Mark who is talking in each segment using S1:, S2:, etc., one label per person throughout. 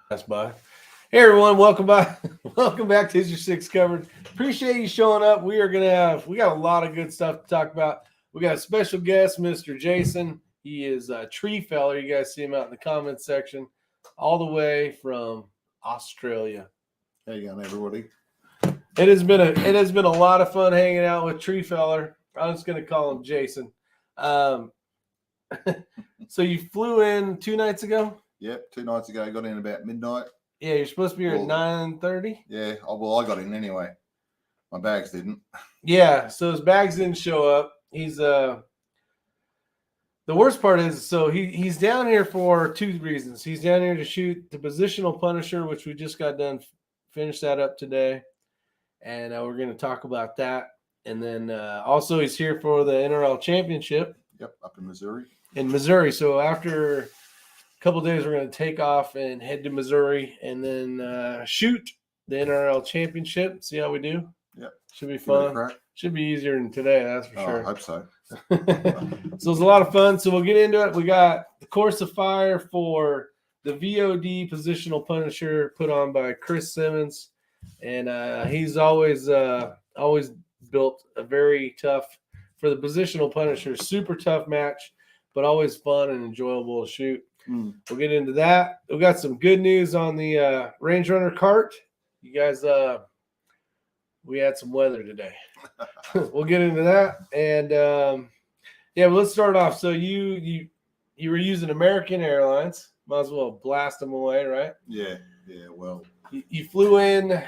S1: That's by. Hey everyone, welcome back. Welcome back to Isyour6covered. Appreciate you showing up. We got a lot of good stuff to talk about. We got a special guest, Mr. Jason. He is a Treefeller. You guys see him out in the comments section, all the way from Australia.
S2: How you going, everybody?
S1: It has been a lot of fun hanging out with Treefeller. I'm just gonna call him Jason. So you flew in 2 nights ago?
S2: Yep, 2 nights ago, got in about midnight.
S1: Yeah, you're supposed to be here at 9:30.
S2: Yeah, well, I got in anyway. My bags didn't.
S1: Yeah, so his bags didn't show up. He's the worst part is, so he's down here for 2 reasons. He's down here to shoot the Positional Punisher, which we just got done, finished that up today, and we're going to talk about that. And then also he's here for the NRL Championship.
S2: Yep, up in Missouri.
S1: So after a couple of days, we're going to take off and head to Missouri and then shoot the NRL Championship. See how we do.
S2: Yep,
S1: should be fun. Should be easier than today, that's for sure.
S2: I hope so.
S1: So it was a lot of fun. So we'll get into it. We got the Course of Fire for the VOD Positional Punisher put on by Chris Simmons, and he's always built a very tough for the Positional Punisher, super tough match, but always fun and enjoyable to shoot. We'll get into that. We got some good news on the Range Runner cart. You guys, we had some weather today. We'll get into that. And but let's start off. So you were using American Airlines. Might as well blast them away, right?
S2: Yeah. Well,
S1: you flew into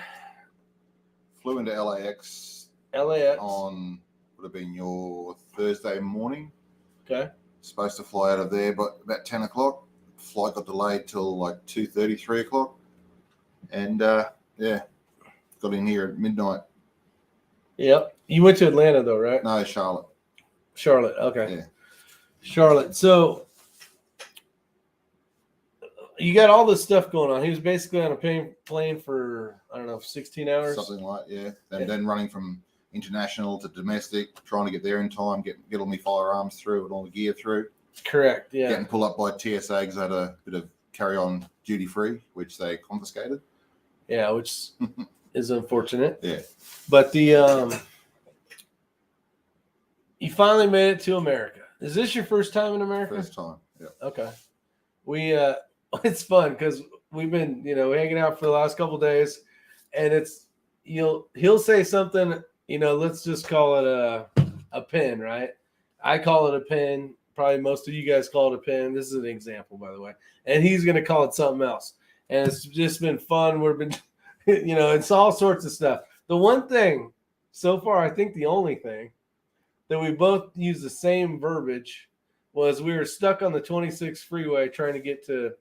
S2: LAX on would have been your Thursday morning.
S1: Okay.
S2: Supposed to fly out of there, but about 10 o'clock. Flight got delayed till like 2:30, 3 o'clock. And got in here at midnight.
S1: Yep. You went to Atlanta though, right?
S2: No, Charlotte.
S1: Okay.
S2: Yeah.
S1: Charlotte. So you got all this stuff going on. He was basically on a plane for, 16 hours.
S2: Something like, yeah. And then running from international to domestic, trying to get there in time, get all my firearms through and all the gear through.
S1: Correct, yeah.
S2: Getting pulled up by TSA because I had a bit of carry-on duty-free, which they confiscated.
S1: Yeah, which is unfortunate.
S2: Yeah.
S1: But you finally made it to America. Is this your first time in America?
S2: First time, yeah.
S1: Okay. We it's fun because we've been, hanging out for the last couple of days, and it's he'll say something, let's just call it a pin, right? I call it a pin. Probably most of you guys call it a pin. This is an example, by the way. And he's going to call it something else. And it's just been fun. We've been, it's all sorts of stuff. The one thing so far, I think the only thing that we both use the same verbiage was we were stuck on the 26 freeway trying to get to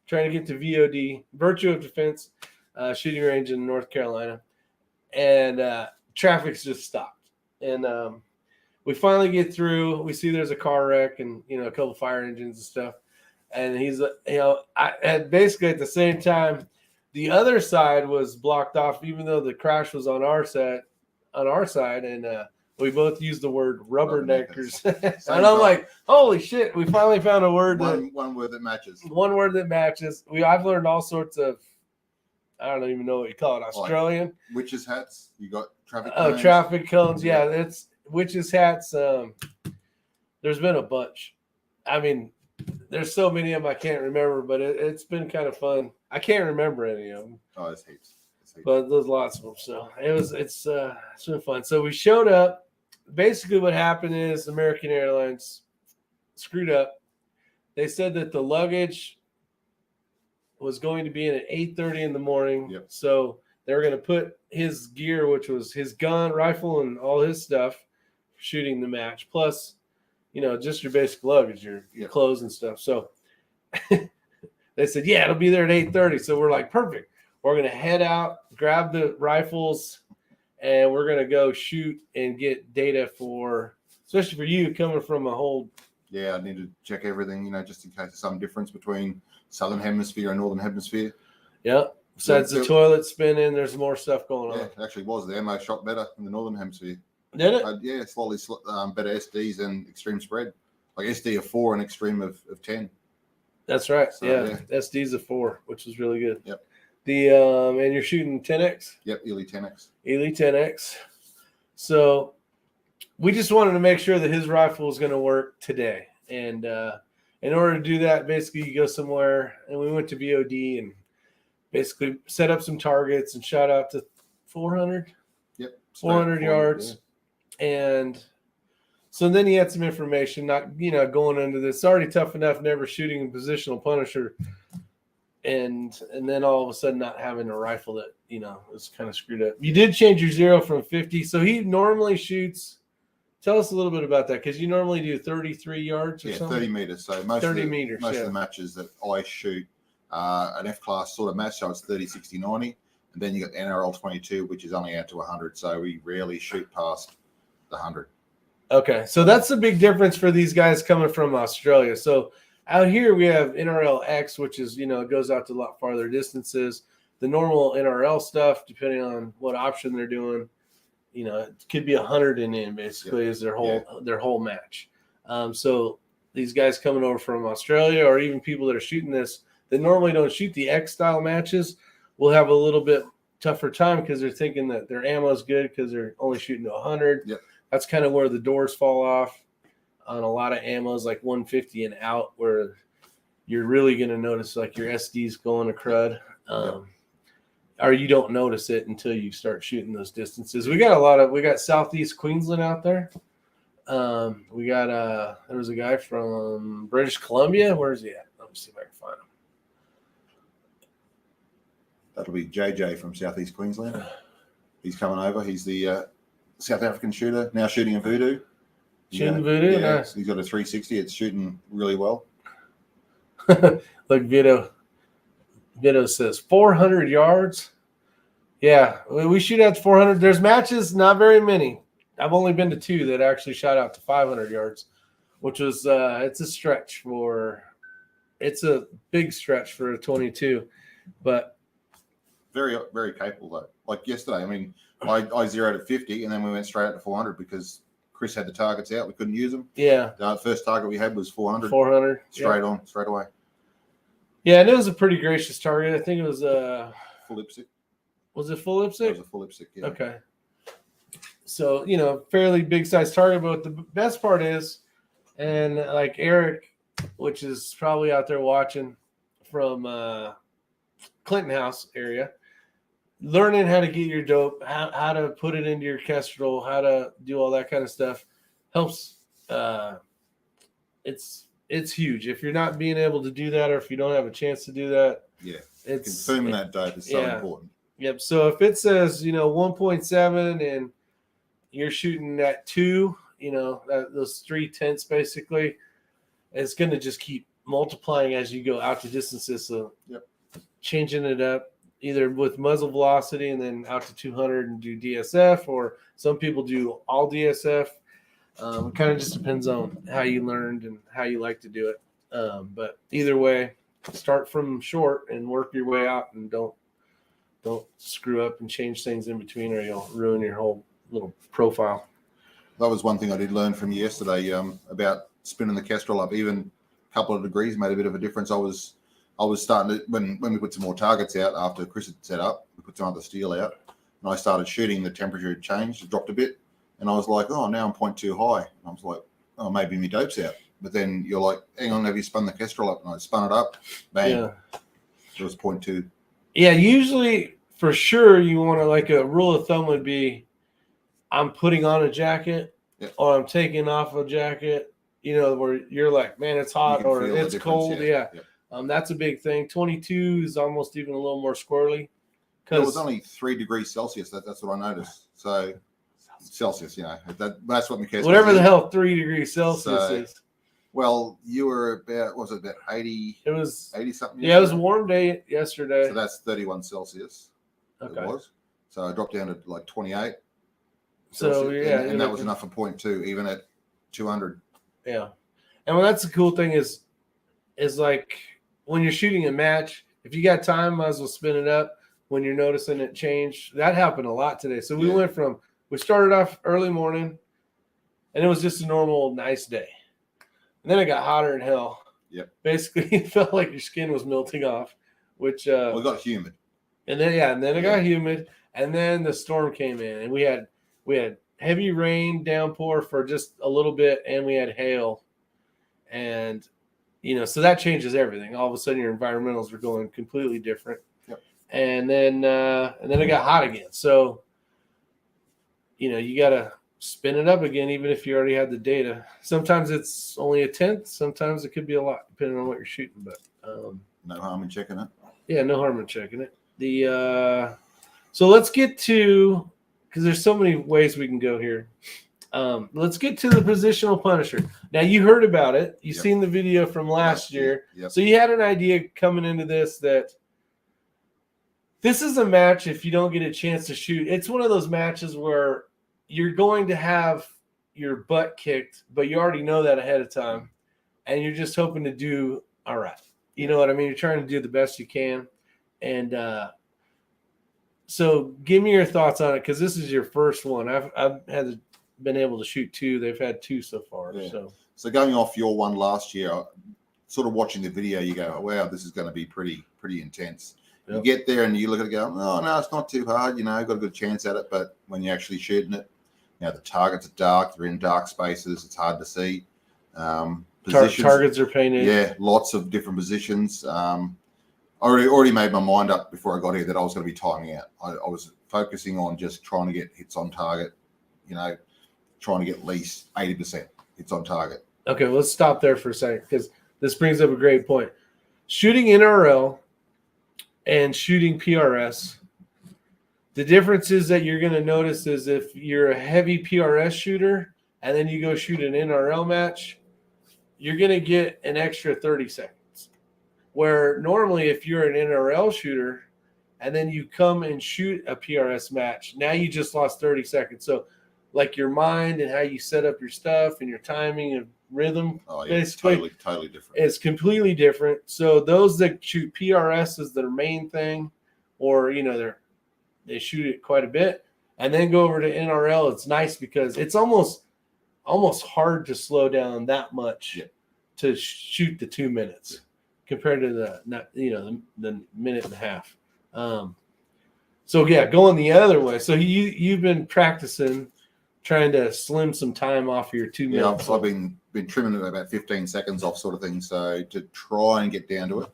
S1: VOD, Virtue of Defense shooting range in North Carolina. And traffic's just stopped. And we finally get through. We see there's a car wreck and, a couple fire engines and stuff. And he's, basically at the same time, the other side was blocked off, even though the crash was on our side. And we both used the word rubberneckers. And I'm like, holy shit, we finally found a word.
S2: One word that matches.
S1: One word that matches. I've learned all sorts of, I don't even know what you call it, Australian.
S2: Like witches' hats. You got traffic cones.
S1: Oh, traffic cones. Yeah, it's witches' hats. There's been a bunch. I mean, there's so many of them I can't remember, but it's been kind of fun. I can't remember any of them.
S2: Oh, it's heaps.
S1: But there's lots of them. So it's been fun. So we showed up. Basically what happened is American Airlines screwed up. They said that the luggage was going to be in at 8:30 in the morning.
S2: Yep.
S1: So they were going to put his gear, which was his gun, rifle, and all his stuff, shooting the match, plus, just your basic luggage, your clothes and stuff. So they said, yeah, it'll be there at 8:30. So we're like, perfect. We're going to head out, grab the rifles, and we're going to go shoot and get data especially for you coming from a whole.
S2: Yeah, I need to check everything, just in case there's some difference between Southern Hemisphere and Northern Hemisphere.
S1: Yeah. Besides the toilet spinning, there's more stuff going on.
S2: Yeah, it actually was. The ammo shot better in the Northern Hemisphere.
S1: Did it?
S2: Yeah, slightly better SDs and extreme spread. Like SD of 4 and extreme of 10.
S1: That's right.
S2: So,
S1: yeah. SD's a 4, which is really good.
S2: Yep.
S1: The and you're shooting 10x.
S2: Yep, Ely 10x.
S1: Ely 10x. So we just wanted to make sure that his rifle is going to work today, and in order to do that, basically you go somewhere, and we went to VOD and basically set up some targets and shot out to 400.
S2: Yep.
S1: 400 yards. Yeah. And so then he had some information, not, going into this. It's already tough enough never shooting a positional Punisher. And then all of a sudden not having a rifle that, was kind of screwed up. You did change your 0 from 50. So he normally shoots. Tell us a little bit about that, because you normally do 33 yards or something.
S2: 30 meters. So most
S1: 30
S2: of the,
S1: meters.
S2: Most of the matches that I shoot an F-class sort of match, so it's 30, 60, 90. And then you got NRL 22, which is only out to 100. So we rarely shoot past the 100.
S1: Okay, so that's the big difference for these guys coming from Australia. So out here we have NRL X, which is, it goes out to a lot farther distances. The normal NRL stuff, depending on what option they're doing, it could be 100 and in basically is their whole match. So these guys coming over from Australia, or even people that are shooting this, that normally don't shoot the X style matches, will have a little bit tougher time because they're thinking that their ammo is good because they're only shooting to 100.
S2: Yep.
S1: That's kind of where the doors fall off on a lot of ammos, like 150 and out, where you're really going to notice like your SD's going to crud. Or you don't notice it until you start shooting those distances. We got Southeast Queensland out there. We got there was a guy from British Columbia. Where is he at? Let me see if I can find him.
S2: That'll be JJ from Southeast Queensland. He's coming over. He's the South African shooter, now shooting a Voodoo.
S1: Shooting Voodoo?
S2: Yeah,
S1: nice.
S2: He's got a 360. It's shooting really well.
S1: Look, Vito says 400 yards. Yeah, we shoot at 400. There's matches, not very many. I've only been to 2 that actually shot out to 500 yards, which was it's a big stretch for a 22, but
S2: very, very capable though. Like yesterday, I mean, I zeroed at 50 and then we went straight out to 400 because Chris had the targets out. We couldn't use them.
S1: Yeah.
S2: The first target we had was 400.
S1: 400.
S2: Straight on, straight away.
S1: Yeah, and it was a pretty gracious target. I think it was
S2: full IPSC.
S1: Was it full IPSC?
S2: It was a full IPSC, yeah.
S1: Okay. So, fairly big size target. But the best part is, and like Eric, which is probably out there watching from Clinton House area, learning how to get your dope, how to put it into your kestrel, how to do all that kind of stuff helps. It's huge. If you're not being able to do that, or if you don't have a chance to do that, it's
S2: consuming that dope is so important.
S1: Yep. So if it says 1.7 and you're shooting at 2, those 3/10 basically, it's going to just keep multiplying as you go out to distances. So changing it up either with muzzle velocity and then out to 200 and do DSF, or some people do all DSF. It kind of just depends on how you learned and how you like to do it. But either way, start from short and work your way out, and don't screw up and change things in between, or you'll ruin your whole little profile.
S2: That was one thing I did learn from you yesterday about spinning the kestrel up. Even a couple of degrees made a bit of a difference. I was starting to, when we put some more targets out after Chris had set up, we put some other steel out, and I started shooting. The temperature had changed, it dropped a bit, and I was like, oh, now I'm 0.2 high. And I was like, oh, maybe my dope's out. But then you're like, hang on, have you spun the kestrel up? And I spun it up, bang, it was 0.2.
S1: Yeah, usually for sure you want to, like a rule of thumb would be, I'm putting on a jacket or I'm taking off a jacket, where you're like, man, it's hot or it's cold. Yeah. That's a big thing. 22 is almost even a little more squirrely.
S2: It was only 3 degrees Celsius. That's what I noticed. So Celsius, that's what Mikhail.
S1: Whatever the hell 3 degrees Celsius is.
S2: Well, you were about, was it about 80?
S1: It was
S2: 80 something.
S1: Yeah, it was a warm day yesterday.
S2: So that's 31 Celsius.
S1: Okay.
S2: It was. So I dropped down to like 28.
S1: So
S2: Celsius, and that was enough for 0.2, even at 200.
S1: Yeah, and that's the cool thing is like when you're shooting a match, if you got time, might as well spin it up when you're noticing it change. That happened a lot today. So we started off early morning, and it was just a normal nice day. And then it got hotter than hell.
S2: Yep.
S1: Basically, it felt like your skin was melting off, which
S2: well, it got humid.
S1: And then it got humid, and then the storm came in, and we had heavy rain downpour for just a little bit, and we had hail, and so that changes everything. All of a sudden, your environmentals are going completely different.
S2: Yep.
S1: And then it got hot again. So you got to spin it up again, even if you already had the data. Sometimes it's only a tenth. Sometimes it could be a lot, depending on what you're shooting. But
S2: no harm in checking it.
S1: Yeah, no harm in checking it. So let's get to, because there's so many ways we can go here. Let's get to the positional Punisher. Now, you heard about it. You've seen the video from last year.
S2: Yep.
S1: So you had an idea coming into this that this is a match, if you don't get a chance to shoot, it's one of those matches where you're going to have your butt kicked, but you already know that ahead of time, and you're just hoping to do all right. You know what I mean? You're trying to do the best you can. And so give me your thoughts on it, because this is your first one. I've been able to shoot 2. They've had 2 so far.
S2: Yeah.
S1: So
S2: going off your one last year, sort of watching the video, you go, oh, wow, this is going to be pretty intense. Yep. You get there and you look at it and go, oh, no, it's not too hard. Got a good chance at it. But when you're actually shooting it, the targets are dark. They're in dark spaces. It's hard to see.
S1: Targets are painted.
S2: Yeah, lots of different positions. I already made my mind up before I got here that I was going to be timing out. I was focusing on just trying to get hits on target, trying to get at least 80% hits on target.
S1: Okay, well, let's stop there for a second, because this brings up a great point. Shooting NRL and shooting PRS, the difference is that you're going to notice is if you're a heavy PRS shooter and then you go shoot an NRL match, you're going to get an extra 30 seconds. Where normally if you're an NRL shooter and then you come and shoot a PRS match, now you just lost 30 seconds. So like your mind and how you set up your stuff and your timing and rhythm, basically
S2: totally different.
S1: It's completely different. So those that shoot PRS as their main thing, or they shoot it quite a bit and then go over to NRL, it's nice because it's almost hard to slow down that much to shoot the 2 minutes compared to the minute and a half. So going the other way. So you've been practicing, trying to slim some time off your 2 minutes.
S2: Yeah, I've been trimming it about 15 seconds off, sort of thing. So to try and get down to it.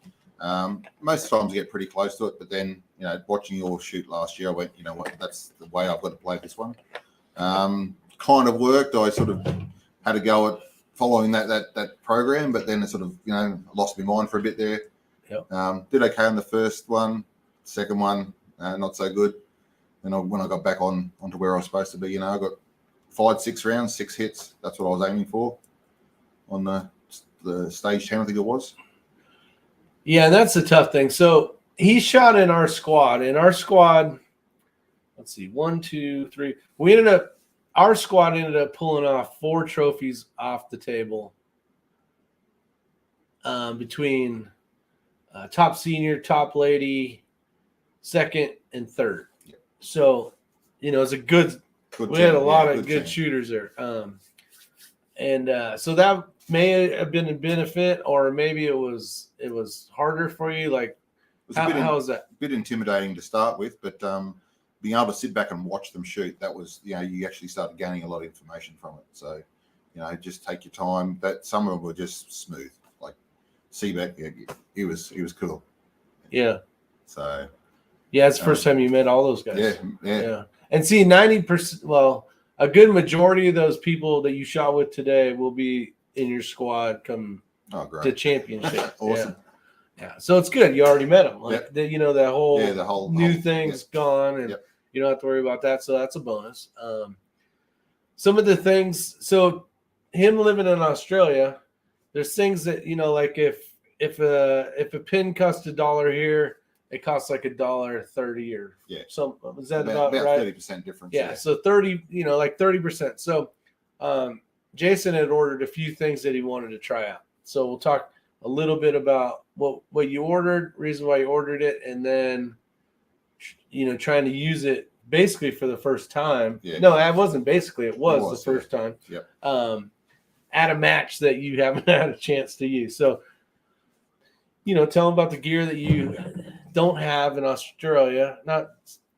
S2: Most times I get pretty close to it, but then watching your shoot last year, I went, what, that's the way I've got to play this one. Kind of worked. I sort of had to go at following that program, but then it sort of lost my mind for a bit there. Yep. Did okay on the first one, second one not so good. And when I got back onto where I was supposed to be, I got 5-6 rounds, 6 hits. That's what I was aiming for on the stage 10, I think it was.
S1: Yeah, and that's the tough thing. So he shot in our squad. In our squad, let's see, 1, 2, 3. Our squad ended up pulling off 4 trophies off the table between top senior, top lady, second, and third. Yeah. So, it's a good we had a lot of good shooters there. So that may have been a benefit, or maybe it was harder for you. Like, how was that?
S2: A bit intimidating to start with, but being able to sit back and watch them shoot, that was, you actually started gaining a lot of information from it. So, just take your time. But some of them were just smooth. Like Seaback, he was cool.
S1: Yeah.
S2: So.
S1: Yeah, it's the first time you met all those guys.
S2: Yeah.
S1: And see, 90%. Well, a good majority of those people that you shot with today will be in your squad come to championship.
S2: Awesome.
S1: Yeah, so it's good. You already met them. Like, that whole new thing's gone, and you don't have to worry about that. So that's a bonus. Some of the things. So him living in Australia, there's things that like if a pin costs $1 here, it costs like $1.30 or some. Is that about right?
S2: 30% difference.
S1: Yeah, so 30. Like 30%. So Jason had ordered a few things that he wanted to try out. So we'll talk a little bit about what you ordered, reason why you ordered it, and then trying to use it basically for the first time. Yeah. No, it wasn't basically. It was the first time.
S2: Yep.
S1: At a match that you haven't had a chance to use. So tell them about the gear that you don't have in Australia. Not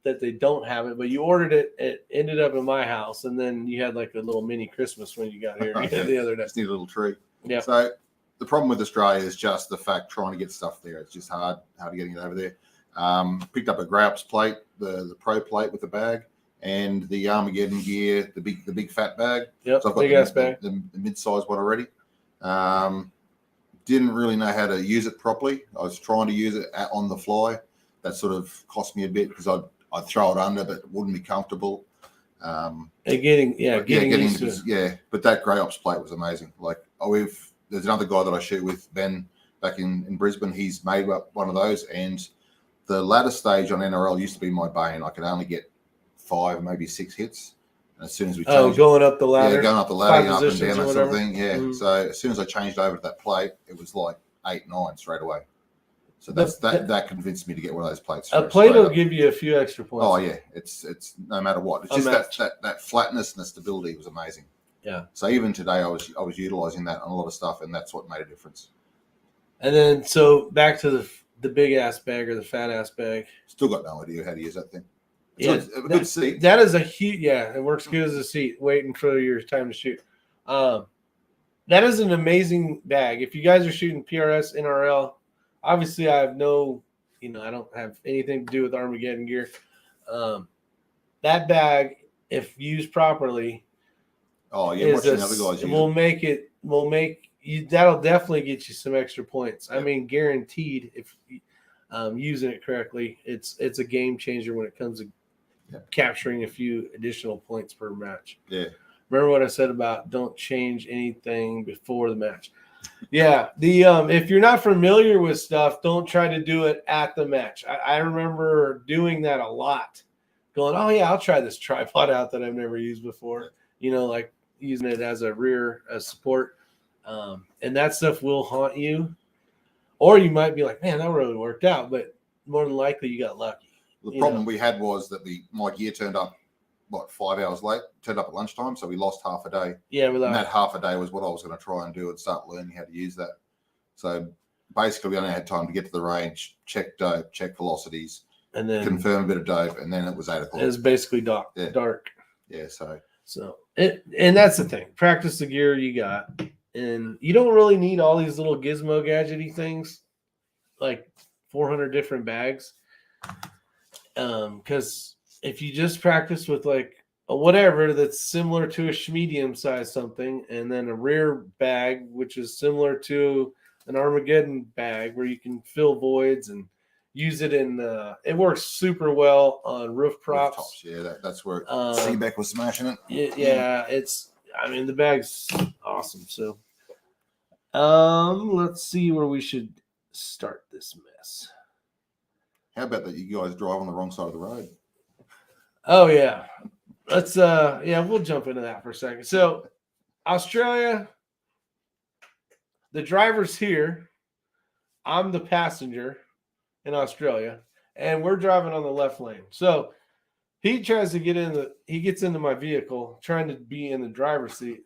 S1: that they don't have it, but you ordered it. It ended up in my house, and then you had like a little mini Christmas when you got here the other day.
S2: Just need a little tree.
S1: Yeah.
S2: So the problem with Australia is just the fact trying to get stuff there. It's just hard getting it over there. Picked up a Graups plate, the Pro plate with the bag, and the Armageddon gear, the big fat bag.
S1: Yep,
S2: so I've got
S1: big ass bag.
S2: The mid-size one already. Didn't really know how to use it properly. I was trying to use it on the fly. That sort of cost me a bit because I'd throw it under, but it wouldn't be comfortable.
S1: Getting used to it.
S2: Yeah, but that Grey Ops plate was amazing. Like there's another guy that I shoot with, Ben, back in Brisbane. He's made up one of those, and the ladder stage on NRL used to be my bane. I could only get 5, maybe 6 hits. And as soon as we changed
S1: going up the ladder.
S2: Yeah, going up the ladder, up and down, that sort of
S1: whatever.
S2: thing. Yeah. Mm-hmm. So as soon as I changed over to that plate, it was like 8, 9 straight away. So that convinced me to get one of those plates.
S1: A plate will give you a few extra points.
S2: Oh yeah, it's no matter what. It's just that flatness and the stability was amazing.
S1: Yeah.
S2: So even today, I was utilizing that on a lot of stuff, and that's what made a difference.
S1: And then so back to the big ass bag or the fat ass bag.
S2: Still got no idea how to use that thing.
S1: It's
S2: a good seat.
S1: That is a huge. Yeah, it works good as a seat. Waiting for your time to shoot. That is an amazing bag. If you guys are shooting PRS, NRL, obviously I have no, I don't have anything to do with Armageddon gear. That bag, if used properly,
S2: watching the other guys
S1: will make you. That'll definitely get you some extra points. Yep. I mean, guaranteed. If using it correctly, it's a game changer when it comes to capturing a few additional points per match.
S2: Yeah.
S1: Remember what I said about don't change anything before the match. Yeah. If you're not familiar with stuff, don't try to do it at the match. I remember doing that a lot. Going, oh yeah, I'll try this tripod out that I've never used before. Like using it as a rear support. And that stuff will haunt you. Or you might be like, man, that really worked out. But more than likely you got lucky.
S2: The problem we had was that my gear turned up, 5 hours late, turned up at lunchtime, so we lost half a day.
S1: Yeah,
S2: and that half a day was what I was going to try and do and start learning how to use that. So basically, we only had time to get to the range, check dope, check velocities,
S1: and then
S2: confirm a bit of dope, and then it was 8 o'clock.
S1: It was basically dark.
S2: Yeah,
S1: and that's the thing. Practice the gear you got, and you don't really need all these little gizmo gadgety things, like 400 different bags. Because if you just practice with like a whatever that's similar to a medium size something, and then a rear bag which is similar to an Armageddon bag where you can fill voids and use it in it works super well on roof props.
S2: Yeah, that's where Seebeck was smashing it.
S1: Yeah, the bag's awesome. So let's see where we should start this mess.
S2: How about that you guys drive on the wrong side of the road?
S1: Oh yeah. Let's we'll jump into that for a second. So Australia, the driver's here. I'm the passenger in Australia, and we're driving on the left lane. So he tries to he gets into my vehicle trying to be in the driver's seat.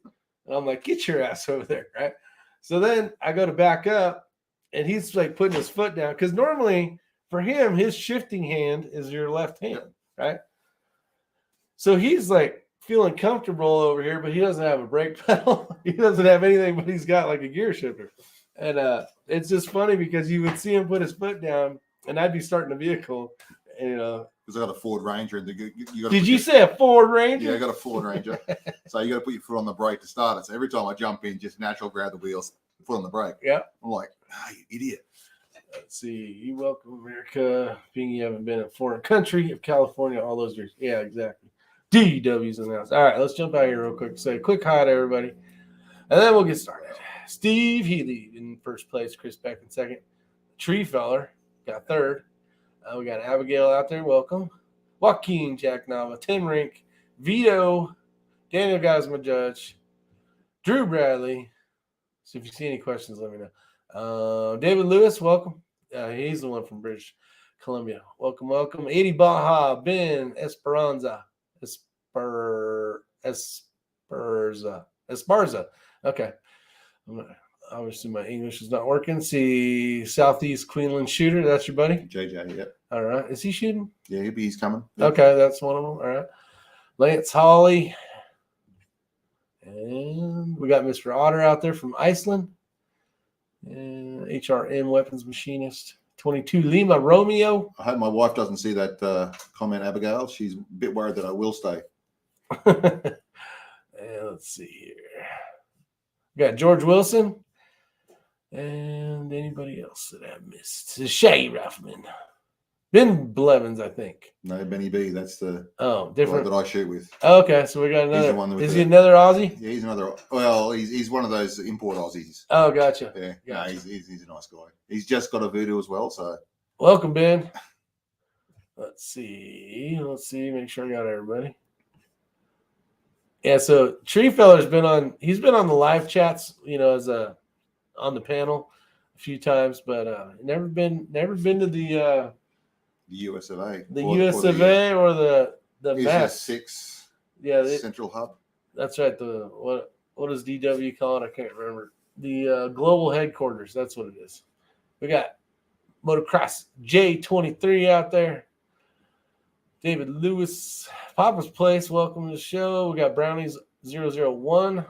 S1: And I'm like, get your ass over there, right? So then I go to back up, and he's like putting his foot down. Because normally for him, his shifting hand is your left hand, right? So he's like feeling comfortable over here, but he doesn't have a brake pedal. He doesn't have anything, but he's got like a gear shifter. And it's just funny because you would see him put his foot down, and I'd be starting the vehicle.
S2: Because I got a Ford Ranger.
S1: Did you say a Ford Ranger?
S2: Yeah, I got a Ford Ranger. So you got to put your foot on the brake to start it. So every time I jump in, just natural grab the wheels, foot on the brake.
S1: Yeah.
S2: I'm like, you idiot.
S1: Let's see. You welcome America, being you haven't been in a foreign country of California all those years. Yeah, exactly. DW's announced. All right, let's jump out here real quick. Say a quick hi to everybody, and then we'll get started. Steve Healy in first place. Chris Beck in second. Treefeller got third. We got Abigail out there. Welcome. Joaquin Jack Nava. Tim Rink. Vito. Daniel Gosma Judge. Drew Bradley. So if you see any questions, let me know. David Lewis, welcome. He's the one from British Columbia. Welcome. Eddie Baja. Ben Esperanza. Esparza. Okay. Obviously, my English is not working. See, Southeast Queensland shooter. That's your buddy?
S2: JJ, yep.
S1: All right. Is he shooting?
S2: Yeah, he's coming. Yep.
S1: Okay, that's one of them. All right. Lance Hawley. And we got Mr. Otter out there from Iceland. And HRM Weapons Machinist. 22 Lima Romeo.
S2: I hope my wife doesn't see that comment, Abigail. She's a bit worried that I will stay.
S1: And let's see here. We got George Wilson. And anybody else that I missed? The Shaggy Rifleman. Ben Blevins, I think.
S2: No, Benny B. That's the
S1: different
S2: that I shoot with.
S1: Oh, okay, so we got another.
S2: He's the one with
S1: is he another Aussie?
S2: Yeah, he's another. Well, he's one of those import Aussies.
S1: Oh, gotcha.
S2: Yeah,
S1: gotcha.
S2: No, he's a nice guy. He's just got a voodoo as well. So
S1: welcome, Ben. Let's see. Make sure I got everybody. Yeah, so Treefeller's been on. He's been on the live chats, as on the panel a few times, but never been to the
S2: US of A.
S1: The US of A or the
S2: mess. 6 Central Hub.
S1: That's right. The what does DW call it? I can't remember. The global headquarters. That's what it is. We got Motocross J23 out there. David Lewis, Papa's Place. Welcome to the show. We got Brownies 001.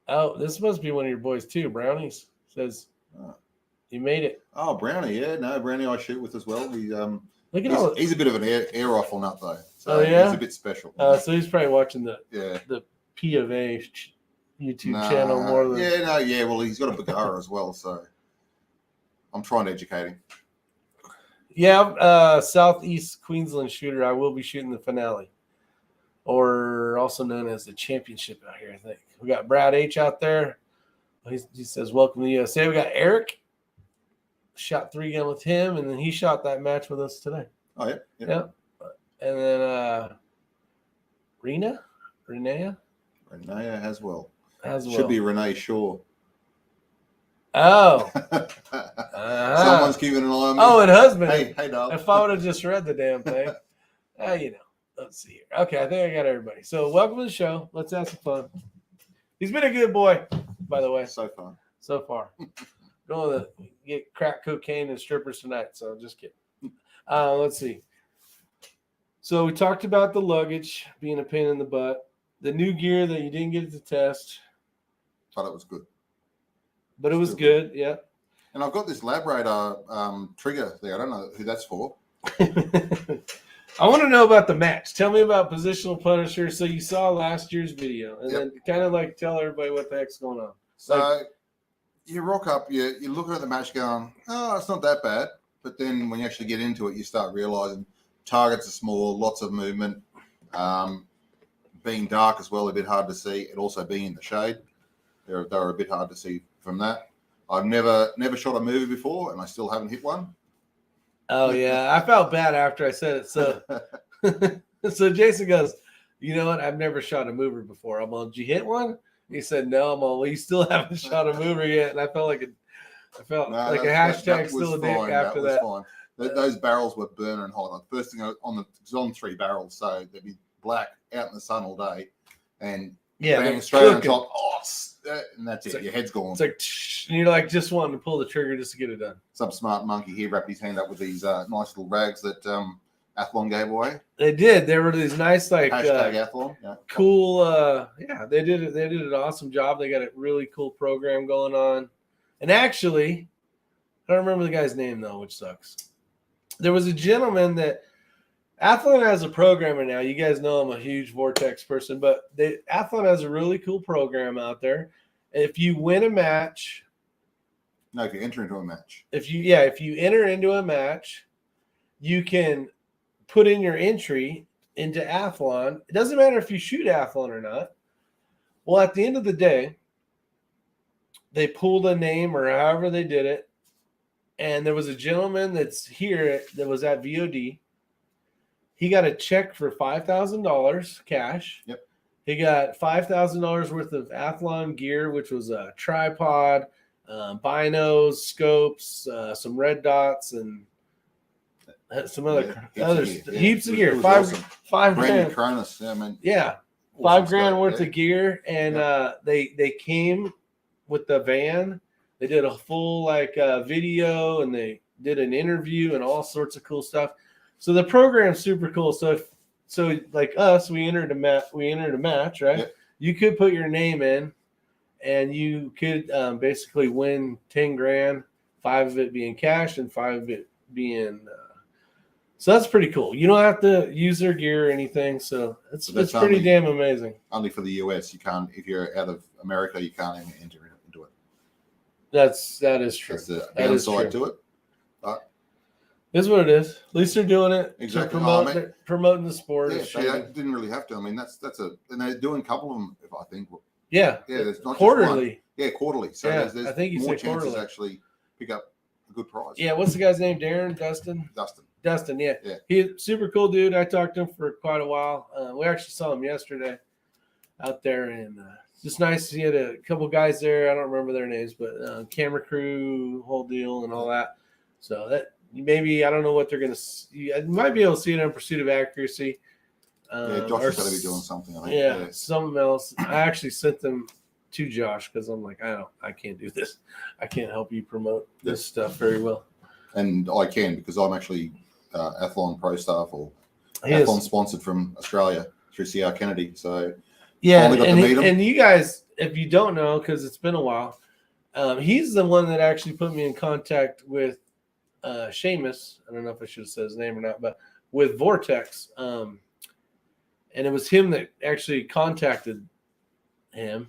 S1: Oh, this must be one of your boys too. Brownies says you made it.
S2: Oh, Brownie, yeah, no, Brownie I shoot with as well. He's a bit of an air rifle nut though, so he's a bit special.
S1: So he's probably watching the P of A YouTube channel more than
S2: Well, he's got a Bagara as well, so I'm trying to educate him.
S1: Yeah, Southeast Queensland shooter. I will be shooting the finale, or also known as the championship out here. I think we got Brad H out there. He says, "Welcome to the USA." We got Eric. Shot 3 gun with him, and then he shot that match with us today.
S2: Oh yeah.
S1: Yep. And then Renee
S2: as well.
S1: Should
S2: be Renee Shaw.
S1: Oh.
S2: Someone's keeping an eye on me.
S1: Oh, and husband.
S2: Hey, dog.
S1: If I would have just read the damn thing. Let's see here. Okay, I think I got everybody. So welcome to the show. Let's have some fun. He's been a good boy, by the way.
S2: So fun.
S1: So far. Going to get crack cocaine and strippers tonight, so just kidding. Let's see. So we talked about the luggage being a pain in the butt, the new gear that you didn't get to test.
S2: But it was good.
S1: But it was good, yeah.
S2: And I've got this Labrador trigger there. I don't know who that's for.
S1: I want to know about the match. Tell me about Positional Punisher. So you saw last year's video, and then kind of like tell everybody what the heck's going on.
S2: So you rock up, you're looking at the match going, oh, it's not that bad. But then when you actually get into it, you start realizing targets are small, lots of movement, being dark as well, a bit hard to see, and also being in the shade. They're a bit hard to see from that. I've never shot a movie before, and I still haven't hit one.
S1: Oh, yeah. I felt bad after I said it. So, so Jason goes, you know what? I've never shot a mover before. I'm on, did you hit one? He said, no. I'm on, well, you still haven't shot a mover yet. And I felt like a hashtag still a dick after that.
S2: Fine. Those barrels were burning hot. The first thing it was on 3 barrels, so they'd be black out in the sun all day. And bang, straight on top. And that's it. Like, your head's gone.
S1: It's like, and you're like just wanting to pull the trigger just to get it done.
S2: Some smart monkey here wrapped his hand up with these nice little rags that Athlon gave away.
S1: They did. There were these nice
S2: hashtag Athlon. Yeah.
S1: Cool. They did it. They did an awesome job. They got a really cool program going on. And actually, I don't remember the guy's name though, which sucks. There was a gentleman that Athlon has a programmer now. You guys know I'm a huge Vortex person, but Athlon has a really cool program out there. If you win a match,
S2: no, if you enter into a match,
S1: if you enter into a match, you can put in your entry into Athlon. It doesn't matter if you shoot Athlon or not. Well, at the end of the day, they pulled a name or however they did it, and there was a gentleman that's here that was at VOD. He got a check for $5,000 cash.
S2: Yep.
S1: He got $5,000 worth of Athlon gear, which was a tripod, binos, scopes, some red dots, and some other heaps of gear. Five grand.
S2: Cronus. Yeah, man.
S1: Yeah, awesome $5,000 worth of gear, and they came with the van. They did a full like video, and they did an interview and all sorts of cool stuff. So the program's super cool. So like us, we entered a match, right?
S2: Yep.
S1: You could put your name in, and you could basically win 10 grand, 5 of it being cash and 5 of it being. So that's pretty cool. You don't have to use their gear or anything. So it's pretty damn amazing.
S2: Only for the US. You can't, if you're out of America, you can't even enter into it.
S1: That is true.
S2: That's the downside to it. But
S1: is what it is. At least they're doing it.
S2: Exactly.
S1: Promoting the sport.
S2: Yeah, they didn't really have to. I mean, and they're doing a couple of them, if I think.
S1: Yeah.
S2: Yeah, there's not
S1: quarterly.
S2: Just one. Yeah, quarterly. So
S1: yeah,
S2: there's
S1: I think you
S2: more
S1: said
S2: chances
S1: quarterly.
S2: actually pick up a good prize.
S1: Yeah, what's the guy's name? Darren? Dustin, yeah. He's super cool dude. I talked to him for quite a while. We actually saw him yesterday out there, and just nice. He had a couple guys there. I don't remember their names, but camera crew, whole deal, and all that. So that maybe, I don't know what they're going to see. You might be able to see it in Pursuit of Accuracy.
S2: Josh is going to be doing something, I think.
S1: Yeah, something else. I actually sent them to Josh because I'm like, I can't do this. I can't help you promote this stuff very well. And
S2: I can, because I'm actually Athlon Pro staff, or Athlon sponsored from Australia through C.R. Kennedy. So
S1: yeah, and you guys, if you don't know, because it's been a while, he's the one that actually put me in contact with Seamus. I don't know if I should have said his name or not, but with Vortex. And it was him that actually contacted him.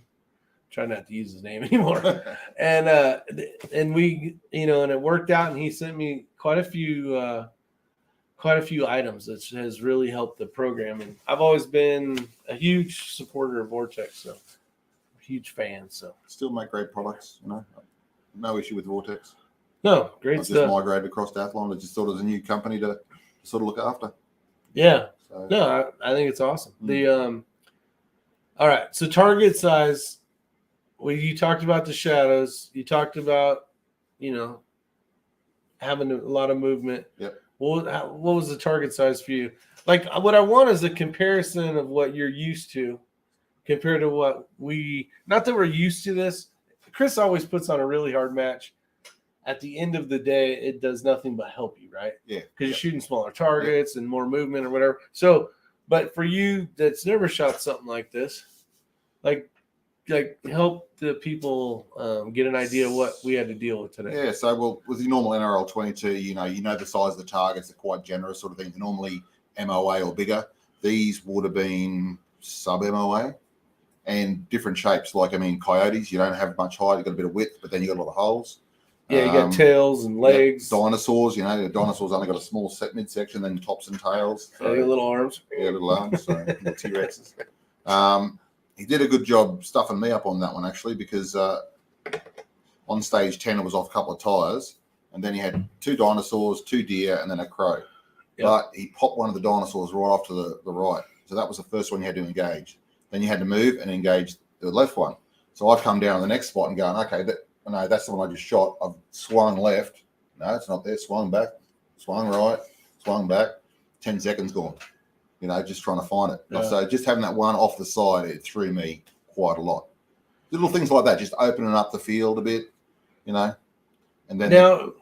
S1: Try not to use his name anymore. and we, and it worked out, and he sent me quite a few items that has really helped the program. And I've always been a huge supporter of Vortex, so huge fan. So
S2: still make great products, no issue with Vortex.
S1: No, great stuff.
S2: Just migrated across to Athlon. I just thought it was a new company to sort of look after.
S1: Yeah. So, no, I think it's awesome. All right. So target size, you talked about the shadows. You talked about, having a lot of movement.
S2: Yep.
S1: What was the target size for you? Like, what I want is a comparison of what you're used to compared to what not that we're used to this. Chris always puts on a really hard match. At the end of the day, it does nothing but help you, right?
S2: Yeah.
S1: Because you're shooting smaller targets and more movement or whatever. So, but for you that's never shot something like this, like help the people get an idea of what we had to deal with today.
S2: Yeah. So, with the normal NRL 22, you know the size of the targets are quite generous, sort of thing. They're normally MOA or bigger. These would have been sub MOA and different shapes. Like, coyotes, you don't have much height. You've got a bit of width, but then you got a lot of holes.
S1: Yeah, you got tails and legs.
S2: Dinosaurs, the dinosaurs only got a small midsection, then tops and tails.
S1: So, little arms.
S2: Yeah, little arms. So little T-Rexes. He did a good job stuffing me up on that one, actually, because on stage 10 it was off a couple of tires, and then he had 2 dinosaurs, 2 deer, and then a crow. Yep. But he popped one of the dinosaurs right off to the right. So that was the first one you had to engage. Then you had to move and engage the left one. So I've come down on the next spot and going, okay, no, that's the one I just shot. I've swung left. No, it's not there. Swung back. Swung right. Swung back. 10 seconds gone. Just trying to find it. Yeah. So just having that one off the side, it threw me quite a lot. Little things like that, just opening up the field a bit, And then
S1: now,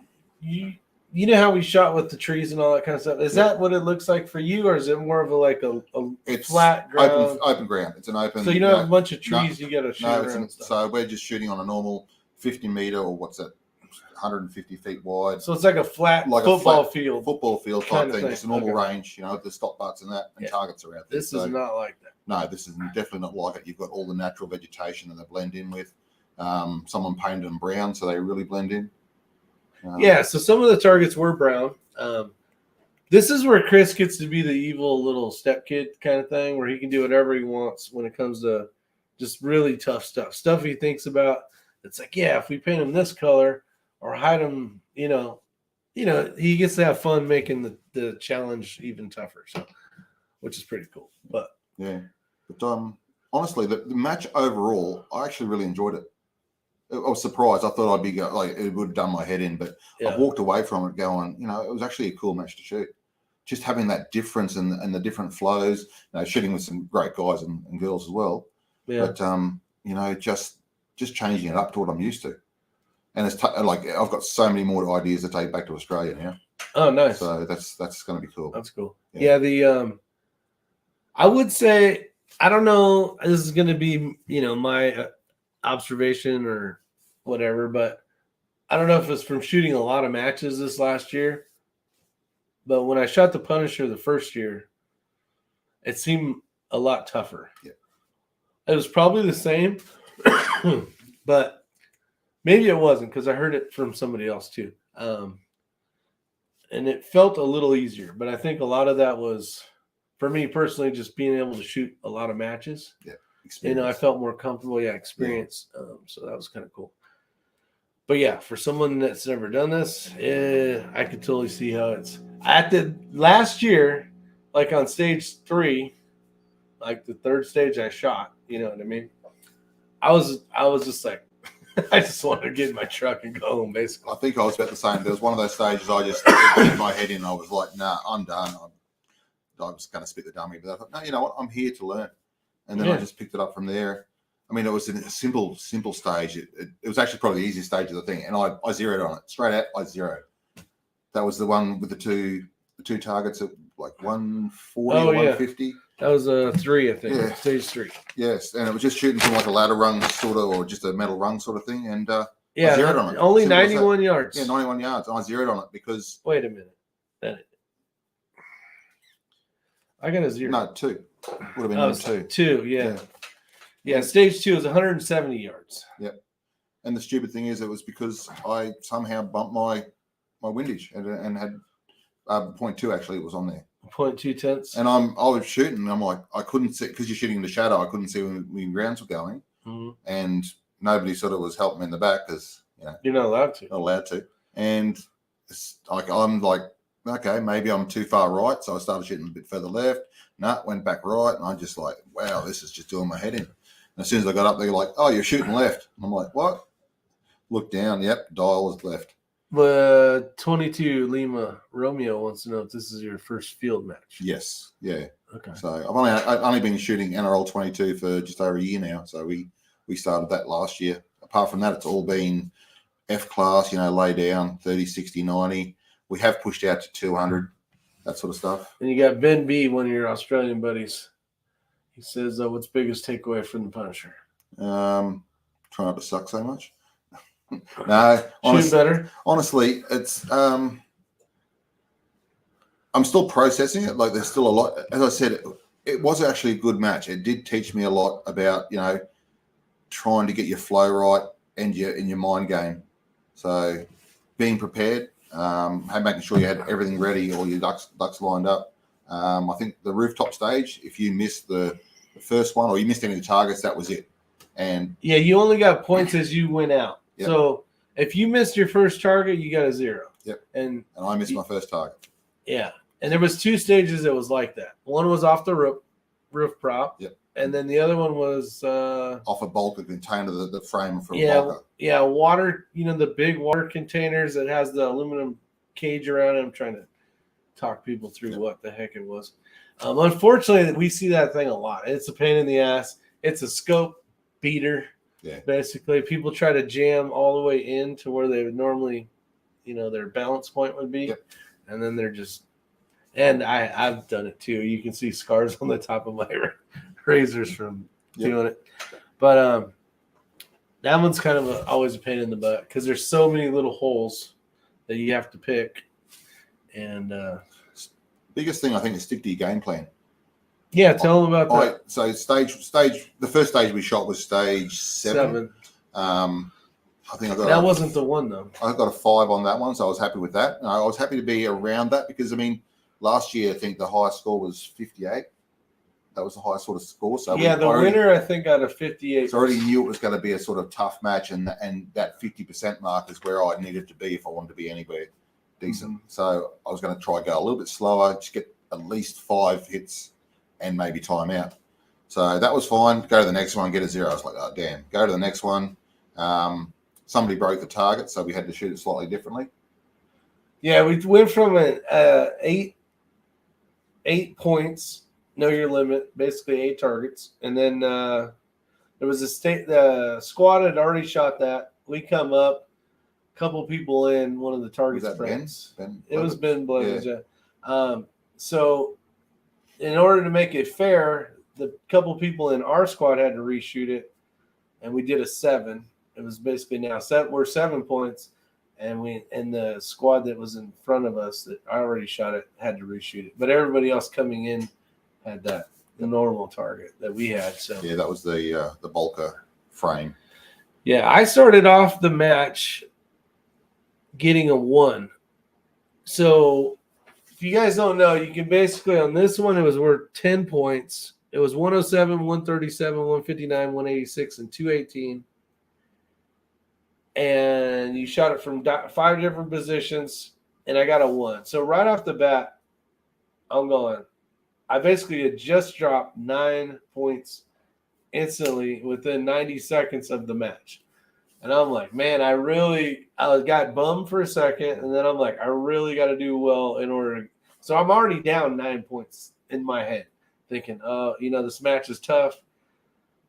S1: you know how we shot with the trees and all that kind of stuff. Is that what it looks like for you, or is it more of a flat ground?
S2: Open ground. It's an open.
S1: So you don't have a bunch of trees you got to shoot around.
S2: So we're just shooting on a normal 50 meter, or what's that, 150 feet wide.
S1: So it's like a flat football field
S2: type thing. Just a normal range, the stop butts and that, and targets are out there.
S1: This is not like that.
S2: No, this is definitely not like it. You've got all the natural vegetation that they blend in with. Someone painted them brown, so they really blend in.
S1: So some of the targets were brown. This is where Chris gets to be the evil little stepkid kind of thing, where he can do whatever he wants when it comes to just really tough stuff he thinks about. It's like, if we paint him this color or hide him, he gets to have fun making the challenge even tougher. So, which is pretty cool. But
S2: honestly, the match overall, I actually really enjoyed it. I was surprised. I thought I'd be it would have done my head in, but I walked away from it going, it was actually a cool match to shoot. Just having that difference and the different flows, shooting with some great guys and girls as well.
S1: Yeah.
S2: But just just changing it up to what I'm used to. And it's like I've got so many more ideas to take back to Australia now.
S1: Oh, nice.
S2: So that's going to be cool.
S1: That's cool. Yeah, I would say, I don't know, this is going to be, my observation or whatever, but I don't know if it's from shooting a lot of matches this last year, but when I shot the Punisher the first year, it seemed a lot tougher.
S2: Yeah.
S1: It was probably the same, but maybe it wasn't, because I heard it from somebody else too. And it felt a little easier, but I think a lot of that was, for me personally, just being able to shoot a lot of matches.
S2: Yeah.
S1: I felt more comfortable. Yeah, experience. Yeah. So that was kind of cool. But yeah, for someone that's never done this, I could totally see how it's at the last year, like on stage 3, like the third stage I shot. You know what I mean? I was just like, I just wanted to get in my truck and go home, basically.
S2: I think I was about the same. There was one of those stages I just hit my head in. I was like, nah, I'm done. I was going to spit the dummy, but I thought, no, you know what? I'm here to learn. And then I just picked it up from there. I mean, it was a simple stage. It was actually probably the easiest stage of the thing. And I zeroed on it. Straight out, I zeroed. That was the one with the two targets at like 140 or 150.
S1: That was 3, I think. Yeah. Stage 3.
S2: Yes. And it was just shooting from like a ladder rung sort of, or just a metal rung sort of thing. And I
S1: zeroed
S2: on it.
S1: Only 91 yards.
S2: Yeah, 91 yards. And I zeroed on it because...
S1: Wait a minute. I got a 0.
S2: No, 2. Would have been 2.
S1: 2, yeah. Yeah, stage 2 is 170 yards.
S2: Yep. And the stupid thing is, it was because I somehow bumped my windage and had 0.2 actually. It was on there.
S1: 0.2 tenths.
S2: And I was shooting. And I'm like, I couldn't see, because you're shooting in the shadow. I couldn't see when rounds were going. Mm-hmm. And nobody sort of was helping me in the back because
S1: you're not allowed to.
S2: Not allowed to. And it's like I'm like, okay, maybe I'm too far right. So I started shooting a bit further left. Went back right. And I'm just like, wow, this is just doing my head in. And as soon as I got up, they're like, oh, you're shooting left. And I'm like, what? Look down. Yep, dial was left.
S1: 22 Lima Romeo wants to know if this is your first field match.
S2: Yes. Yeah.
S1: Okay.
S2: So I've only been shooting NRL 22 for just over a year now. So we started that last year. Apart from that, it's all been F class, lay down, 30, 60, 90. We have pushed out to 200, that sort of stuff.
S1: And you got Ben B, one of your Australian buddies. He says, what's biggest takeaway from the Punisher?
S2: Try not to suck so much. No,
S1: better.
S2: Honestly, it's I'm still processing it. Like, there's still a lot. As I said, it was actually a good match. It did teach me a lot about trying to get your flow right and your mind game. So being prepared, making sure you had everything ready, all your ducks lined up. I think the rooftop stage, if you missed the first one or you missed any of the targets, that was it. And
S1: yeah, you only got points as you went out.
S2: Yep.
S1: So if you missed your first target, you got a 0.
S2: Yep.
S1: And
S2: I missed my first target.
S1: Yeah. And there was 2 stages that was like that. One was off the roof prop.
S2: Yep.
S1: And then the other one was
S2: off a bulk of container, the frame for
S1: a bulker. Yeah, water, the big water containers that has the aluminum cage around it. I'm trying to talk people through what the heck it was. Unfortunately, we see that thing a lot. It's a pain in the ass. It's a scope beater.
S2: Yeah.
S1: Basically, people try to jam all the way in to where they would normally, their balance point would be.
S2: Yep. And
S1: then they're just, and I've done it too. You can see scars on the top of my razors from doing it. But that one's kind of always a pain in the butt because there's so many little holes that you have to pick. And
S2: biggest thing I think is stick to your game plan.
S1: Yeah, tell them about that.
S2: So the first stage we shot was stage 7. I think
S1: that wasn't the one though.
S2: I got a 5 on that one, so I was happy with that. I was happy to be around that because last year I think the highest score was 58. That was the highest sort of score. So
S1: yeah, the winner I think got a 58.
S2: So I already knew it was going to be a sort of tough match, and that 50% mark is where I needed to be if I wanted to be anywhere decent. Mm-hmm. So I was going to try go a little bit slower, just get at least 5 hits and maybe time out. So that was fine. Go to the next one, get a 0. I was like, oh damn. Go to the next one. Somebody broke the target, so we had to shoot it slightly differently.
S1: Yeah, we went from an 8 points, know your limit, basically 8 targets, and then There was the squad had already shot that. We come up, a couple people in, one of the targets breaks. It was Ben Blevins, yeah. So in order to make it fair, the couple people in our squad had to reshoot it, and we did a 7. It was basically now we're 7 points, and the squad that was in front of us that I already shot it had to reshoot it. But everybody else coming in had the normal target that we had. So
S2: yeah, that was the Bolker frame.
S1: Yeah, I started off the match getting a 1. So if you guys don't know, you can basically on this one it was worth 10 points. It was 107, 137, 159, 186, and 218. And you shot it from 5 different positions, and I got a 1. So right off the bat, I'm going. I basically had just dropped 9 points instantly within 90 seconds of the match. And I'm like, man, I got bummed for a second, and then I'm like, I really got to do well in order to. So I'm already down 9 points in my head, thinking, this match is tough.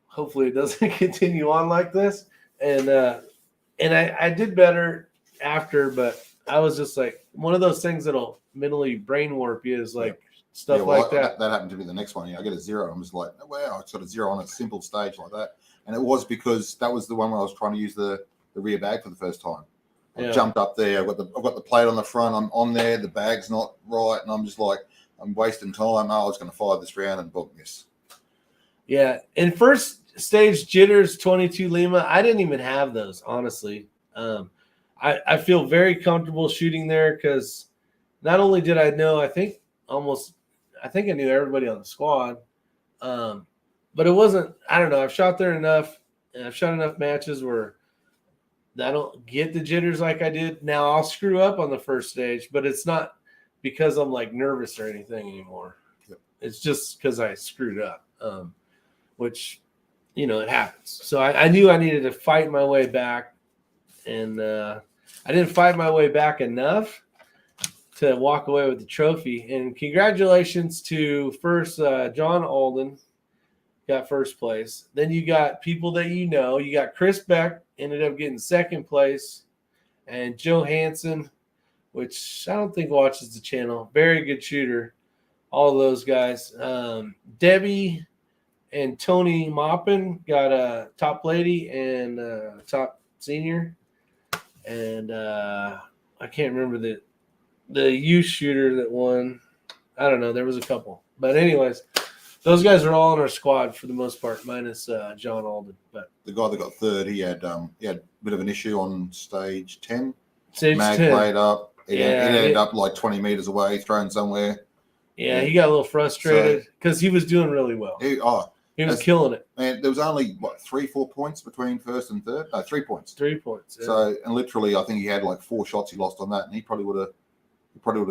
S1: Hopefully it doesn't continue on like this. And I did better after, but I was just like, one of those things that'll mentally brain warp you is like stuff like that.
S2: That happened to me the next one. I get a 0. I'm just like, wow, I got a 0 on a simple stage like that. And it was because that was the one where I was trying to use the rear bag for the first time. I jumped up there. I've got the plate on the front. I'm on there. The bag's not right, and I'm just like, I'm wasting time. I was going to fire this round and book this.
S1: Yeah, in first stage jitters 22 Lima, I didn't even have those, honestly. I feel very comfortable shooting there because not only did I know, I think I knew everybody on the squad. But it wasn't, I don't know, I've shot there enough, and I've shot enough matches where I don't get the jitters like I did. Now I'll screw up on the first stage, but it's not because I'm like nervous or anything anymore.
S2: Yep.
S1: It's just because I screwed up, which, it happens. So I knew I needed to fight my way back, and I didn't fight my way back enough to walk away with the trophy. And congratulations to first John Alden. Got first place. Then you got people that you know. You got Chris Beck, ended up getting second place. And Joe Hansen, which I don't think watches the channel. Very good shooter. All of those guys. Debbie and Tony Maupin got a top lady and top senior. And I can't remember the youth shooter that won. I don't know. There was a couple. But anyways, those guys are all in our squad for the most part, minus John Alden. But
S2: the guy that got third, he had a bit of an issue on stage 10.
S1: Stage
S2: Mag
S1: 10.
S2: played up. It ended up like 20 meters away, thrown somewhere.
S1: Yeah, he got a little frustrated because he was doing really well. He was killing it.
S2: And there was only 3-4 points between first and third. No, 3 points.
S1: 3 points. Yeah.
S2: So, and literally, I think he had like 4 shots he lost on that, and he probably would have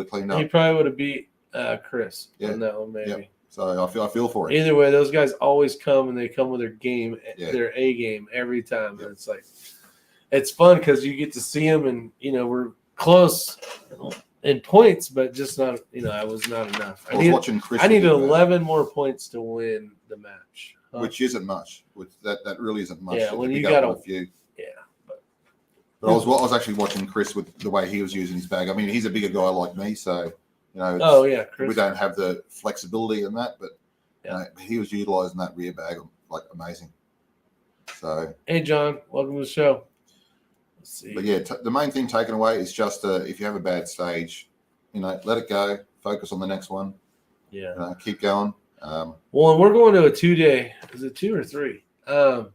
S2: cleaned up.
S1: He probably would have beat Chris on that one, maybe.
S2: Yep. So I feel for it.
S1: Either way, those guys always come, and they come with their game, their A game every time. And it's like, it's fun because you get to see them, and we're close in points, but just not. I was not enough.
S2: I was watching Chris.
S1: I needed 11 more points to win the match,
S2: which isn't much. That really isn't much.
S1: Yeah, when you got a
S2: few.
S1: Yeah,
S2: but I was actually watching Chris with the way he was using his bag. I mean, he's a bigger guy like me, so.
S1: Chris.
S2: We don't have the flexibility in that, but he was utilizing that rear bag like amazing. So,
S1: hey, John, welcome to the show. Let's see.
S2: But yeah, the main thing taken away is just if you have a bad stage, let it go. Focus on the next one.
S1: Yeah.
S2: Keep going.
S1: Well, and we're going to a 2-day. Is it 2 or 3? We're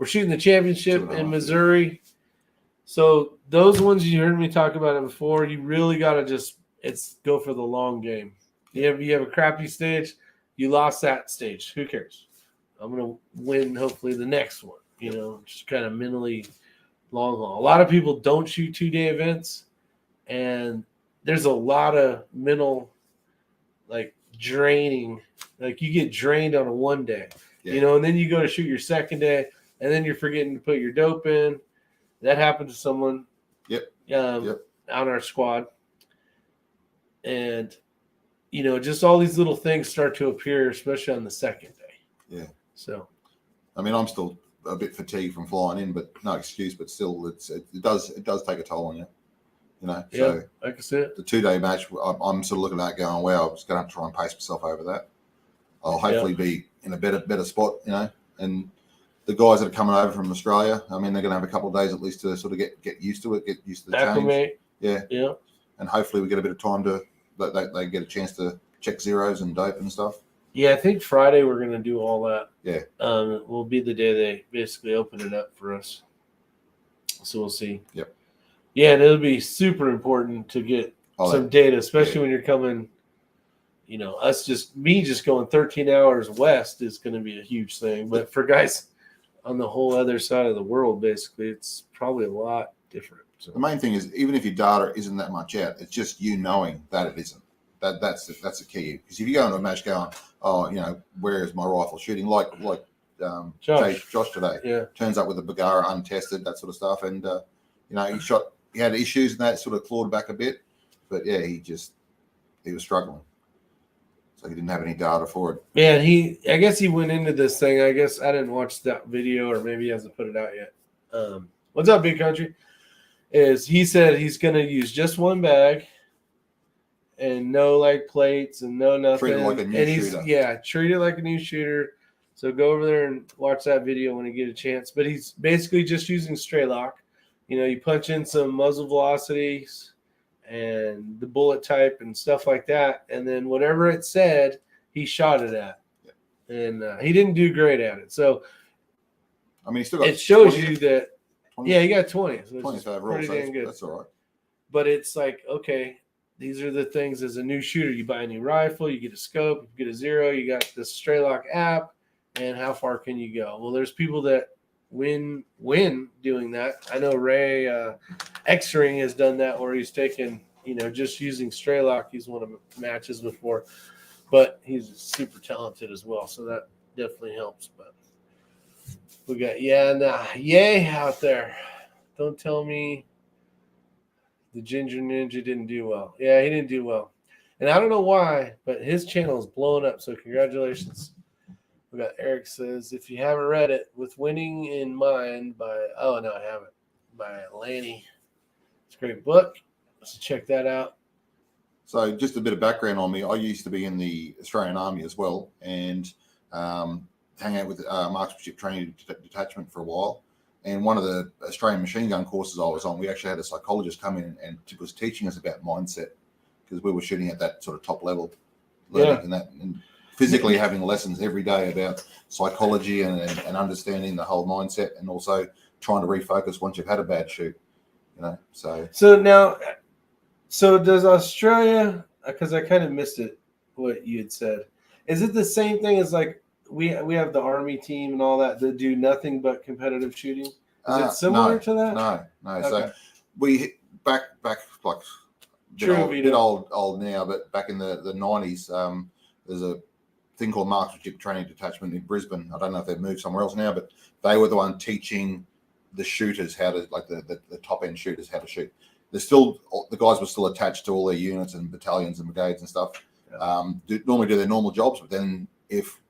S1: shooting the championship in Missouri. So those ones you heard me talk about it before. You really got to just. It's go for the long game. You have a crappy stage, you lost that stage. Who cares? I'm gonna win hopefully the next one. Just kind of mentally long haul. A lot of people don't shoot 2-day events, and there's a lot of mental draining. Like you get drained on a 1 day, and then you go to shoot your second day, and then you're forgetting to put your dope in. That happened to someone. On our squad. And, just all these little things start to appear, especially on the second day.
S2: Yeah.
S1: So.
S2: I mean, I'm still a bit fatigued from flying in, but no excuse. But still, it does take a toll on you. You know,
S1: Yeah,
S2: so
S1: I can see it.
S2: the 2-day match, I'm sort of looking at that going, wow, I was going to have to try and pace myself over that. I'll hopefully be in a better spot, you know. And the guys that are coming over from Australia, I mean, they're going to have a couple of days at least to sort of get used to it, get used to the
S1: Acclimate.
S2: change. Yeah.
S1: Yeah.
S2: And hopefully we get a bit of time to they get a chance to check zeros and dope and stuff.
S1: Yeah, I think Friday we're going to do all that.
S2: Yeah.
S1: Will be the day they basically open it up for us. So we'll see.
S2: Yep.
S1: Yeah, and it'll be super important to get some data, especially when you're coming, you know, me just going 13 hours west is going to be a huge thing. But for guys on the whole other side of the world, basically, it's probably a lot different. So.
S2: The main thing is, even if your data isn't that much out, it's just you knowing that it isn't. That's the key. Because if you go into a match going, oh, you know, where is my rifle shooting? Like Josh today.
S1: Yeah. Turns
S2: up with a Bagara untested, that sort of stuff. And, you know, he had issues and that sort of clawed back a bit. But, yeah, he was struggling. So he didn't have any data for it.
S1: Yeah, I guess he went into this thing. I guess I didn't watch that video, or maybe he hasn't put it out yet. What's up, Big Country? He said he's going to use just one bag and no like plates and no nothing.
S2: Treat it like a new shooter.
S1: Yeah, treat it like a new shooter. So go over there and watch that video when you get a chance. But he's basically just using stray lock. You know, you punch in some muzzle velocities and the bullet type and stuff like that, and then whatever it said, he shot it at. And he didn't do great at it. So
S2: I mean, he still got
S1: it shows
S2: 20,
S1: you that
S2: 20,
S1: yeah, he got 20. So
S2: 20 overall,
S1: pretty damn good.
S2: That's all right.
S1: But it's like, okay, these are the things as a new shooter. You buy a new rifle, you get a scope, you get a zero, you got the Stray Lock app, and how far can you go? Well, there's people that win doing that. I know Ray X-Ring has done that where he's taken, you know, just using Stray Lock. He's won a matches before, but he's super talented as well. So that definitely helps. But we got, Yay out there. Don't tell me the Ginger Ninja didn't do well. Yeah, he didn't do well. And I don't know why, but his channel is blowing up. So congratulations. We got Eric says, if you haven't read it, With Winning in Mind by, oh, no, I haven't, by Lanny. It's a great book. So check that out.
S2: So just a bit of background on me. I used to be in the Australian Army as well and hang out with Marksmanship Training Detachment for a while. And one of the Australian machine gun courses I was on, we actually had a psychologist come in and was teaching us about mindset because we were shooting at that sort of top level, learning and that, and physically having lessons every day about psychology and understanding the whole mindset, and also trying to refocus once you've had a bad shoot, you know. So
S1: now, does Australia? Because I kind of missed it. What you had said, is it the same thing as like? We have the Army team and all that do nothing but competitive shooting. Is it similar to that?
S2: No.
S1: Okay.
S2: So we back like bit old now, but back in the 90s, there's a thing called Marksmanship Training Detachment in Brisbane. I don't know if they've moved somewhere else now, but they were the one teaching the shooters how to, like the top end shooters, how to shoot. The guys were still attached to all their units and battalions and brigades and stuff. Yeah. Normally do their normal jobs, but then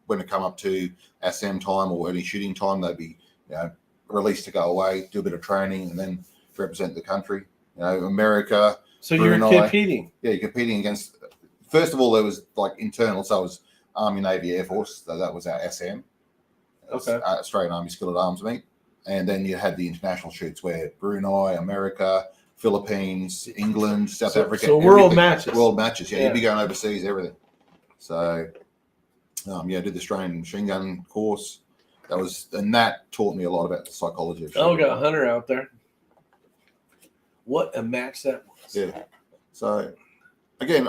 S2: when it come up to SM time or any shooting time, they'd be, you know, released to go away, do a bit of training, and then represent the country. You know, America.
S1: So you're competing.
S2: Yeah, you're competing against. First of all, there was like internal. So it was Army, Navy, Air Force. So that was our SM.
S1: Okay.
S2: Australian Army Skillet Arms Meet, and then you had the international shoots where Brunei, America, Philippines, England, South Africa.
S1: So world matches.
S2: World matches. Yeah, you'd be going overseas, everything. So. I did the Australian machine gun course. That taught me a lot about the psychology of shooting.
S1: Oh, we got Hunter out there. What a match that was.
S2: Yeah. So, again,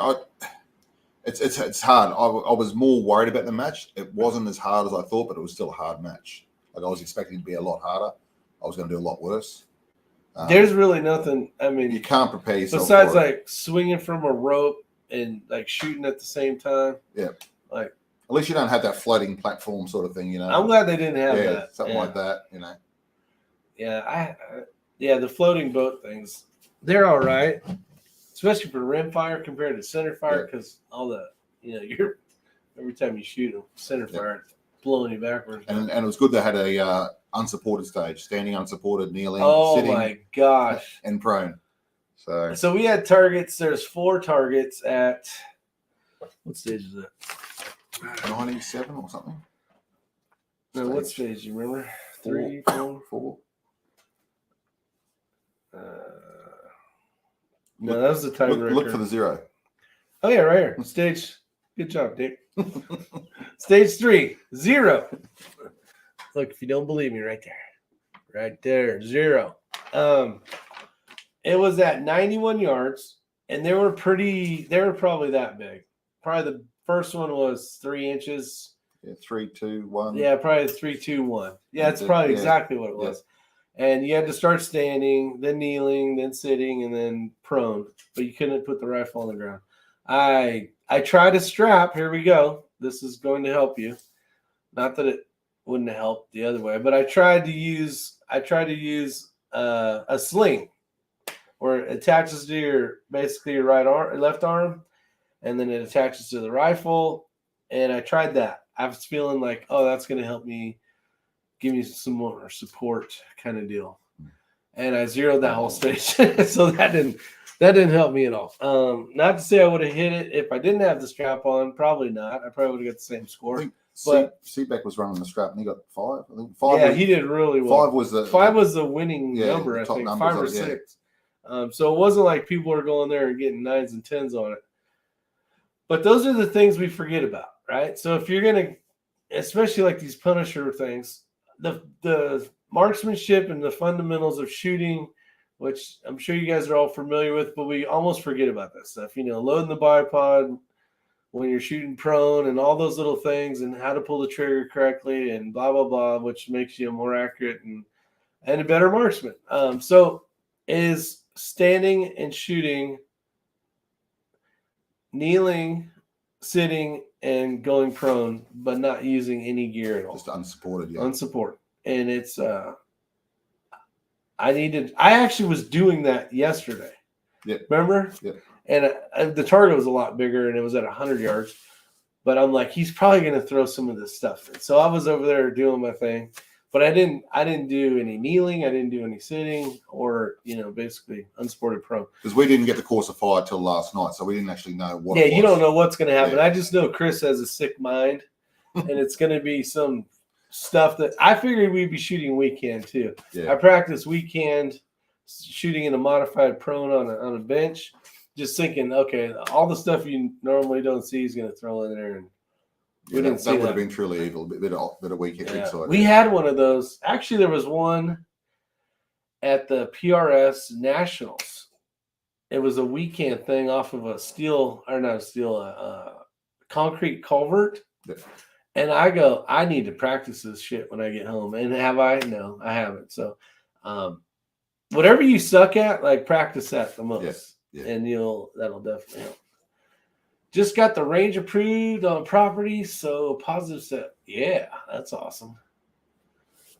S2: it's hard. I was more worried about the match. It wasn't as hard as I thought, but it was still a hard match. Like I was expecting it to be a lot harder. I was going to do a lot worse.
S1: There's really nothing. I mean,
S2: you can't prepare yourself
S1: besides
S2: for
S1: like swinging from a rope and like shooting at the same time.
S2: Yeah.
S1: Like.
S2: At least you don't have that floating platform sort of thing, you know.
S1: I'm glad they didn't have that.
S2: Something like that, you know.
S1: Yeah, the floating boat things, they're all right, especially for rim fire compared to center fire, because all the, you know, every time you shoot a center fire, it blowing you backwards.
S2: And it was good they had a unsupported stage, standing unsupported, kneeling, sitting.
S1: Oh my gosh.
S2: And prone.
S1: So we had targets. There's 4 targets at, what stage is it?
S2: 97 or something.
S1: No, what stage? You remember? 3, 4. No, that was the tiebreaker.
S2: Look for the 0.
S1: Oh yeah, right here. Stage. Good job, Dick. Stage 3, 0. Look, if you don't believe me, right there, 0. It was at 91 yards, and they were probably that big. Probably the first one was 3 inches.
S2: Yeah, 3, 2, 1.
S1: Yeah, probably 3, 2, 1. Yeah, that's probably exactly what it was. Yeah. And you had to start standing, then kneeling, then sitting, and then prone. But you couldn't put the rifle on the ground. I tried a strap. Here we go. This is going to help you. Not that it wouldn't have helped the other way, but I tried to use a sling, where it attaches to your right arm, left arm, and then it attaches to the rifle. And I tried that. I was feeling like, oh, that's going to help me, give me some more support, kind of deal. And I zeroed that whole stage, so that didn't help me at all. Not to say I would have hit it if I didn't have the strap on. Probably not. I probably would have got the same score. But
S2: Seaback was running the strap, and he got 5. I think 5.
S1: Yeah, he did really well.
S2: 5
S1: was the winning number. I think numbers, 5 or 6. So it wasn't like people were going there and getting 9s and 10s on it. But those are the things we forget about, right? So if you're gonna, especially like these Punisher things, the marksmanship and the fundamentals of shooting, which I'm sure you guys are all familiar with, but we almost forget about that stuff. Loading the bipod when you're shooting prone and all those little things, and how to pull the trigger correctly and blah, blah, blah, which makes you more accurate and a better marksman. So is standing and shooting, kneeling, sitting, and going prone, but not using any gear at all.
S2: Just unsupported, yeah.
S1: Unsupported. And it's I actually was doing that yesterday.
S2: Yeah.
S1: Remember?
S2: Yeah.
S1: And the target was a lot bigger, and it was at 100 yards. But I'm like, he's probably going to throw some of this stuff in. So I was over there doing my thing, but I didn't do any kneeling, I didn't do any sitting, or basically unsupported prone.
S2: Because we didn't get the course of fire till last night, so we didn't actually know what.
S1: Yeah, you don't know what's going to happen. Yeah. I just know Chris has a sick mind, and it's going to be some stuff that I figured we'd be shooting weekend too. Yeah. I practiced weekend shooting in a modified prone on a bench, just thinking, okay, all the stuff you normally don't see is going to throw in there, and we didn't see that.
S2: That would have been truly evil. Bit of weekend.
S1: Yeah. We had one of those. Actually, there was one at the PRS Nationals. It was a weekend thing off of a concrete culvert. Yeah. And I go, I need to practice this shit when I get home. And have I? No, I haven't. So whatever you suck at, like, practice that the most. Yeah. And that'll definitely help. Just got the range approved on property, so positive step. Yeah, that's awesome.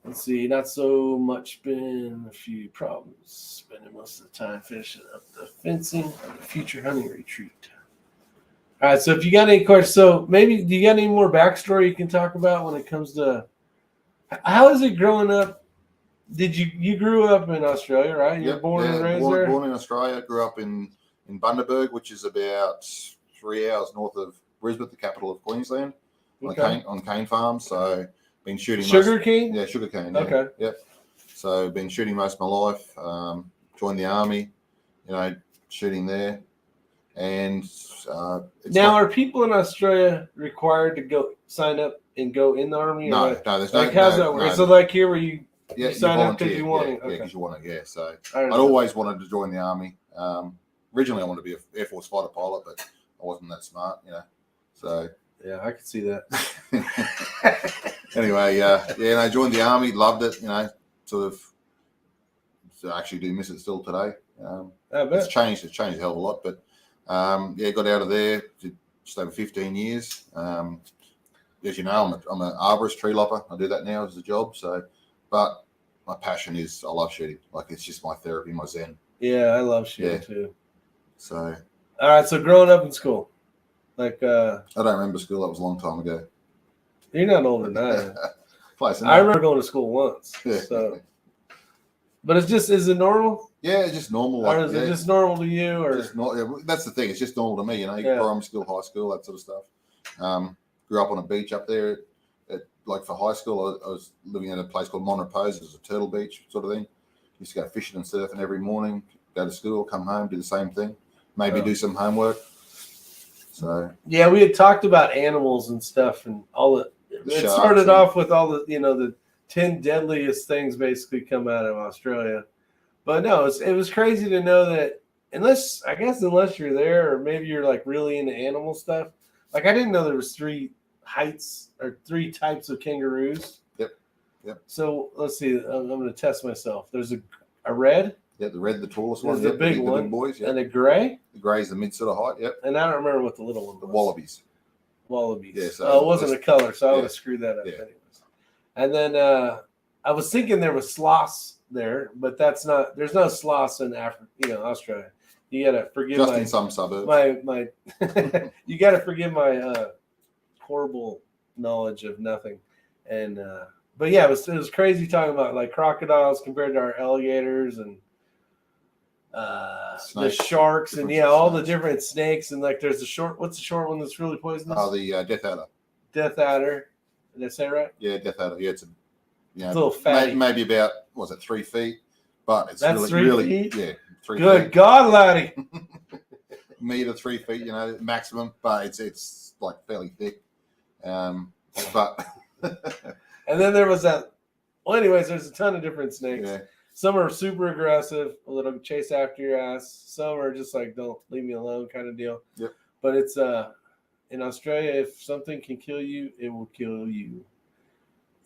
S1: Let's see, not so much, been a few problems. Spending most of the time finishing up the fencing of the future hunting retreat. All right, so if you got any questions, so maybe, do you got any more backstory you can talk about when it comes to, how is it growing up? You grew up in Australia, right? You were born and raised there?
S2: Born in Australia, grew up in Bundaberg, which is about 3 hours north of Brisbane, the capital of Queensland, on cane farms. So been shooting
S1: sugar cane.
S2: Yeah, sugar cane. Yeah.
S1: Okay.
S2: Yep. So been shooting most of my life. Joined the army, shooting there. And
S1: now, are people in Australia required to go sign up and go in the army?
S2: No, there's no.
S1: How's that work?
S2: No.
S1: So, like here, where you
S2: you
S1: sign up because you want it?
S2: Yeah, because you want it. Yeah. So I'd always wanted to join the army. Originally, I wanted to be an Air Force fighter pilot, but I wasn't that smart, So
S1: yeah, I could see that.
S2: Anyway, I joined the army, loved it. Sort of. So I actually do miss it still today.
S1: I bet.
S2: It's changed a hell of a lot, but. Got out of there, did just over 15 years. As you know, I'm an arborist, tree lopper. I do that now as a job. So, but my passion is I love shooting. Like, it's just my therapy, my zen.
S1: Yeah, I love shooting too.
S2: So,
S1: all right. So growing up in school, like,
S2: I don't remember school. That was a long time ago.
S1: You're not older than I am.
S2: Close enough.
S1: I remember going to school once. So, but is it normal?
S2: Yeah, it's just normal.
S1: Or is it just normal to you? Or
S2: just not, that's the thing. It's just normal to me. You know, primary school, high school, that sort of stuff. Grew up on a beach up there. Like for high school, I was living at a place called Montrepose. It was a turtle beach sort of thing. Used to go fishing and surfing every morning. Go to school, come home, do the same thing. Maybe do some homework. So
S1: yeah, we had talked about animals and stuff, and all the. It started off with all the the 10 deadliest things basically come out of Australia. But no, it was crazy to know that unless you're there, or maybe you're like really into animal stuff. Like I didn't know there was 3 types of kangaroos.
S2: Yep.
S1: So let's see. I'm going to test myself. There's a red.
S2: Yeah, the red, the tallest one.
S1: The big one.
S2: The big boys.
S1: And a gray.
S2: The gray is the mid sort of height. Yep.
S1: And I don't remember what the little one was.
S2: The wallabies.
S1: Yeah, so it wasn't a color, so I would have screwed that up anyways. And then I was thinking there was sloths there, but that's not. There's no sloths in Africa, Australia. You gotta forgive
S2: just in some suburbs.
S1: My you gotta forgive my horrible knowledge of nothing. And but yeah, it was crazy talking about like crocodiles compared to our alligators and the sharks and all the different snakes, and like there's what's the short one that's really poisonous?
S2: Oh, the death adder.
S1: Death adder. Did I say right?
S2: Yeah, death adder. Yeah, it's a
S1: little fatty.
S2: Maybe about 3 feet, but it's
S1: that's
S2: really
S1: 3 feet?
S2: Yeah, 3
S1: Good
S2: feet.
S1: God, laddie.
S2: Meter 3 feet, maximum, but it's like fairly thick. But
S1: and then there was that. Well, anyways, there's a ton of different snakes.
S2: Yeah.
S1: Some are super aggressive, a little chase after your ass. Some are just like, don't leave me alone kind of deal.
S2: Yep.
S1: But it's in Australia, if something can kill you, it will kill you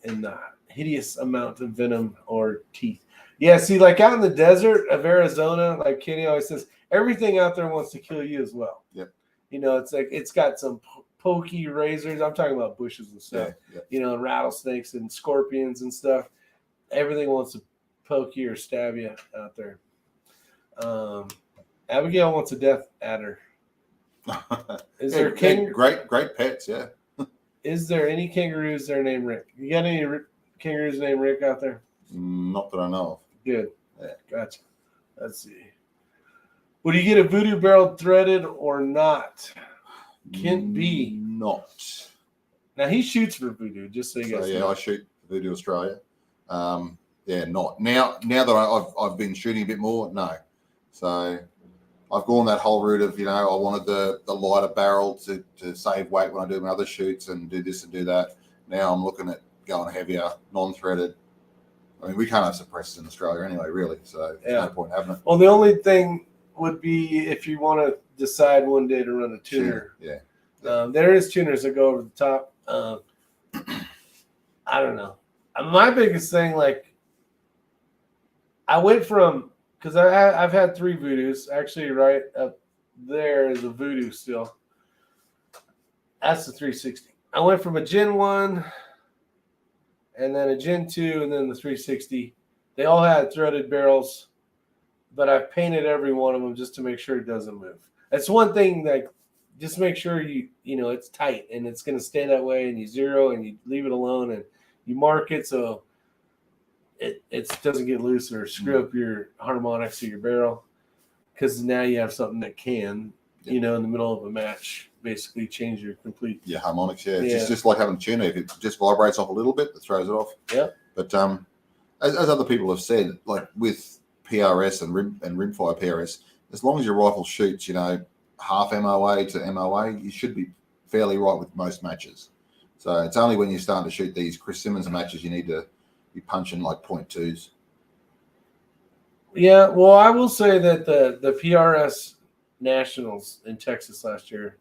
S1: in the hideous amount of venom or teeth. Yeah, see, like out in the desert of Arizona, like Kenny always says, everything out there wants to kill you as well.
S2: Yep.
S1: It's like it's got some pokey razors. I'm talking about bushes and stuff.
S2: Yeah.
S1: Rattlesnakes and scorpions and stuff. Everything wants to poke you or stab you out there. Abigail wants a death adder. Is there
S2: great pets? Yeah.
S1: Is there any kangaroos that are named Rick? You got any kangaroos named Rick out there?
S2: Not that I know of.
S1: Good.
S2: Yeah.
S1: Gotcha. Let's see. Would you get a voodoo barrel threaded or not? Kent B.
S2: Not.
S1: Now he shoots for voodoo, just so you guys know.
S2: I shoot for Voodoo Australia. Not now that I've been shooting a bit more. No, so I've gone that whole route of I wanted the lighter barrel to save weight when I do my other shoots and do this and do that. Now I'm looking at going heavier, non-threaded. I mean, we can't have suppressors in Australia anyway, really. So there's no point having it.
S1: Well, the only thing would be if you want to decide one day to run a tuner.
S2: Yeah.
S1: There is tuners that go over the top. I don't know. My biggest thing, like, I went from, because I've had 3 voodoos. Actually, right up there is a voodoo still. That's the 360. I went from a Gen 1 and then a Gen 2 and then the 360. They all had threaded barrels, but I've painted every one of them just to make sure it doesn't move. That's one thing, like, just make sure it's tight and it's going to stay that way, and you zero and you leave it alone and you mark it so it doesn't get loose or screw up your harmonics of your barrel, because now you have something that can, in the middle of a match, basically change your complete
S2: harmonics. Yeah, it's just like having a tuner. If it just vibrates off a little bit, it throws it off.
S1: Yeah.
S2: But as other people have said, like with PRS and rimfire PRS, as long as your rifle shoots, half MOA to MOA, you should be fairly right with most matches. So it's only when you start to shoot these Chris Simmons matches you need to be punching like 0.2s.
S1: Yeah, well, I will say that the PRS Nationals in Texas last year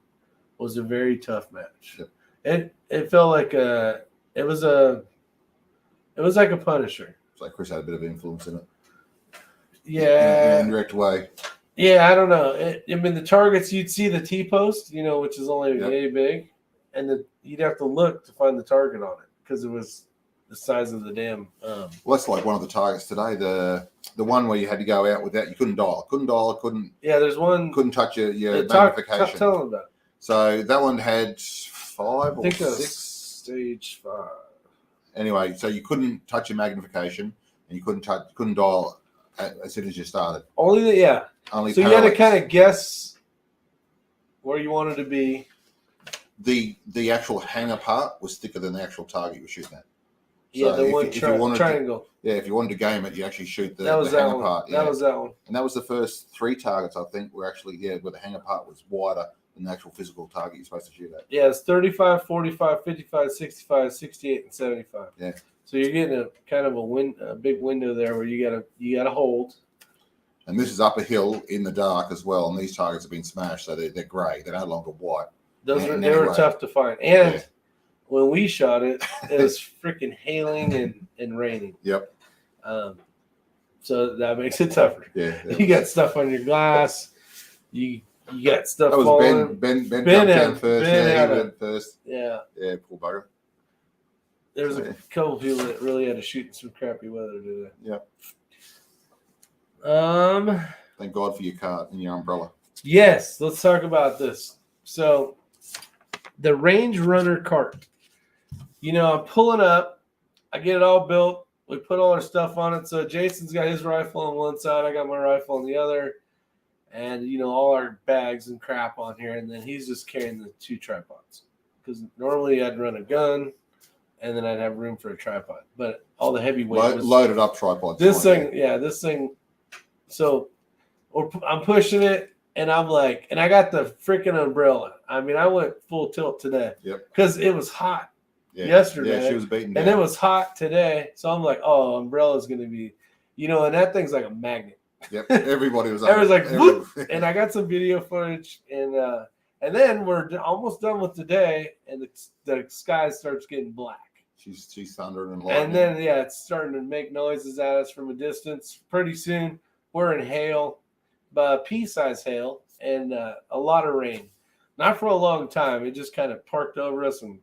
S1: was a very tough match. Yep. It felt like it was like a Punisher.
S2: It's like Chris had a bit of influence in it.
S1: Yeah.
S2: In an indirect way.
S1: Yeah, I don't know. The targets, you'd see the T-post, which is only yay big, and you'd have to look to find the target on it because it was the size of the damn.
S2: Well, that's like one of the targets today. The one where you had to go out without, you couldn't dial.
S1: Yeah, there's one.
S2: Couldn't touch your magnification.
S1: Tell them about it.
S2: So that one had 5 or 6
S1: Stage 5.
S2: Anyway, so you couldn't touch your magnification, and you couldn't dial as soon as you started.
S1: Only
S2: Only
S1: so you had to
S2: parallax.
S1: kind of guess where you wanted to be.
S2: The actual hanger part was thicker than the actual target you were shooting at.
S1: Yeah,
S2: So
S1: the one triangle.
S2: If you wanted to game it, you actually shoot the
S1: that
S2: hanger
S1: one.
S2: part.
S1: That was that one.
S2: And that was the first 3 targets, I think, were actually, where the hanger part was wider than the actual physical target you're supposed to shoot at.
S1: Yeah, it's 35, 45, 55, 65, 68, and 75.
S2: Yeah.
S1: So you're getting a kind of a big window there where you gotta hold.
S2: And this is up a hill in the dark as well, and these targets have been smashed, so they're grey. They're no longer white.
S1: They were tough to find. And when we shot it, it was freaking hailing and raining.
S2: Yep.
S1: So that makes it tougher.
S2: Yeah.
S1: You got stuff on your glass. You got stuff.
S2: That was
S1: falling.
S2: Ben jumped down first.
S1: Ben
S2: he went first.
S1: Yeah.
S2: Yeah, poor bugger.
S1: There was a couple of people that really had to shoot in some crappy weather today.
S2: Yep. Thank God for your cart and your umbrella.
S1: Yes, let's talk about this. So, the Range Runner cart. I'm pulling up. I get it all built. We put all our stuff on it. So Jason's got his rifle on one side. I got my rifle on the other. And, all our bags and crap on here. And then he's just carrying the 2 tripods. Because normally I'd run a gun. And then I'd have room for a tripod. But all the heavy weight was
S2: loaded up tripods.
S1: This thing. So I'm pushing it. And I'm like, and I got the freaking umbrella. I mean, I went full tilt today.
S2: Yep.
S1: Because it was hot yesterday.
S2: Yeah, she was beaten down.
S1: And it was hot today. So I'm like, oh, umbrella's going to be, and that thing's like a magnet.
S2: Yep. Everybody was
S1: like, whoop. And I got some video footage. And then we're almost done with the day. And the sky starts getting black.
S2: She's thundering and lightning.
S1: And then, it's starting to make noises at us from a distance. Pretty soon, we're in hail. Pea-sized hail and a lot of rain. Not for a long time. It just kind of parked over us and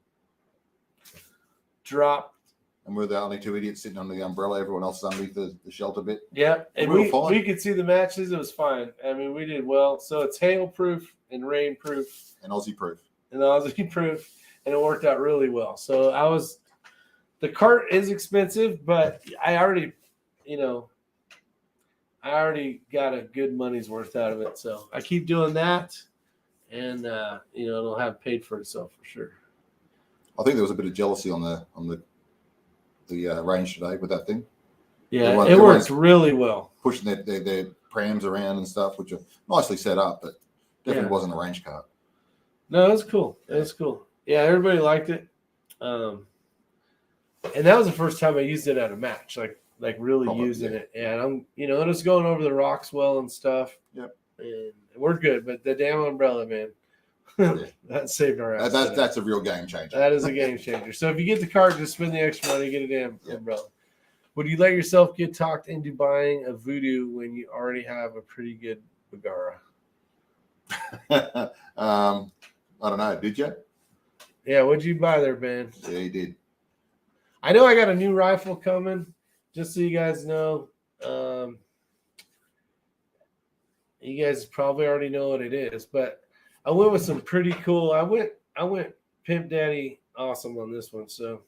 S1: dropped.
S2: And we're the only 2 idiots sitting under the umbrella. Everyone else is underneath the shelter bit.
S1: Yeah, and we could see the matches. It was fine. I mean, we did well. So it's hail-proof and rain-proof.
S2: And Aussie-proof.
S1: And Aussie-proof. And it worked out really well. So the cart is expensive, but I already got a good money's worth out of it. So I keep doing that, and it'll have paid for itself for sure.
S2: I think there was a bit of jealousy on the range today with that thing.
S1: Yeah, it works really well.
S2: Pushing their prams around and stuff, which are nicely set up, but definitely wasn't a range cart.
S1: No, it was cool. It was cool. Yeah, everybody liked it. And that was the first time I used it at a match, like really using it. And I'm, it was going over the rocks well and stuff.
S2: Yep.
S1: And we're good, but the damn umbrella, man, that saved our ass.
S2: That's a real game changer.
S1: That is a game changer. So if you get the card, just spend the extra money, get a damn umbrella. Would you let yourself get talked into buying a Voodoo when you already have a pretty good Bagara?
S2: I don't know. Did you?
S1: Yeah, what'd you buy there, Ben?
S2: Yeah, you did.
S1: I know I got a new rifle coming. Just so you guys know, you guys probably already know what it is, but I went with some pretty cool. I went Pimp Daddy awesome on this one. So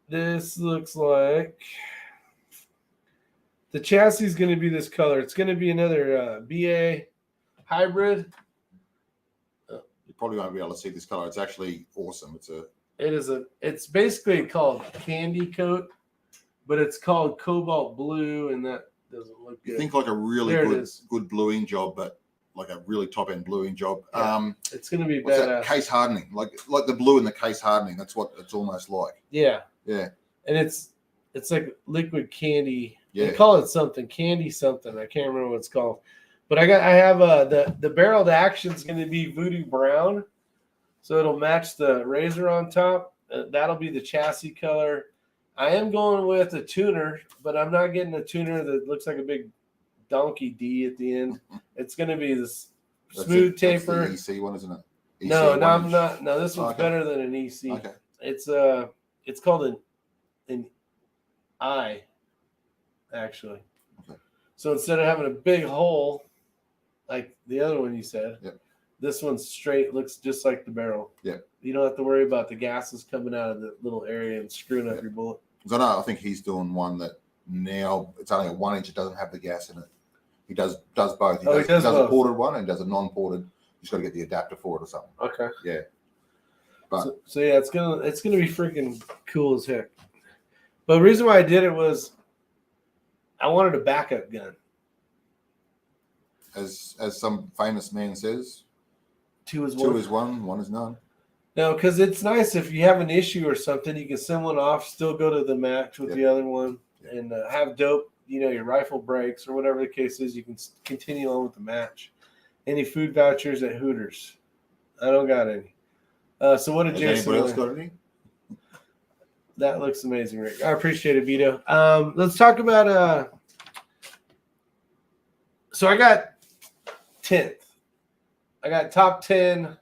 S1: this looks like the chassis is going to be this color. It's going to be another BA hybrid.
S2: You probably won't be able to see this color. It's actually awesome.
S1: It's basically called Candy Coat. But it's called Cobalt Blue, and that doesn't look good.
S2: You think like a really good bluing job, but like a really top-end bluing job.
S1: Yeah. It's going to be badass.
S2: Case hardening, like the blue in the case hardening. That's what it's almost like.
S1: Yeah.
S2: Yeah.
S1: And it's like liquid candy.
S2: Yeah.
S1: They call it something, candy something. I can't remember what it's called. But I have the barreled action's going to be Voodoo Brown, so it'll match the razor on top. That'll be the chassis color. I am going with a tuner, but I'm not getting a tuner that looks like a big donkey D at the end. It's going to be this smooth taper.
S2: That's the EC one, isn't it? EC
S1: no, I'm not. No, this one's better than an EC.
S2: Okay.
S1: It's called an I, actually. Okay. So instead of having a big hole like the other one you said, This one's straight, looks just like the barrel.
S2: Yeah.
S1: You don't have to worry about the gases coming out of the little area and screwing up your bullet.
S2: Because I think he's doing one that now it's only a 1 inch. It doesn't have the gas in it. He does both. He does
S1: both.
S2: A ported one and does a non-ported. You just got to get the adapter for it or something.
S1: Okay.
S2: Yeah. But
S1: So yeah, it's gonna be freaking cool as heck. But the reason why I did it was I wanted a backup gun.
S2: as some famous man says,
S1: 2 is 1.
S2: 2 is 1, 1 is none.
S1: No, because it's nice if you have an issue or something, you can send one off, still go to the match with the other one, and have dope. Your rifle breaks or whatever the case is, you can continue on with the match. Any food vouchers at Hooters? I don't got any. So what did Jason?
S2: Anybody else got any?
S1: That looks amazing, Rick. I appreciate it, Vito. Let's talk about. So I got 10th. I got top 10.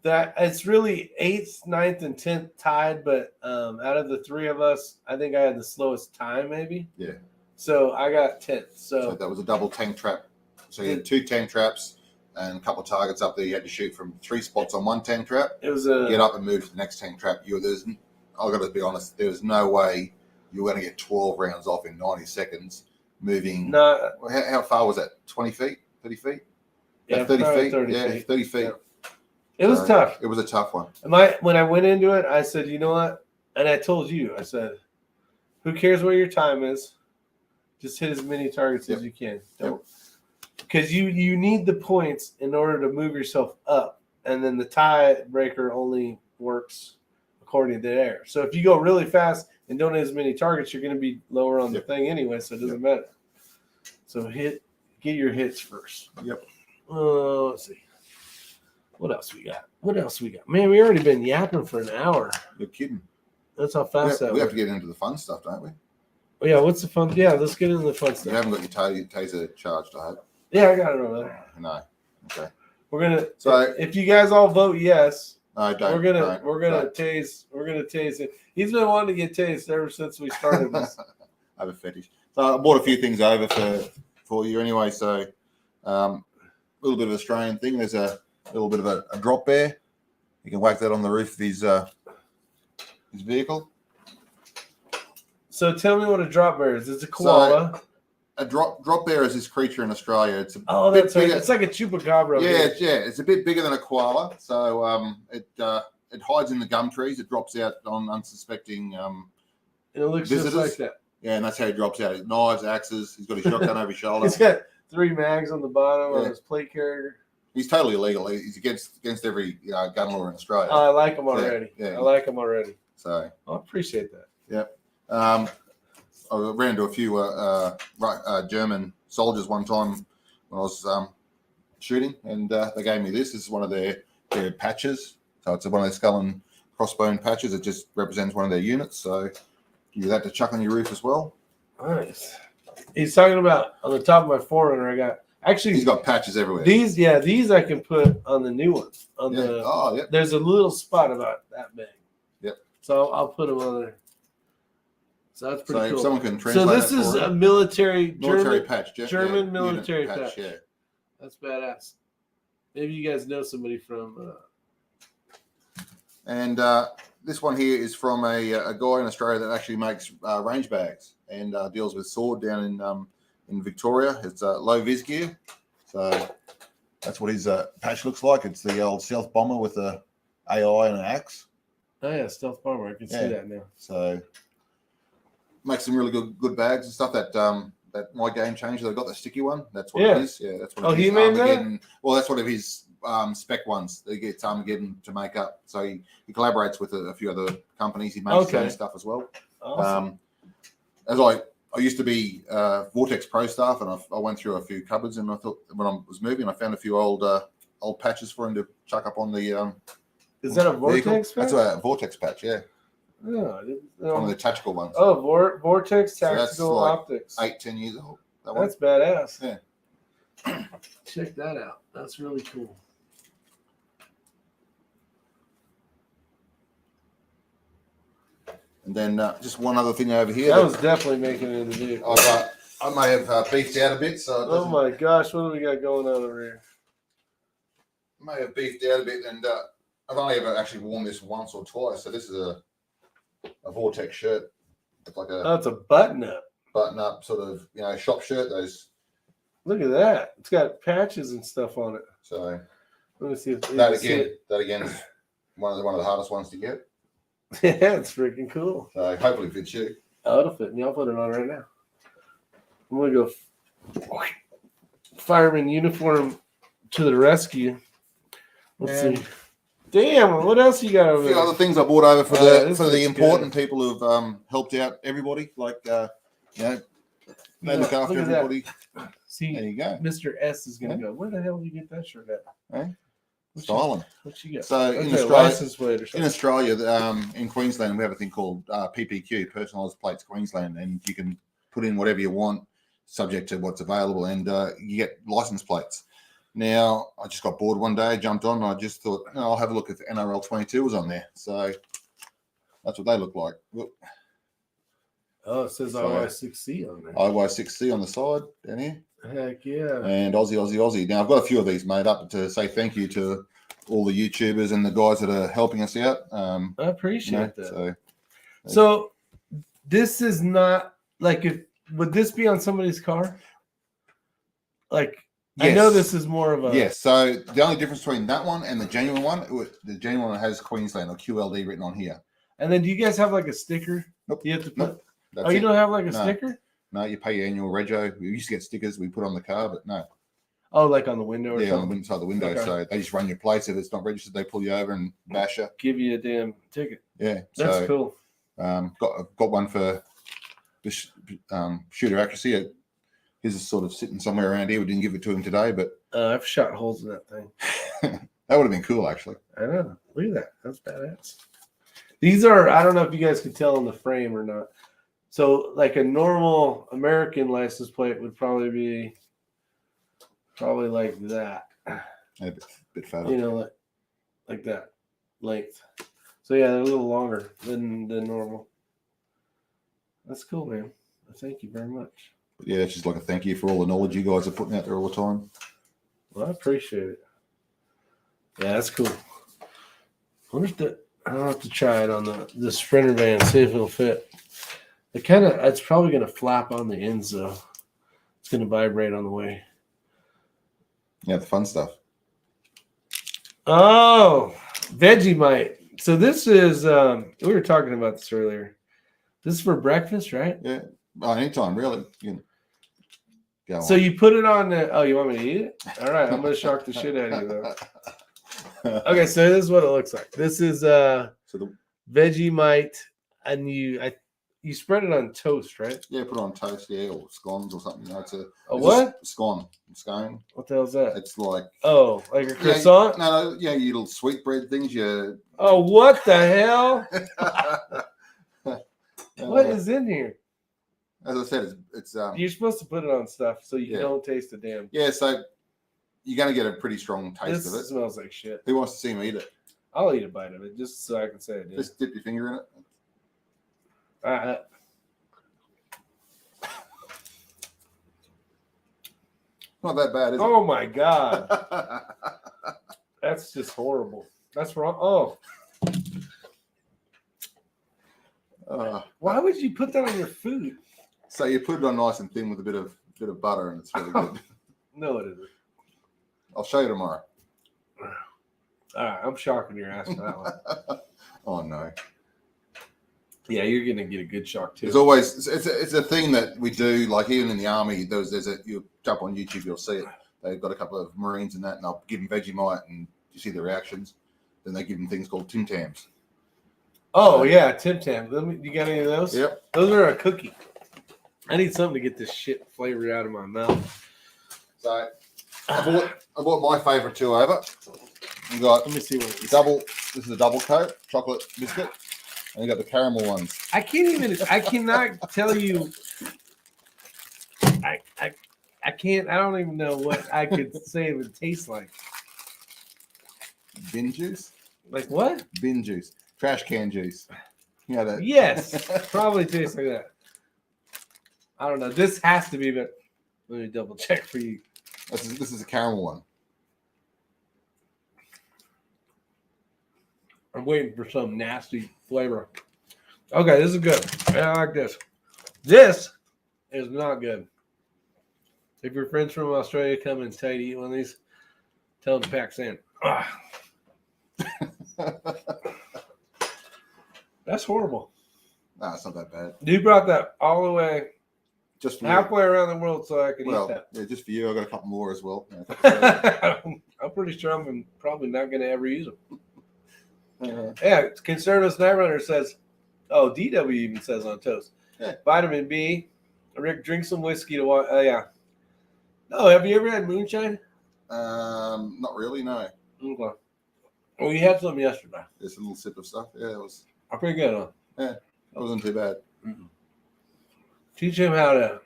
S1: That it's really 8th, 9th, and 10th tied, but out of the 3 of us, I think I had the slowest time, maybe.
S2: Yeah.
S1: So I got 10th.
S2: So that was a double tank trap. So you had 2 tank traps and a couple of targets up there. You had to shoot from 3 spots on one tank trap.
S1: It was
S2: get up and move to the next tank trap. I've got to be honest. There's no way you're going to get 12 rounds off in 90 seconds. Moving.
S1: No.
S2: How far was that? 20 feet? 30 feet?
S1: Yeah,
S2: 30 feet.
S1: 30
S2: yeah,
S1: feet.
S2: 30 feet.
S1: Yeah. It was tough.
S2: It was a tough one.
S1: When I went into it, I said, you know what? And I told you, I said, who cares what your time is? Just hit as many targets as you can. Because you need the points in order to move yourself up. And then the tiebreaker only works according to there. So if you go really fast and don't hit as many targets, you're going to be lower on the thing anyway, so it doesn't matter. So get your hits first.
S2: Yep.
S1: Let's see. What else we got? Man, we already been yapping for an hour.
S2: You're kidding.
S1: That's how fast that
S2: we have to get into the fun stuff, don't we?
S1: Oh, yeah, what's the fun? Yeah, let's get into the fun stuff.
S2: You haven't got your taser charged, I hope.
S1: Yeah, I got it over there.
S2: No. Okay.
S1: We're gonna.
S2: So
S1: if you guys all vote yes,
S2: no, don't.
S1: We're gonna tase. We're gonna tase it. He's been wanting to get tased ever since we started this.
S2: I have a fetish. So I bought a few things over for you anyway. So a little bit of Australian thing. There's a little bit of a drop bear. You can whack that on the roof of his vehicle.
S1: So tell me what a drop bear is. It's a koala.
S2: So, a drop bear is this creature in Australia. It's a
S1: that's
S2: bit
S1: right.
S2: bigger.
S1: It's like a chupacabra.
S2: It's a bit bigger than a koala. So it hides in the gum trees. It drops out on unsuspecting
S1: and it looks
S2: visitors.
S1: just like that.
S2: Yeah, and that's how he drops out. Knives, axes. He's got his shotgun over his shoulder.
S1: He's got 3 mags on the bottom of his plate carrier.
S2: He's totally illegal. He's against every gun law in Australia.
S1: I like him already.
S2: Yeah.
S1: I like him already.
S2: So
S1: I appreciate that.
S2: Yeah. I ran into a few German soldiers one time when I was shooting, and they gave me this. This is one of their patches. So it's one of their skull and crossbone patches. It just represents one of their units. So give you that to chuck on your roof as well.
S1: Nice. He's talking about on the top of my forerunner. I got
S2: he's got patches everywhere.
S1: These I can put on the new one. There's a little spot about that big.
S2: Yep.
S1: So I'll put them on there. So that's pretty cool.
S2: If someone can translate.
S1: So this is a military
S2: patch,
S1: German military patch.
S2: Yeah,
S1: that's badass. Maybe you guys know somebody from.
S2: And this one here is from a guy in Australia that actually makes range bags and deals with sword down in Victoria. It's low vis gear, so that's what his patch looks like. It's the old stealth bomber with a AI and an axe.
S1: Oh yeah, stealth bomber. I can see that now. So.
S2: Make some really good bags and stuff. That my game changer. They got the sticky one. That's what it is. Yeah, that's what.
S1: Oh, he made that.
S2: Well, that's one of his spec ones. They get Armageddon to make up. So he collaborates with a few other companies. He makes his own stuff as well.
S1: Awesome.
S2: As I used to be Vortex Pro staff, and I went through a few cupboards, and I thought when I was moving, I found a few old patches for him to chuck up on the.
S1: Is that a Vortex patch?
S2: That's a Vortex patch. Yeah.
S1: Yeah,
S2: one of the tactical ones.
S1: Oh, Vortex Tactical Optics.
S2: 8-10 years old.
S1: That's badass.
S2: Yeah.
S1: Check that out. That's really cool.
S2: And then just one other thing over here.
S1: That was definitely making it in the vehicle.
S2: I may have beefed out a bit. So
S1: oh my gosh, what do we got going on over here?
S2: may have beefed out a bit, and I've only ever actually worn this once or twice. So this is a Vortex shirt. It's like a
S1: it's a button-up.
S2: Button-up sort of, shop shirt. Those.
S1: Look at that. It's got patches and stuff on it.
S2: So
S1: let me see if
S2: that again is one of the hardest ones to get.
S1: Yeah, it's freaking cool.
S2: So hopefully it fits you.
S1: Oh, it'll fit me. I'll put it on right now. I'm gonna go fireman uniform to the rescue. Let's see. Damn, what else you got over there?
S2: A few other things I bought over for the important people who've helped out everybody, like they look after everybody.
S1: See, there you go. Mr. S is gonna go. Where the hell did you get that shirt at?
S2: Styling.
S1: What you got?
S2: So in Australia, in Queensland, we have a thing called PPQ, Personalised Plates Queensland, and you can put in whatever you want, subject to what's available, and you get license plates. Now, I just got bored one day, jumped on, and I just thought, I'll have a look if NRL 22 was on there. So that's what they look like. Look.
S1: Oh, it says IY6C on there.
S2: IY6C on the side down here.
S1: Heck yeah.
S2: And Aussie. Now, I've got a few of these made up to say thank you to all the YouTubers and the guys that are helping us out. I
S1: appreciate that. So this is not like would this be on somebody's car? Like, yes. I know this is more of a...
S2: Yes, so the only difference between that one and the genuine one, has Queensland or QLD written on here.
S1: And then do you guys have like a sticker?
S2: Nope.
S1: You have to put...
S2: Nope.
S1: You don't have like a sticker?
S2: No, you pay your annual rego. We used to get stickers we put on the car, but no.
S1: Oh, like on the window or something?
S2: On the inside the window. Okay. So they just run your plates. If it's not registered, they pull you over and bash you.
S1: Give you a damn ticket.
S2: Yeah.
S1: That's cool.
S2: Got one for this shooter accuracy. His is sort of sitting somewhere around here. We didn't give it to him today, but...
S1: I've shot holes in that thing.
S2: That would have been cool, actually.
S1: I know. Look at that. That's badass. These are, I don't know if you guys can tell in the frame or not. So, like a normal American license plate would probably be like that.
S2: A bit fatter.
S1: Like that length. So yeah, they're a little longer than normal. That's cool, man. Thank you very much.
S2: Yeah, it's just like a thank you for all the knowledge you guys are putting out there all the time.
S1: Well, I appreciate it. Yeah, that's cool. I'll have to try it on the Sprinter van, see if it'll fit. It's probably going to flap on the ends, though. It's going to vibrate on the way.
S2: Yeah, the fun stuff.
S1: Oh, Vegemite. So this is, we were talking about this earlier. This is for breakfast, right?
S2: Yeah. Anytime, really.
S1: So you put it on you want me to eat it? All right, I'm going to shock the shit out of you, though. Okay, so this is what it looks like. This is the Vegemite, and you spread it on toast, right?
S2: Yeah, put it on toast, or scones or something. It's
S1: a what?
S2: Scone.
S1: What the hell is that?
S2: It's like...
S1: Oh, like a croissant?
S2: No, your little sweetbread things.
S1: Oh, what the hell? What is in here?
S2: As I said, it's
S1: you're supposed to put it on stuff so you don't taste the damn.
S2: Yeah, so you're going to get a pretty strong taste of it.
S1: This smells like shit.
S2: Who wants to see me eat it?
S1: I'll eat a bite of it just so I can say it.
S2: Just dip your finger in it. Not that bad, is it?
S1: Oh my god. That's just horrible. That's wrong. Oh. Why would you put that on your food?
S2: So you put it on nice and thin with a bit of butter, and it's really good.
S1: No, it isn't.
S2: I'll show you tomorrow.
S1: All right, I'm shocking your ass for that one.
S2: Oh no.
S1: Yeah, you're gonna get a good shock too.
S2: It's always it's a thing that we do. Like even in the army, you jump on YouTube, you'll see it. They've got a couple of Marines and that, and they'll give them Vegemite, and you see the reactions. Then they give them things called Tim Tams.
S1: Oh yeah, Tim Tam. You got any of those?
S2: Yep.
S1: Those are a cookie. I need something to get this shit flavored out of my mouth.
S2: So I bought my favorite two over. You got
S1: let me see what
S2: this is a double coat chocolate biscuit. And you got the caramel ones.
S1: I cannot tell you. I don't even know what I could say it would taste like.
S2: Bin juice?
S1: Like what?
S2: Bin juice. Trash can juice. You know that?
S1: Yes. Probably tastes like that. I don't know. This has to be, but let me double check for you.
S2: This is a caramel one.
S1: I'm waiting for some nasty flavor. Okay, this is good. I like this. This is not good. If your friends from Australia come and tell you to eat one of these, tell them to pack sand. That's horrible.
S2: Nah, it's not that bad.
S1: You brought that all the way
S2: Just for
S1: halfway around the world so I could eat that.
S2: Yeah, just for you. I got a couple more as well. Yeah,
S1: I'm pretty sure I'm probably not going to ever use them. Yeah, Conservative Night Runner says, oh, DW even says on toast.
S2: Yeah.
S1: Vitamin B. Rick, drink some whiskey to watch. Oh, yeah. No, have you ever had moonshine?
S2: Not really, no.
S1: Okay. Well, you had some yesterday.
S2: Just a little sip of stuff. Yeah, it was.
S1: Pretty good, huh?
S2: Yeah, that wasn't too bad.
S1: Mm-mm. Teach him how to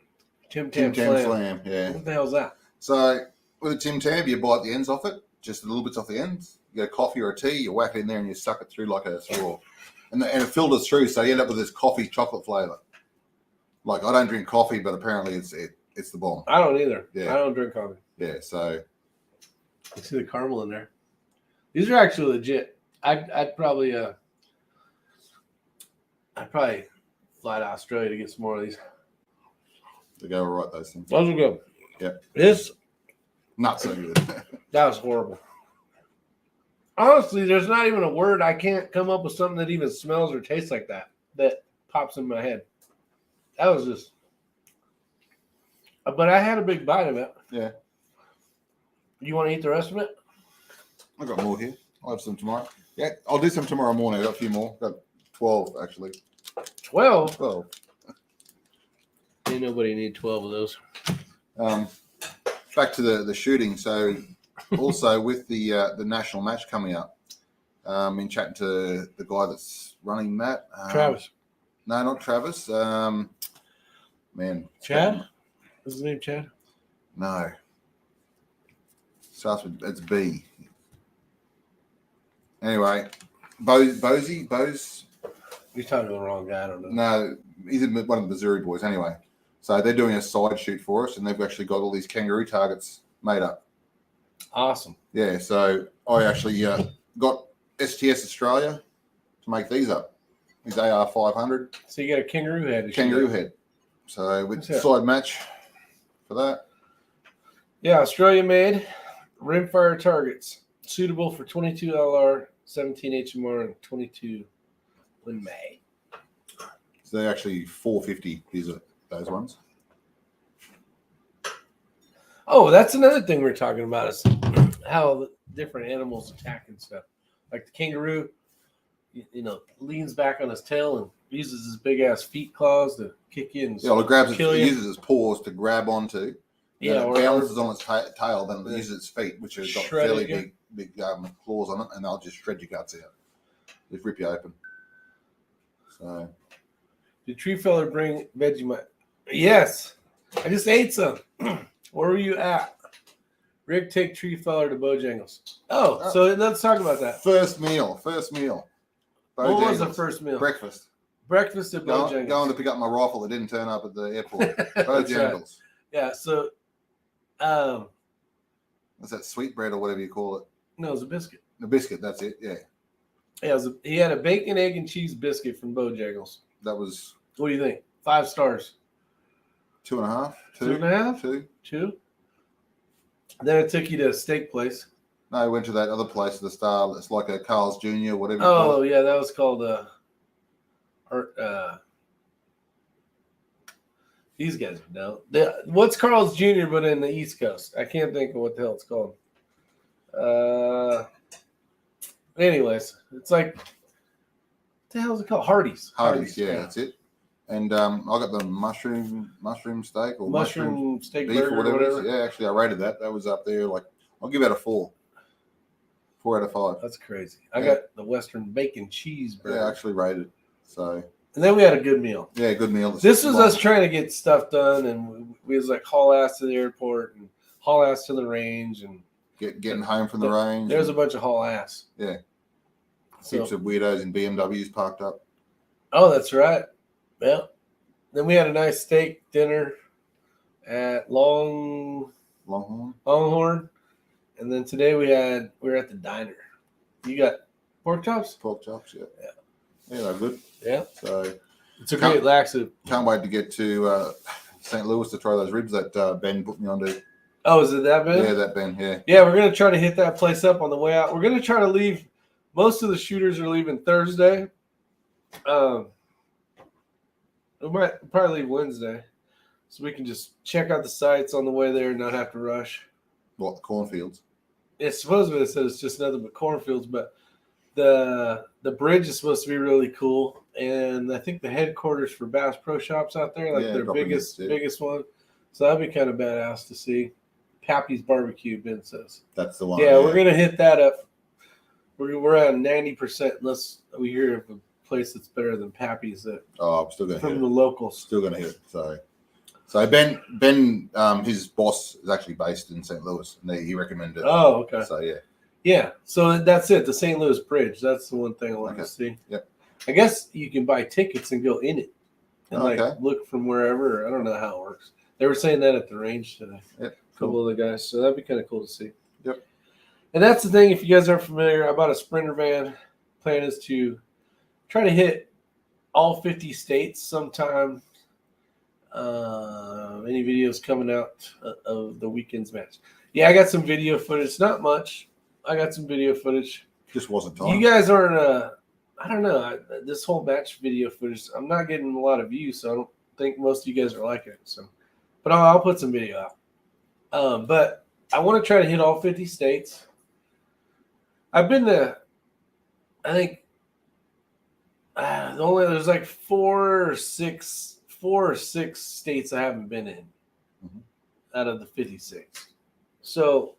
S1: Tim Tam Slam.
S2: Yeah.
S1: What the hell's that?
S2: So with a Tim Tam, you bite the ends off it, just a little bits off the ends. You get a coffee or a tea, you whack it in there and you suck it through like a straw. And it filters through, so you end up with this coffee chocolate flavor. Like, I don't drink coffee, but apparently it's the bomb.
S1: I don't either.
S2: Yeah.
S1: I don't drink coffee.
S2: Yeah, so.
S1: I see the caramel in there. These are actually legit. I'd probably fly to Australia to get some more of these.
S2: They go all right, those things.
S1: Those are good.
S2: Yeah.
S1: This,
S2: not so good.
S1: that was horrible. Honestly, there's not even a word. I can't come up with something that even smells or tastes like that pops in my head. That was just. But I had a big bite of it.
S2: Yeah.
S1: You want to eat the rest of it?
S2: I've got more here. I'll have some tomorrow. Yeah, I'll do some tomorrow morning. I've got a few more. Got 12, actually.
S1: 12?
S2: 12.
S1: Ain't nobody need 12 of those.
S2: Back to the shooting. So, also with the national match coming up, in chatting to the guy that's running that.
S1: Travis.
S2: No, not Travis. Man.
S1: Chad? Is his name Chad?
S2: No. Starts with, it's B. Anyway, Bose.
S1: You're talking to the wrong guy. I don't know.
S2: No, he's one of the Missouri boys. Anyway, so they're doing a side shoot for us, and they've actually got all these kangaroo targets made up.
S1: Awesome.
S2: Yeah, so I actually got STS Australia to make these up. These AR 500.
S1: So you got a kangaroo head.
S2: Kangaroo head. So with side match for that. Yeah,
S1: Australia made rimfire targets suitable for 22 LR, 17 HMR, and 22 Win May.
S2: So they're actually 450. These are those ones.
S1: Oh, that's another thing we're talking about is how the different animals attack and stuff. Like the kangaroo, leans back on his tail and uses his big ass feet claws to kick you and
S2: it uses its paws to grab onto.
S1: Yeah,
S2: or balances on its tail, then it uses its feet, which has got fairly big claws on it, and they'll just shred your guts out. Just rip you open. So,
S1: did Treefeller bring Vegemite? Yes, I just ate some. Where were you at? Rick, take Treefeller to Bojangles. Oh, so let's talk about that.
S2: First meal.
S1: What was the first meal?
S2: Breakfast.
S1: Breakfast at Bojangles.
S2: Going to pick up my rifle that didn't turn up at the airport. Bojangles. Right.
S1: Yeah, so
S2: was that sweetbread or whatever you call it?
S1: No, it was a biscuit.
S2: A biscuit, that's it, yeah.
S1: Yeah, he had a bacon, egg, and cheese biscuit from Bojangles.
S2: That was...
S1: What do you think? 5 stars.
S2: 2.5?
S1: 2.5? 2. Then it took you to a steak place.
S2: No, I went to that other place at the start. It's like a Carl's Jr., whatever you
S1: call it. Yeah, that was called these guys know. What's Carl's Jr. but in the East Coast? I can't think of what the hell it's called. Anyways, it's like, what the hell is it called? Hardee's.
S2: Hardee's, yeah, that's it. And I got the mushroom steak or mushroom
S1: steak
S2: beef
S1: burger
S2: or whatever. Yeah, actually, I rated that. That was up there. Like, I'll give it a 4. 4 out of 5.
S1: That's crazy. I got the Western bacon cheeseburger.
S2: Yeah, I actually rated. So.
S1: And then we had a good meal.
S2: Yeah, good meal.
S1: This was us trying to get stuff done, and we was like haul ass to the airport and haul ass to the range and
S2: getting home from the range.
S1: There's a bunch of haul ass.
S2: Yeah. Heaps of weirdos in BMWs parked up.
S1: Oh, that's right. Well, then we had a nice steak dinner at Longhorn. And then today we were at the diner. You got Pork chops?
S2: Pork chops, yeah. Yeah, they're good.
S1: Yeah.
S2: So
S1: it's a great laxative.
S2: Can't wait to get to St. Louis to try those ribs that Ben put me onto.
S1: Oh, is it that Ben?
S2: Yeah, that Ben, yeah.
S1: Yeah, we're going to try to hit that place up on the way out. We're going to try to leave. Most of the shooters are leaving Thursday. We might probably leave Wednesday. So we can just check out the sites on the way there and not have to rush.
S2: What, the cornfields?
S1: It's supposedly it says it's just nothing but cornfields, but the bridge is supposed to be really cool. And I think the headquarters for Bass Pro Shops out there, like their biggest one. So that'd be kind of badass to see. Pappy's Barbecue, Ben says.
S2: That's the one.
S1: Yeah, we're gonna hit that up. We're at 90% unless we hear of a place that's better than Pappy's. That
S2: I'm still gonna
S1: from the locals.
S2: Still gonna hit it. So Ben, his boss is actually based in St. Louis, and he recommended it.
S1: Oh, okay.
S2: So
S1: yeah. So that's it. The St. Louis Bridge. That's the one thing I want to see.
S2: Yep.
S1: I guess you can buy tickets and go in it and look from wherever. I don't know how it works. They were saying that at the range today.
S2: Yep.
S1: A couple of the guys. So that'd be kind of cool to see.
S2: Yep.
S1: And that's the thing. If you guys aren't familiar, I bought a Sprinter van. Plan is to try to hit all 50 states sometime. Any videos coming out of the weekend's match? Yeah, I got some video footage. Not much. I got some video footage.
S2: Just wasn't time.
S1: You guys aren't. I don't know. This whole match video footage, I'm not getting a lot of views, so I don't think most of you guys are liking it. So, but I'll put some video out. But I want to try to hit all 50 states. I've been to, I think, there's like four or six states I haven't been in out of the 56. So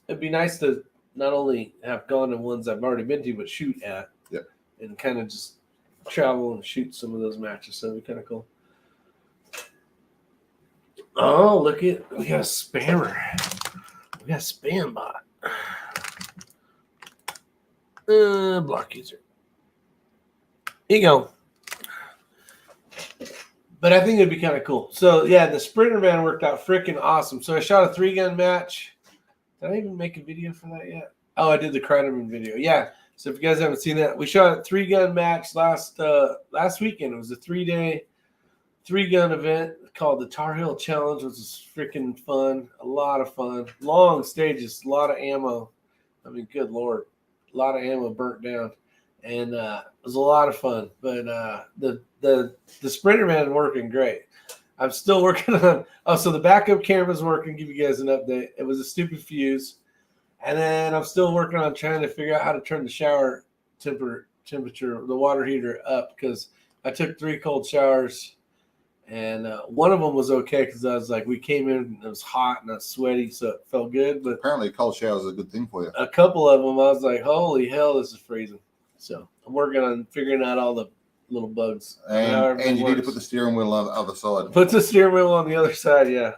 S1: it'd be nice to not only have gone to ones I've already been to, but shoot at.
S2: Yep.
S1: And kind of just travel and shoot some of those matches. So it'd be kind of cool. Oh, look at, we got a spammer. We got a spam bot. Block user. Here you go. But I think it'd be kind of cool. So, yeah, the Sprinter van worked out freaking awesome. So I shot a 3-gun match. Did I even make a video for that yet? Oh, I did the Kreiderman video. Yeah. So if you guys haven't seen that, we shot a 3-gun match last weekend. It was a 3-day 3-gun event called the Tar Heel Challenge, which was freaking fun. A lot of fun. Long stages, a lot of ammo. I mean, good Lord. A lot of ammo burnt down. And it was a lot of fun. But the Sprinter van working great. I'm still working on. Oh, so the backup camera's working. Give you guys an update. It was a stupid fuse, and then I'm still working on trying to figure out how to turn the shower temperature, the water heater up, because I took 3 cold showers, and one of them was okay because I was like, we came in and it was hot and I was sweaty, so it felt good. But
S2: apparently, cold showers is a good thing for you.
S1: A couple of them, I was like, holy hell, this is freezing. So I'm working on figuring out all the little bugs.
S2: And you need to put the steering wheel on the other side.
S1: Put the steering wheel on the other side, yeah.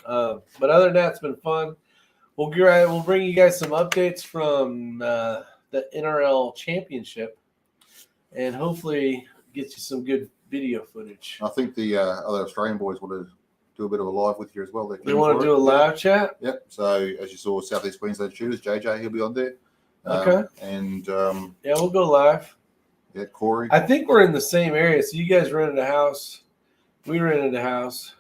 S1: But other than that, it's been fun. We'll bring you guys some updates from the NRL Championship, and hopefully get you some good video footage.
S2: I think the other Australian boys want to do a bit of a live with you as well.
S1: They want to do a live chat?
S2: Yep. So as you saw, Southeast Queensland shooters, JJ, he'll be on there.
S1: Okay.
S2: And
S1: yeah, we'll go live.
S2: Yeah, Corey.
S1: I think we're in the same area. So you guys rented a house. We rented a house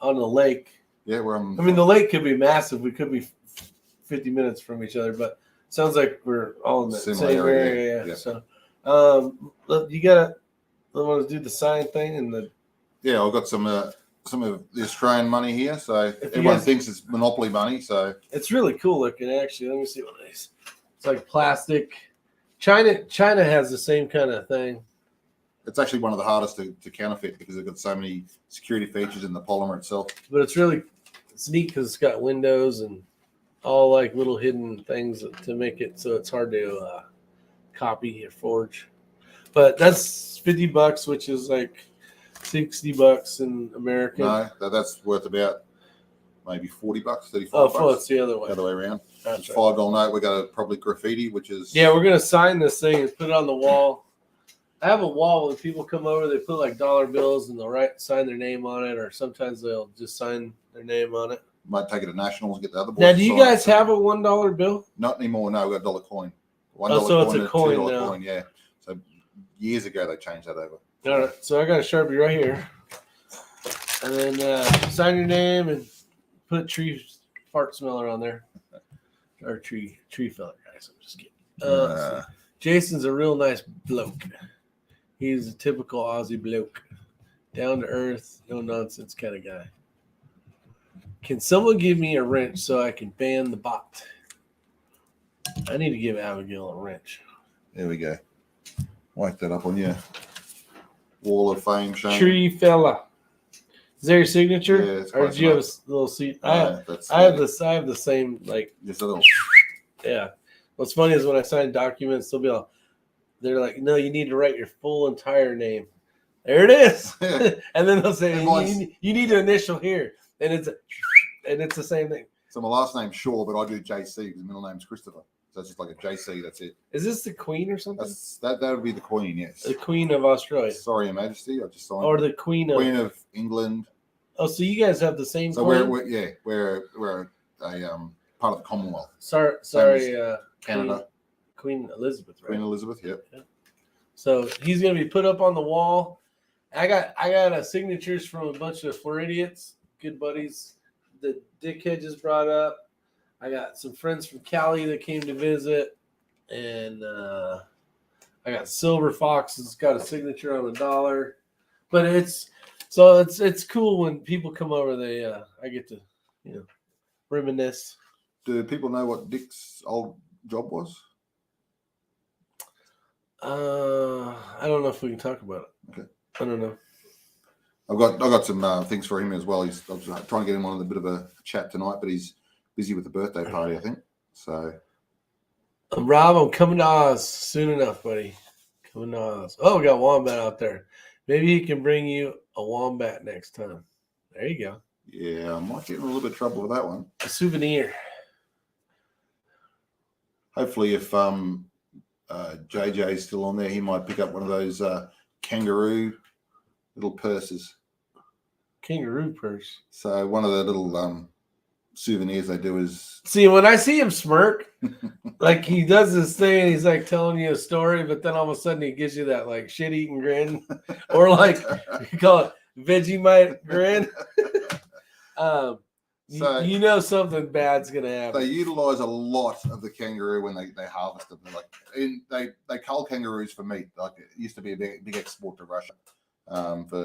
S1: on the lake.
S2: Yeah,
S1: I mean, the lake could be massive. We could be 50 minutes from each other, but it sounds like we're all in the same area. Yeah. So you got to want to do the sign thing and the.
S2: Yeah, I've got some of the Australian money here, so everyone thinks it's Monopoly money. So
S1: it's really cool looking, actually. Let me see what it is. It's like plastic. China has the same kind of thing.
S2: It's actually one of the hardest to counterfeit because they've got so many security features in the polymer itself.
S1: But it's neat because it's got windows and all like little hidden things to make it so it's hard to copy or forge. But that's $50, which is like $60 in America.
S2: No, that's worth about maybe $40, $35.
S1: Oh, it's the other way.
S2: The other way around.
S1: That's
S2: right. $5 note. We got probably graffiti, which is
S1: we're gonna sign this thing and put it on the wall. I have a wall when people come over, they put like dollar bills and they'll sign their name on it, or sometimes they'll just sign their name on it.
S2: Might take it to Nationals, get the other boys.
S1: Now, do you guys have a $1 bill?
S2: Not anymore. No, we got a dollar coin. $1
S1: so it's
S2: coin
S1: a
S2: and
S1: coin
S2: $2
S1: now.
S2: coin. Yeah. So years ago they changed that over.
S1: All right. So I got a Sharpie right here. And then sign your name and put tree fart smeller on there. Or tree feller, guys. I'm just kidding. Let's see. Jason's a real nice bloke. He's a typical Aussie bloke. Down to earth, no nonsense kind of guy. Can someone give me a wrench so I can ban the bot? I need to give Abigail a wrench.
S2: There we go. Wipe that up on your wall of fame, Shane.
S1: Tree fella. Is that your signature?
S2: Yeah, it's
S1: or
S2: close
S1: do you have
S2: enough.
S1: a little seat?
S2: No,
S1: I have the same, like,
S2: just a little.
S1: yeah. What's funny is when I sign documents, they're like, no, you need to write your full entire name. There it is.
S2: Yeah.
S1: And then they'll say,
S2: Everyone's-
S1: you need to initial here. And it's the same thing.
S2: So my last name's Shaw, but I do JC because my middle name's Christopher. So it's just like a JC. That's it.
S1: Is this the Queen or something?
S2: That would be the Queen. Yes.
S1: The Queen of Australia.
S2: Sorry, Your Majesty. I just signed.
S1: Or the Queen
S2: of England.
S1: Oh, so you guys have the same
S2: So
S1: Queen?
S2: we're a part of the Commonwealth.
S1: Sorry,
S2: Canada.
S1: Queen Elizabeth, right?
S2: Queen Elizabeth. Yep.
S1: Yeah. So he's gonna be put up on the wall. I got signatures from a bunch of Floridians, good buddies. The dickhead just brought up. I got some friends from Cali that came to visit, and I got Silver Fox has got a signature on $1. But it's cool when people come over. I get to reminisce.
S2: Do people know what Dick's old job was?
S1: I don't know if we can talk about it.
S2: Okay.
S1: I don't know.
S2: I got some things for him as well. I was trying to get him on a bit of a chat tonight, but he's busy with the birthday party, I think. So,
S1: Rob, I'm coming to Oz soon enough, buddy. Coming to Oz. Oh, we got Wombat out there. Maybe he can bring you a Wombat next time. There you go.
S2: Yeah, I might get in a little bit of trouble with that one.
S1: A souvenir.
S2: Hopefully, if JJ's still on there, he might pick up one of those kangaroo little purses.
S1: Kangaroo purse.
S2: So one of the little souvenirs they do is...
S1: See, when I see him smirk, like he does this thing and he's like telling you a story, but then all of a sudden he gives you that like shit-eating grin, or like you call it Vegemite grin.
S2: So
S1: you know something bad's gonna happen.
S2: They utilize a lot of the kangaroo when they harvest them. They cull kangaroos for meat. Like it used to be a big export to Russia.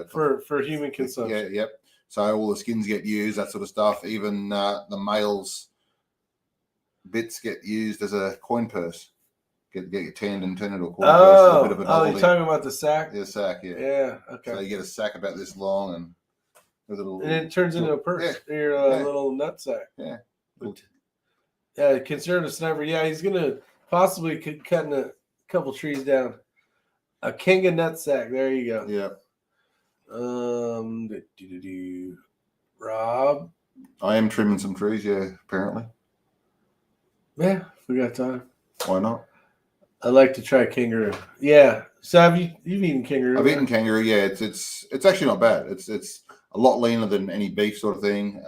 S1: For human consumption.
S2: Yeah, yep. So all the skins get used, that sort of stuff. Even the males' bits get used as a coin purse. Get tanned and turned into a coin purse. A bit of a novelty.
S1: You're talking about the sack?
S2: Yeah, sack. Yeah.
S1: Yeah. Okay.
S2: So you get a sack about this long and with a little.
S1: And it turns into a purse.
S2: Yeah.
S1: Your little nut sack.
S2: Yeah.
S1: Yeah. Conservative sniper. Yeah, he's gonna possibly cutting a couple trees down. A Kanga nut sack. There you go.
S2: Yeah.
S1: Rob.
S2: I am trimming some trees, yeah, apparently.
S1: Yeah, if we got time.
S2: Why not?
S1: I'd like to try kangaroo. Yeah. So you've eaten kangaroo?
S2: I've eaten kangaroo, yeah. It's actually not bad. It's a lot leaner than any beef sort of thing.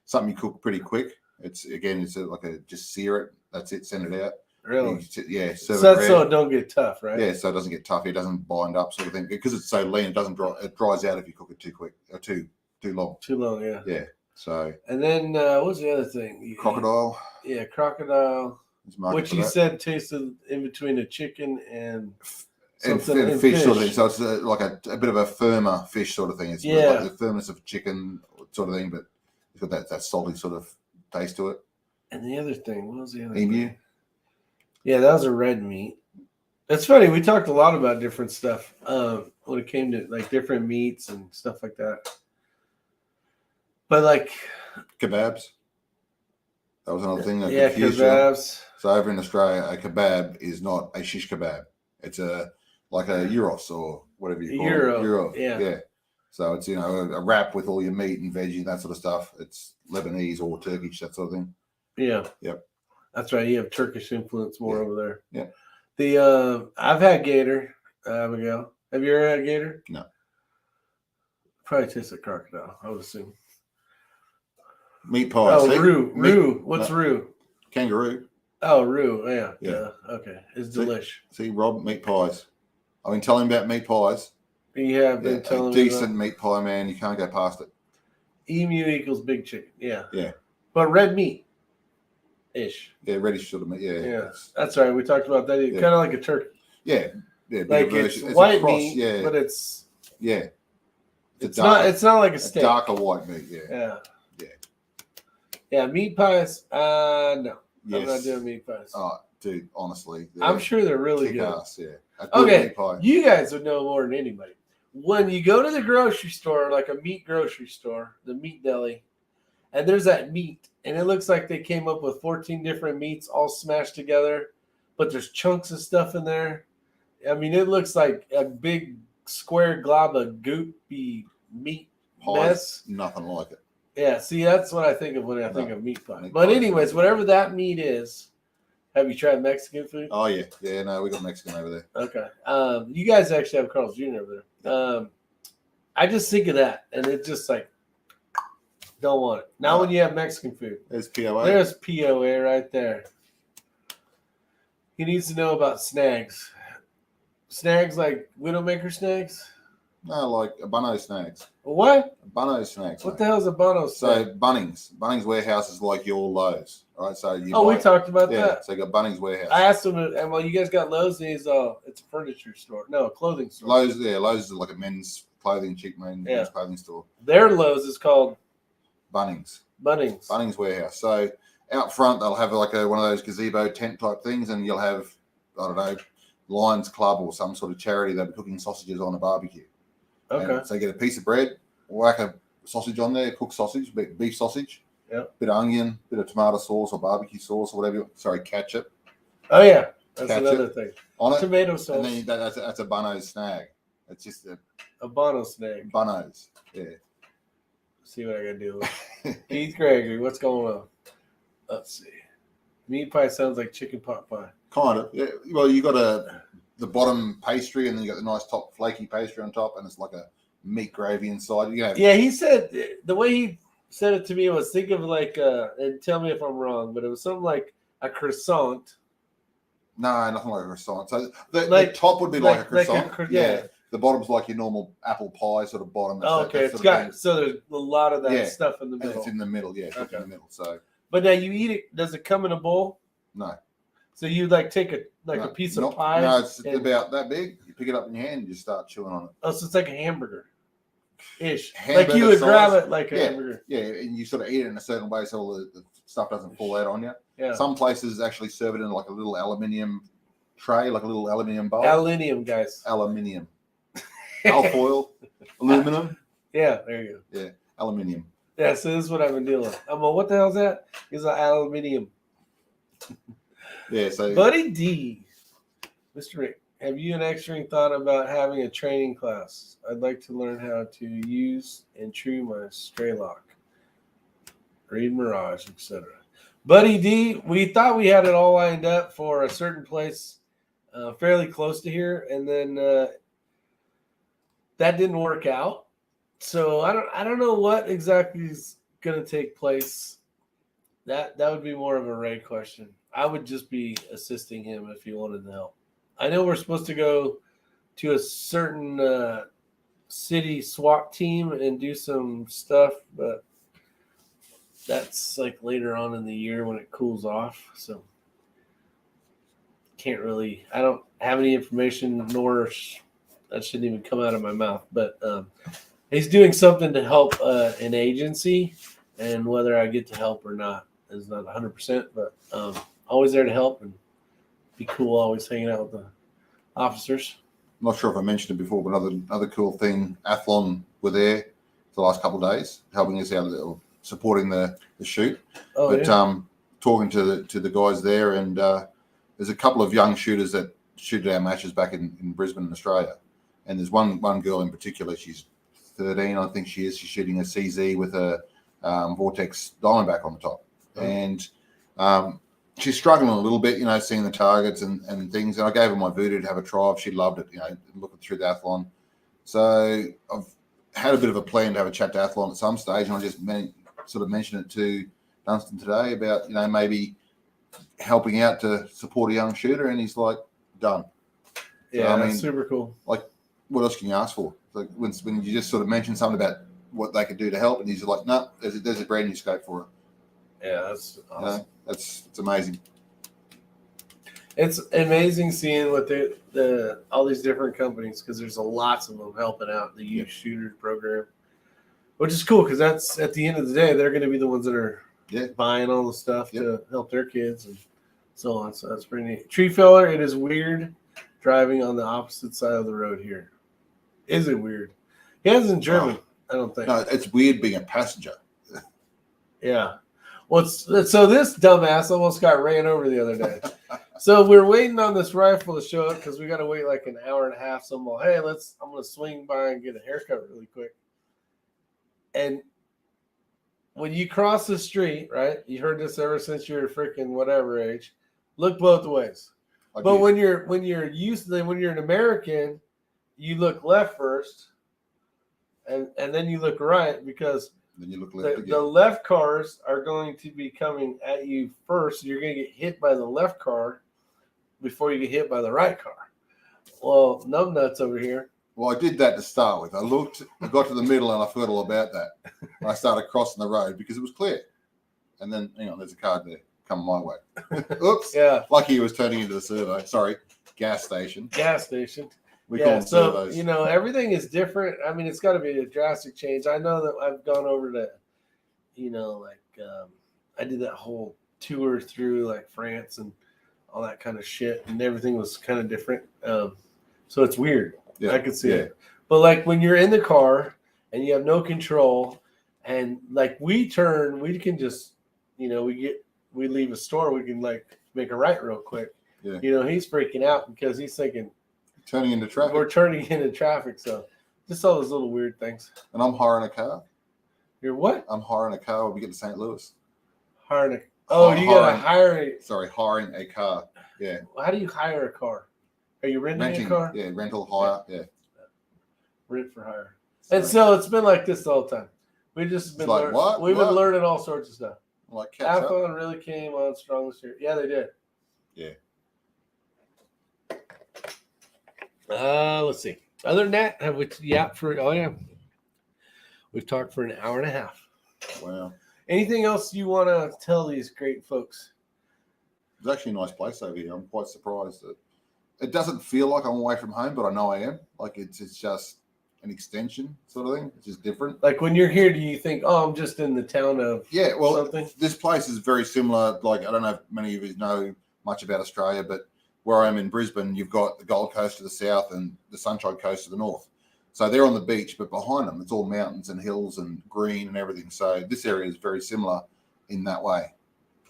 S2: Something you cook pretty quick. It's just sear it. That's it, send it out.
S1: Really?
S2: Yeah.
S1: So that's so it don't get tough, right?
S2: Yeah, so it doesn't get tough. It doesn't bind up, sort of thing. Because it's so lean, it doesn't dry. It dries out if you cook it too quick or too long.
S1: Too long, yeah.
S2: Yeah. So.
S1: And then what's the other thing?
S2: Crocodile.
S1: Yeah, crocodile. Which you said tasted in between a chicken and something
S2: and fish sort of thing. So it's like a bit of a firmer fish sort of thing. It's like the firmness of chicken sort of thing, but it's got that salty sort of taste to it.
S1: And the other thing, what was the other
S2: Emu?
S1: thing? Yeah, that was a red meat. It's funny. We talked a lot about different stuff when it came to like different meats and stuff like that. But like
S2: kebabs. That was another thing. That
S1: kebabs.
S2: So over in Australia, a kebab is not a shish kebab. It's like a gyros or whatever you call it. Gyro. Yeah. So it's a wrap with all your meat and veggie, that sort of stuff. It's Lebanese or Turkish, that sort of thing.
S1: Yeah.
S2: Yep.
S1: That's right. You have Turkish influence more over there.
S2: Yeah.
S1: The I've had gator, Abigail. Have you ever had gator?
S2: No.
S1: Probably tastes like crocodile, I would assume.
S2: Meat pie.
S1: Oh, roux. What's roux?
S2: Kangaroo.
S1: Oh, Rue. Yeah.
S2: Yeah.
S1: Okay. It's
S2: See?
S1: delish.
S2: See, Rob, meat pies. I've been telling him about meat pies.
S1: You have been
S2: Yeah,
S1: telling
S2: a
S1: me
S2: decent meat pie, man. You can't go past it.
S1: emu equals big chicken. Yeah.
S2: Yeah.
S1: But red meat ish.
S2: Yeah, reddish sort of meat. Yeah.
S1: Yeah. That's right. We talked about that.
S2: Yeah.
S1: Kind of like a turkey.
S2: Yeah. Yeah.
S1: Like it's white meat,
S2: yeah.
S1: but it's
S2: it's
S1: not like a steak.
S2: Darker white meat. Yeah.
S1: Yeah.
S2: Yeah.
S1: Yeah. Meat pies. No.
S2: Yes.
S1: I'm not doing meat pies.
S2: Oh, dude, honestly,
S1: I'm sure they're really good.
S2: Ass, yeah. A good meat pie.
S1: You guys would know more than anybody. When you go to the grocery store, like a meat grocery store, the meat deli, and there's that meat, and it looks like they came up with 14 different meats all smashed together, but there's chunks of stuff in there. I mean, it looks like a big square glob of goopy meat mess.
S2: Nothing like it.
S1: Yeah, see, that's what I think of when I think of meat pie. But anyways, whatever that meat is, have you tried Mexican food?
S2: Oh, yeah. Yeah, no, we got Mexican over there.
S1: Okay. You guys actually have Carl's Jr. over there. I just think of that, and it's just like, don't want it. Now when you have Mexican food.
S2: There's POA.
S1: There's POA right there. He needs to know about snags. Snags like Widowmaker snags?
S2: No, like a Bunno snags.
S1: What?
S2: Bunno snags.
S1: What the hell is a Bono snag?
S2: So Bunnings warehouse is like your Lowe's, right? So
S1: we talked about that.
S2: So you got Bunnings warehouse.
S1: I asked him, and well, you guys got Lowe's, and he's it's a furniture store. No, a clothing store.
S2: Lowe's is like a men's clothing, men's clothing store.
S1: Their Lowe's is called
S2: Bunnings.
S1: Bunnings
S2: warehouse. So out front they'll have like one of those gazebo tent type things, and you'll have, I don't know, Lions Club or some sort of charity that'll be cooking sausages on a barbecue.
S1: Okay.
S2: And so you get a piece of bread, whack a sausage on there, cooked sausage, beef sausage, bit of onion, bit of tomato sauce or barbecue sauce or whatever. Ketchup.
S1: Oh yeah, that's
S2: ketchup
S1: another thing.
S2: On it,
S1: tomato sauce.
S2: And then that's a Bunno's snag. It's just
S1: a Bono snag.
S2: Bunno's. Yeah.
S1: See what I gotta do. Keith Gregory, what's going on? Let's see. Meat pie sounds like chicken pot pie.
S2: Kind of. Yeah. Well, you got the bottom pastry, and then you got the nice top flaky pastry on top, and it's like a meat gravy inside.
S1: Yeah, he said the way he said it to me was think of like and tell me if I'm wrong, but it was something like a croissant.
S2: No, nothing like a croissant. So the top would be like a croissant. Yeah. The bottom's like your normal apple pie sort of bottom.
S1: Oh, okay. It's got so there's a lot of that stuff in the middle.
S2: And it's in the middle, yeah.
S1: Okay.
S2: In the middle. So.
S1: But now you eat it. Does it come in a bowl?
S2: No.
S1: So you like take a piece of pie?
S2: No, it's about that big. You pick it up in your hand and you start chewing on it.
S1: Oh, so it's like a hamburger-ish. Like you would grab it like a hamburger.
S2: Yeah, and you sort of eat it in a certain way so all the stuff doesn't fall out on you.
S1: Yeah.
S2: Some places actually serve it in like a little aluminium tray, like a little aluminium bowl.
S1: Aluminium, guys.
S2: Aluminium. Alfoil. Aluminum.
S1: Yeah, there you
S2: go. Yeah, aluminium.
S1: Yeah, so this is what I've been dealing with. I'm like, what the hell is that? It's an aluminium.
S2: Yeah, so
S1: Buddy D. Mr. Rick, have you and X-Ring thought about having a training class? I'd like to learn how to use and true my stray lock, read Mirage, etc. Buddy D, we thought we had it all lined up for a certain place fairly close to here, and then that didn't work out. So I don't know what exactly is going to take place. That would be more of a Ray question. I would just be assisting him if he wanted to help. I know we're supposed to go to a certain city SWAT team and do some stuff, but that's like later on in the year when it cools off. So I don't have any information, nor that shouldn't even come out of my mouth. But he's doing something to help an agency, and whether I get to help or not is not 100%, but always there to help and be cool, always hanging out with the officers.
S2: I'm not sure if I mentioned it before, but another cool thing, Athlon were there the last couple of days, helping us out, supporting the shoot. Talking to the guys there, and there's a couple of young shooters that shoot our matches back in Brisbane, in Australia. And there's one girl in particular, she's 13, I think she is. She's shooting a CZ with a Vortex Diamondback on the top. And she's struggling a little bit, seeing the targets and things. And I gave her my voodoo to have a try. She loved it, looking through the Athlon. So I've had a bit of a plan to have a chat to Athlon at some stage, and I just sort of mentioned it to Dunstan today about, maybe helping out to support a young shooter, and he's like done.
S1: Yeah,
S2: I mean,
S1: super cool.
S2: Like, what else can you ask for? Like when you just sort of mention something about what they could do to help, and he's like, no, there's a brand new scope for it.
S1: Yeah, that's awesome.
S2: You know, it's amazing.
S1: It's amazing seeing what all these different companies, because there's lots of them helping out the youth shooters program, which is cool because that's at the end of the day they're going to be the ones that are buying all the stuff to help their kids and so on. So that's pretty neat. Treefeller, it is weird driving on the opposite side of the road here. Is it weird? He has in German, I don't think.
S2: No, it's weird being a passenger.
S1: Yeah. Well, so this dumbass almost got ran over the other day. So we're waiting on this rifle to show up because we got to wait like an hour and a half. So I'm like, hey, I'm going to swing by and get a haircut really quick. And when you cross the street, right? You heard this ever since you were freaking whatever age. Look both ways. But when you're an American, you look left first, and then you look right because
S2: then you look left
S1: the left cars are going to be coming at you first. You're going to get hit by the left car before you get hit by the right car. Well, numbnuts over here.
S2: Well, I did that to start with. I got to the middle and I forgot all about that. And I started crossing the road because it was clear. And then, there's a car there coming my way. Oops.
S1: Yeah.
S2: Lucky he was turning into the servo. Sorry, gas station.
S1: Gas station.
S2: We call them servos.
S1: Everything is different. I mean, it's got to be a drastic change. I know that I've gone over to, I did that whole tour through like France and all that kind of shit, and everything was kind of different. So it's weird. Yeah, I could see it. But like when you're in the car and you have no control, and like we can just, we leave a store, we can like make a right real quick. Yeah. He's freaking out because he's thinking
S2: turning into traffic.
S1: We're turning into traffic, so just all those little weird things.
S2: And I'm hiring a car.
S1: You're what?
S2: I'm hiring a car when we get to St. Louis.
S1: Hiring gotta hire it.
S2: Sorry, hiring a car. Yeah.
S1: How do you hire a car? Are you renting a car?
S2: Yeah, rental hire. Yeah.
S1: Rent for hire. Sorry. And so it's been like this the whole time. We've just been been learning all sorts of stuff.
S2: Like
S1: iPhone really came on strong this year. Yeah, they did.
S2: Yeah.
S1: Let's see. Other than that, have we we've talked for an hour and a half.
S2: Wow.
S1: Anything else you want to tell these great folks?
S2: It's actually a nice place over here. I'm quite surprised that it doesn't feel like I'm away from home, but I know I am. Like it's just an extension sort of thing. It's just different.
S1: Like when you're here, do you think, I'm just in the town of something?
S2: This place is very similar. Like, I don't know if many of you know much about Australia, but where I am in Brisbane, you've got the Gold Coast to the south and the Sunshine Coast to the north. So they're on the beach, but behind them, it's all mountains and hills and green and everything. So this area is very similar in that way.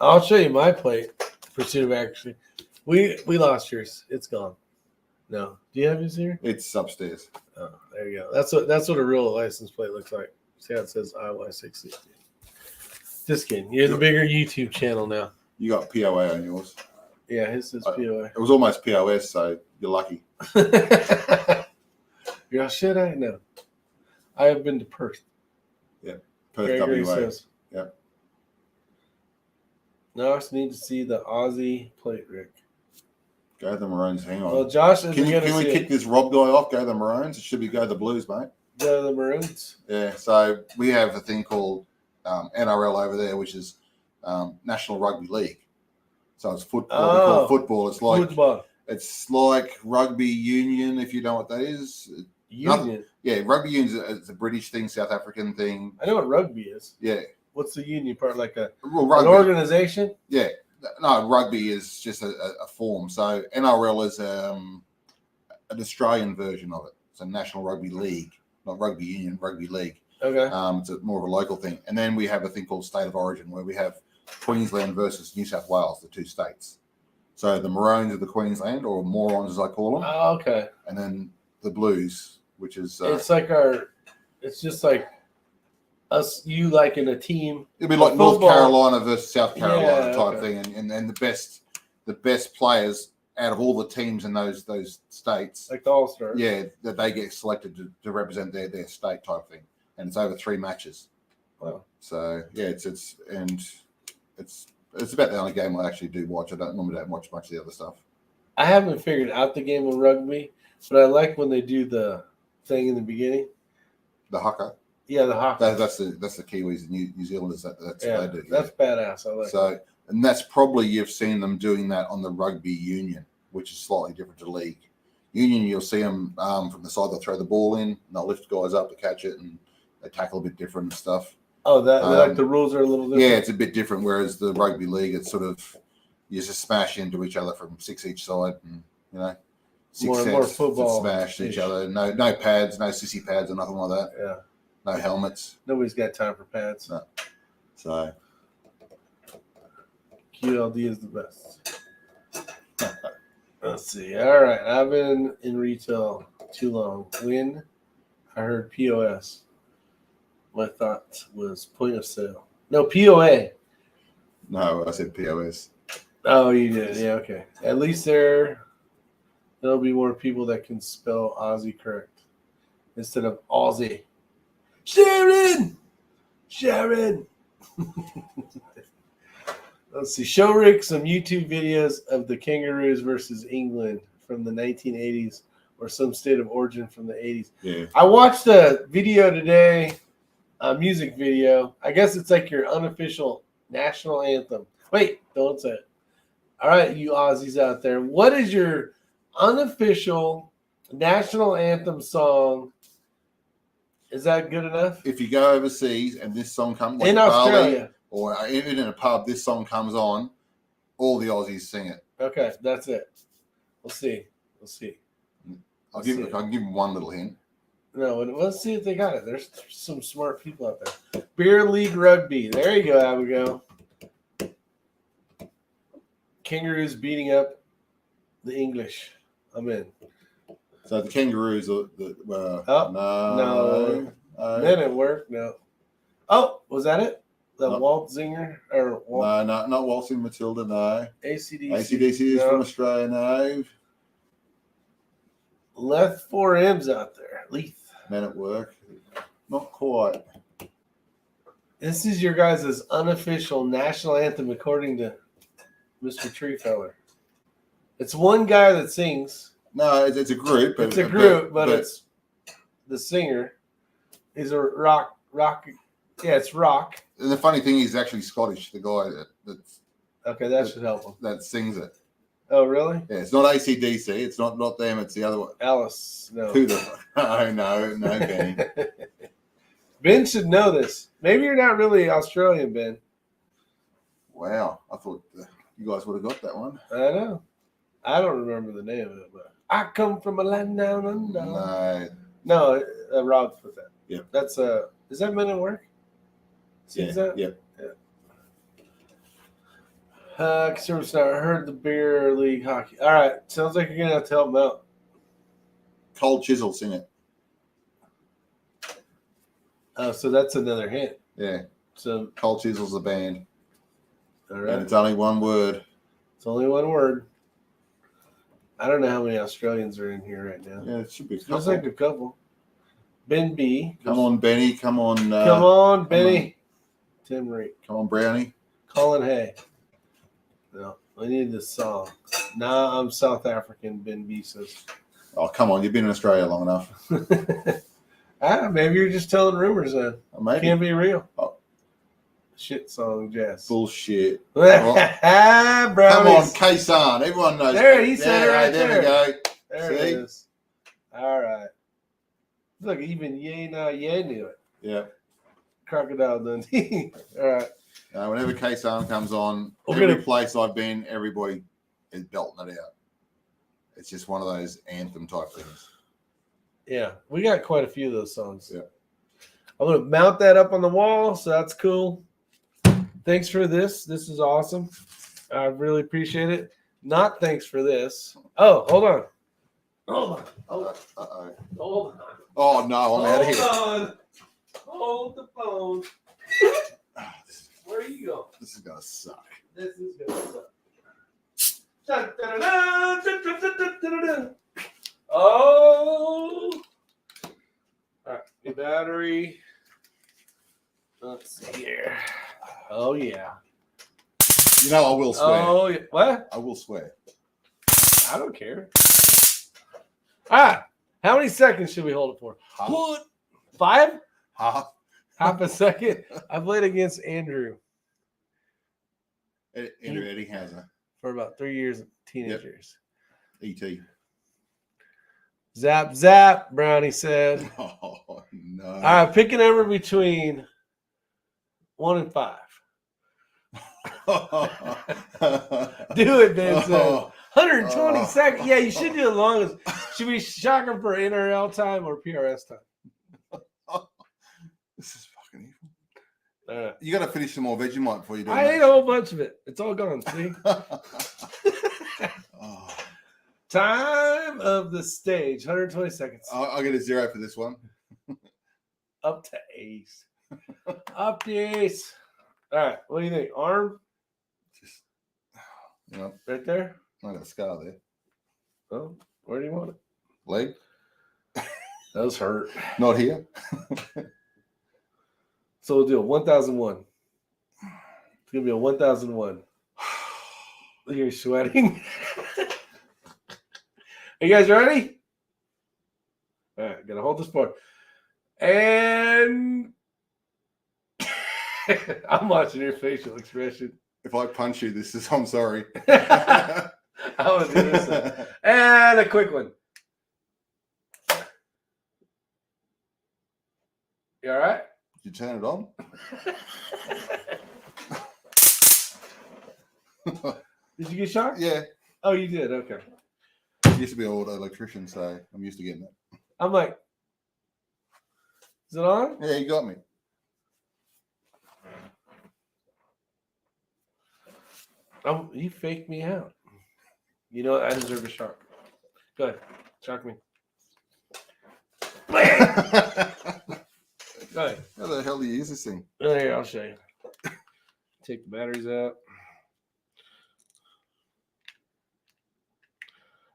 S1: I'll show you my plate. Pursuit of Accuracy. We lost yours. It's gone. No. Do you have yours here?
S2: It's upstairs.
S1: Oh, there you go. That's what a real license plate looks like. See how it says IY660. Just kidding. You're the bigger YouTube channel now.
S2: You got POA on yours.
S1: Yeah, his says POA.
S2: It was almost POS, so you're lucky.
S1: You're shit, I know. I have been to Perth.
S2: Yeah, Perth, WA. Says. Yeah.
S1: Now I just need to see the Aussie plate, Rick.
S2: Go the Maroons. Hang on.
S1: Well, Josh, can
S2: we kick this Rob guy off? Go the Maroons. It should be go the Blues, mate.
S1: Go the Maroons.
S2: Yeah. So we have a thing called NRL over there, which is National Rugby League. So it's football. We call it football. It's like football. It's like rugby union, if you know what that is.
S1: Union.
S2: Rugby union is a British thing, South African thing.
S1: I know what rugby is.
S2: Yeah.
S1: What's the union part? Like an
S2: organization? Yeah. No, rugby is just a form. So NRL is an Australian version of it. It's a National Rugby League, not rugby union, rugby league.
S1: Okay.
S2: It's more of a local thing. And then we have a thing called State of Origin, where we have Queensland versus New South Wales, the two states. So the Maroons of the Queensland, or Morons as I call them.
S1: Oh, okay.
S2: And then the Blues, which is
S1: it's just like us, you like in a team.
S2: It'd be like North Carolina versus South Carolina type thing, and the best players out of all the teams in those states,
S1: like the All-Stars.
S2: Yeah, that they get selected to represent their state type thing, and it's over 3 matches.
S1: Wow.
S2: So yeah, it's It's about the only game I actually do watch. I normally don't watch much of the other stuff.
S1: I haven't figured out the game of rugby, but I like when they do the thing in the beginning.
S2: The haka.
S1: Yeah, the hockey.
S2: That's the Kiwis and New Zealanders. That's what they do.
S1: That's badass. I like
S2: so, and that's probably you've seen them doing that on the rugby union, which is slightly different to league. Union, you'll see them from the side. They'll throw the ball in, and they'll lift guys up to catch it, and they tackle a bit different and stuff.
S1: Oh, that like the rules are a little different.
S2: Yeah, it's a bit different. Whereas the rugby league, it's sort of you just smash into each other from 6 each side, and you know, 6 sets,
S1: more football.
S2: Smash each other. No pads, no sissy pads or nothing like that.
S1: Yeah.
S2: No helmets.
S1: Nobody's got time for pads.
S2: No. So
S1: QLD is the best. Let's see. All right. I've been in retail too long. When I heard POS, my thought was point of sale. No, POA.
S2: No, I said POS.
S1: Oh, you did. Yeah, okay. At least there'll be more people that can spell Aussie correct instead of Aussie. Sharon! Let's see. Show Rick some YouTube videos of the Kangaroos versus England from the 1980s or some state of origin from the 80s.
S2: Yeah.
S1: I watched a video today, a music video. I guess it's like your unofficial national anthem. Wait, don't say it. All right, you Aussies out there. What is your unofficial national anthem song? Is that good enough?
S2: If you go overseas and this song comes
S1: in Australia
S2: or even in a pub, this song comes on, all the Aussies sing it.
S1: Okay, that's it. We'll see.
S2: I can give them one little hint.
S1: No, let's see if they got it. There's some smart people out there. Beer League Rugby. There you go, Abigail. Kangaroos beating up the English. I'm in.
S2: So the Kangaroos are
S1: no. That didn't work. No. Oh, was that it? The Walt Zinger or
S2: No, not Waltzing Matilda. No.
S1: ACDC.
S2: ACDC is from Australia. No.
S1: Left 4 M's out there. Leith.
S2: Men at Work. Not quite.
S1: This is your guys' unofficial national anthem, according to Mr. Treefeller. It's one guy that sings.
S2: No, it's a group.
S1: It's a group, but it's the singer is a rock. Yeah, it's rock.
S2: And the funny thing is, actually Scottish. The guy that's
S1: okay, that should help him.
S2: That sings it.
S1: Oh, really?
S2: Yeah, it's not AC/DC. It's not them. It's the other one.
S1: Alice. No.
S2: Who the? Oh, no, Ben.
S1: Ben should know this. Maybe you're not really Australian, Ben.
S2: Wow, I thought you guys would have got that one.
S1: I know. I don't remember the name of it, but I come from a land down under. No, Rob put that.
S2: Yeah.
S1: That's is that Men at Work?
S2: Yeah.
S1: That?
S2: Yep.
S1: Conservative Star. I heard the Beer League hockey. All right. Sounds like you're going to have to help them out.
S2: Cold Chisel, sing it.
S1: Oh, so that's another hint.
S2: Yeah.
S1: So
S2: Cold Chisel's a band.
S1: All right.
S2: And it's only one word.
S1: It's only one word. I don't know how many Australians are in here right now.
S2: Yeah, it should be a couple.
S1: Looks like a couple. Ben B.
S2: Come on, Benny. Come on.
S1: Come on, Benny. Tim Reed.
S2: Come on, Brownie.
S1: Colin Hay. No, I need this song. Nah, I'm South African, Ben B says.
S2: Oh, come on. You've been in Australia long enough.
S1: Maybe you're just telling rumors then.
S2: Maybe.
S1: Can't be real.
S2: Oh.
S1: Shit song, Jess.
S2: Bullshit.
S1: Well,
S2: come on, Kaysan. Everyone knows.
S1: There, he said it right
S2: there.
S1: There
S2: we go.
S1: There it is. All right. Look, even Ye knew it.
S2: Yeah.
S1: Crocodile Dundee. All right.
S2: Whenever Kaysan comes on, place I've been, everybody is belting it out. It's just one of those anthem type things.
S1: Yeah, we got quite a few of those songs.
S2: Yeah.
S1: I'm going to mount that up on the wall, so that's cool. Thanks for this. This is awesome. I really appreciate it. Not thanks for this. Oh, hold on. Hold on.
S2: Uh-oh.
S1: Hold on.
S2: Oh, no, I'm out of here.
S1: Hold on. Hold the phone. Where are you going?
S2: This is going to suck.
S1: This is going to suck. Oh. All right. New battery. Let's see here. Oh, yeah.
S2: You know, I will swear.
S1: Oh, yeah. What?
S2: I will swear.
S1: I don't care. All right. How many seconds should we hold it for?
S2: Half.
S1: 5?
S2: Half.
S1: Half a second. I played against Andrew.
S2: Andrew Eddinghauser.
S1: For about 3 years, teenage years.
S2: E.T.
S1: Zap, zap, Brownie said.
S2: Oh, no.
S1: All right, pick a number between 1 and 5. Do it, Vincent. 120 seconds. Yeah, you should do it long as. Should we shock him for NRL time or PRS time?
S2: This is fucking evil.
S1: All right.
S2: You got to finish some more Vegemite before you do it.
S1: I ate a whole bunch of it. It's all gone. See?
S2: Oh.
S1: Time of the stage. 120 seconds.
S2: I'll get a 0 for this one.
S1: Up to ace. Up to ace. All right. What do you think? Arm?
S2: Just, you know,
S1: Right there?
S2: I got a scar there.
S1: Oh, where do you want it?
S2: Leg?
S1: Those hurt.
S2: Not here.
S1: So we'll do a 1001. It's going to be a 1001. You're sweating. Are you guys ready? All right, gonna hold this part. And I'm watching your facial expression.
S2: If I punch you, I'm sorry.
S1: I was do this. And a quick one. You all right?
S2: Did you turn it on?
S1: Did you get shocked?
S2: Yeah.
S1: Oh, you did? Okay.
S2: I used to be an auto electrician, so I'm used to getting it.
S1: I'm like, is it on?
S2: Yeah, you got me.
S1: Oh, you faked me out. You know what? I deserve a shock. Go ahead. Shock me. Go ahead.
S2: How the hell do you use this thing?
S1: Oh, here, I'll show you. Take the batteries out.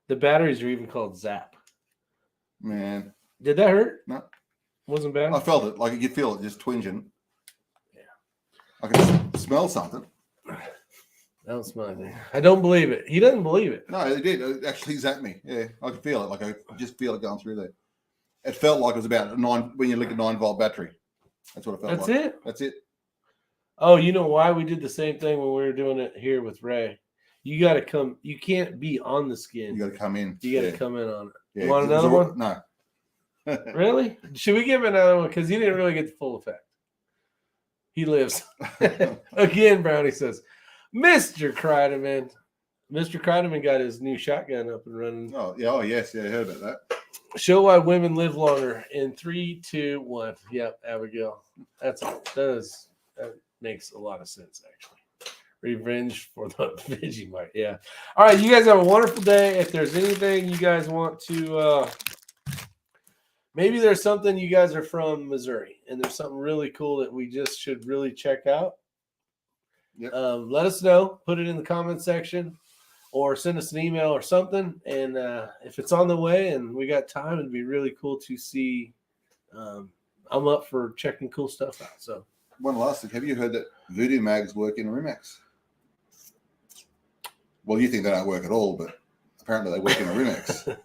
S1: The batteries are even called Zap.
S2: Man.
S1: Did that hurt?
S2: No.
S1: Wasn't bad?
S2: I felt it. Like you could feel it just twinging.
S1: Yeah.
S2: I can smell something.
S1: I don't smell anything. I don't believe it. He doesn't believe it.
S2: No, it did. It actually zapped me. Yeah, I could feel it. Like I just feel it going through there. It felt like it was about a 9 when you look at 9-volt battery. That's what it felt like.
S1: That's it?
S2: That's it.
S1: Oh, you know why we did the same thing when we were doing it here with Ray? You got to come. You can't be on the skin.
S2: You got to come in.
S1: You got to come in on it.
S2: Yeah,
S1: You want another one?
S2: No.
S1: Really? Should we give him another one? Because he didn't really get the full effect. He lives. Again, Brownie says, Mr. Kreideman. Mr. Kreideman got his new shotgun up and running.
S2: Oh, yeah. Oh, yes. Yeah, I heard about that.
S1: Show why women live longer in 3, 2, 1. Yep, Abigail. That makes a lot of sense, actually. Revenge for the Vegemite. Yeah. All right, you guys have a wonderful day. If there's anything you guys want to, maybe there's something you guys are from Missouri and there's something really cool that we just should really check out.
S2: Yep.
S1: Let us know. Put it in the comment section or send us an email or something. And if it's on the way and we got time, it'd be really cool to see. I'm up for checking cool stuff out. So
S2: one last thing. Have you heard that voodoo mags work in Rimex? Well, you think they don't work at all, but apparently they work in a Rimex.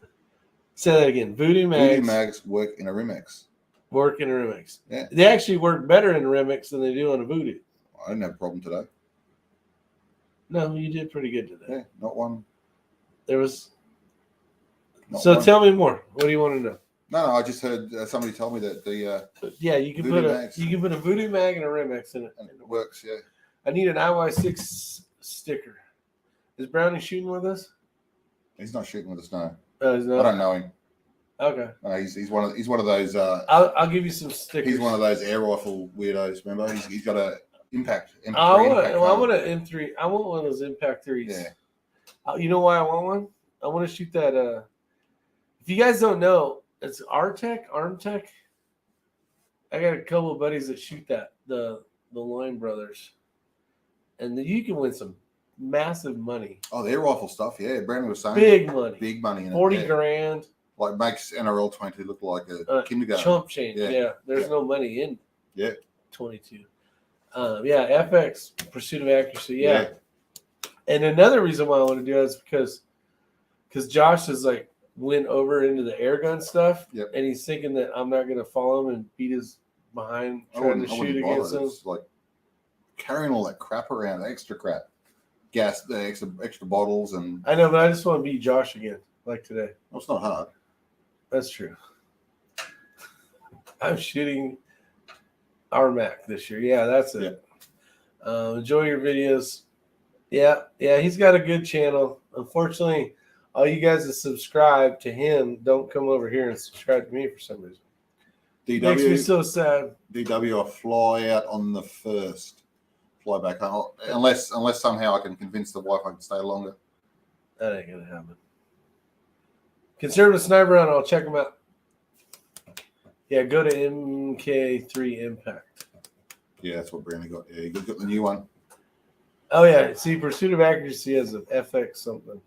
S1: Say that again. Voodoo mags
S2: work in a Rimex.
S1: Work in a Rimex.
S2: Yeah.
S1: They actually work better in a Rimex than they do on a voodoo.
S2: I didn't have a problem today.
S1: No, you did pretty good today.
S2: Yeah, not one.
S1: There was.
S2: Not one.
S1: Tell me more. What do you want to know?
S2: No, I just heard somebody told me that the
S1: yeah, you can put a voodoo mag and a Rimex in it.
S2: And it works. Yeah.
S1: I need an IY6 sticker. Is Brownie shooting with us?
S2: He's not shooting with us. No.
S1: Oh, he's not.
S2: I don't know him.
S1: Okay.
S2: He's one of those.
S1: I'll give you some stickers.
S2: He's one of those air rifle weirdos. Remember, he's got a impact.
S1: I want an M3. I want one of those Impact 3s.
S2: Yeah.
S1: You know why I want one? I want to shoot that. If you guys don't know, it's Armtech. I got a couple of buddies that shoot that. The Line Brothers, and you can win some massive money.
S2: Oh, the air rifle stuff. Yeah, Brandon was saying
S1: big money.
S2: Big money. In
S1: 40
S2: it, yeah.
S1: grand.
S2: Like makes NRL 22 look like a kindergarten.
S1: Chump change. Yeah. There's no money in 22. FX, Pursuit of Accuracy. Yeah. And another reason why I want to do it is because Josh is like went over into the air gun stuff, and he's thinking that I'm not going to follow him and beat his behind trying to shoot against him.
S2: It's like carrying all that crap around, extra crap, gas, extra bottles, and
S1: I know, but I just want to beat Josh again, like today.
S2: Well, it's not hard.
S1: That's true. I'm shooting our Mac this year. Yeah, that's it. Enjoy your videos. Yeah, he's got a good channel. Unfortunately, all you guys that subscribe to him don't come over here and subscribe to me for some reason. Makes me so sad.
S2: DW, I'll fly out on the 1st. Fly back home. Unless somehow I can convince the wife I can stay longer.
S1: That ain't going to happen. Conservative Sniper Run, I'll check them out. Yeah, go to MK3 Impact.
S2: Yeah, that's what Brandon got. Yeah, you got the new one.
S1: Oh, yeah. See, Pursuit of Accuracy has an FX something.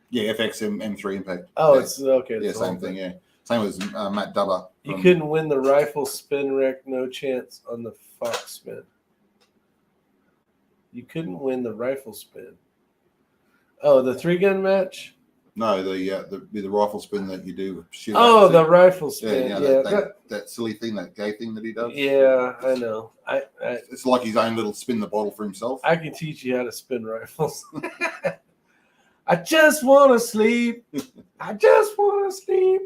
S2: Yeah, FX M3 Impact.
S1: Oh,
S2: yeah.
S1: It's okay.
S2: Yeah, same thing, yeah. Same as Matt Dubber.
S1: You couldn't win the rifle spin wreck, no chance on the Fox spin. You couldn't win the rifle spin. Oh, the 3-gun match?
S2: No, the rifle spin that you do.
S1: Oh, the rifle spin.
S2: Yeah, that silly thing, that gay thing that he does.
S1: Yeah, I know.
S2: It's like his own little spin the bottle for himself.
S1: I can teach you how to spin rifles. I just want to sleep. I just want to sleep.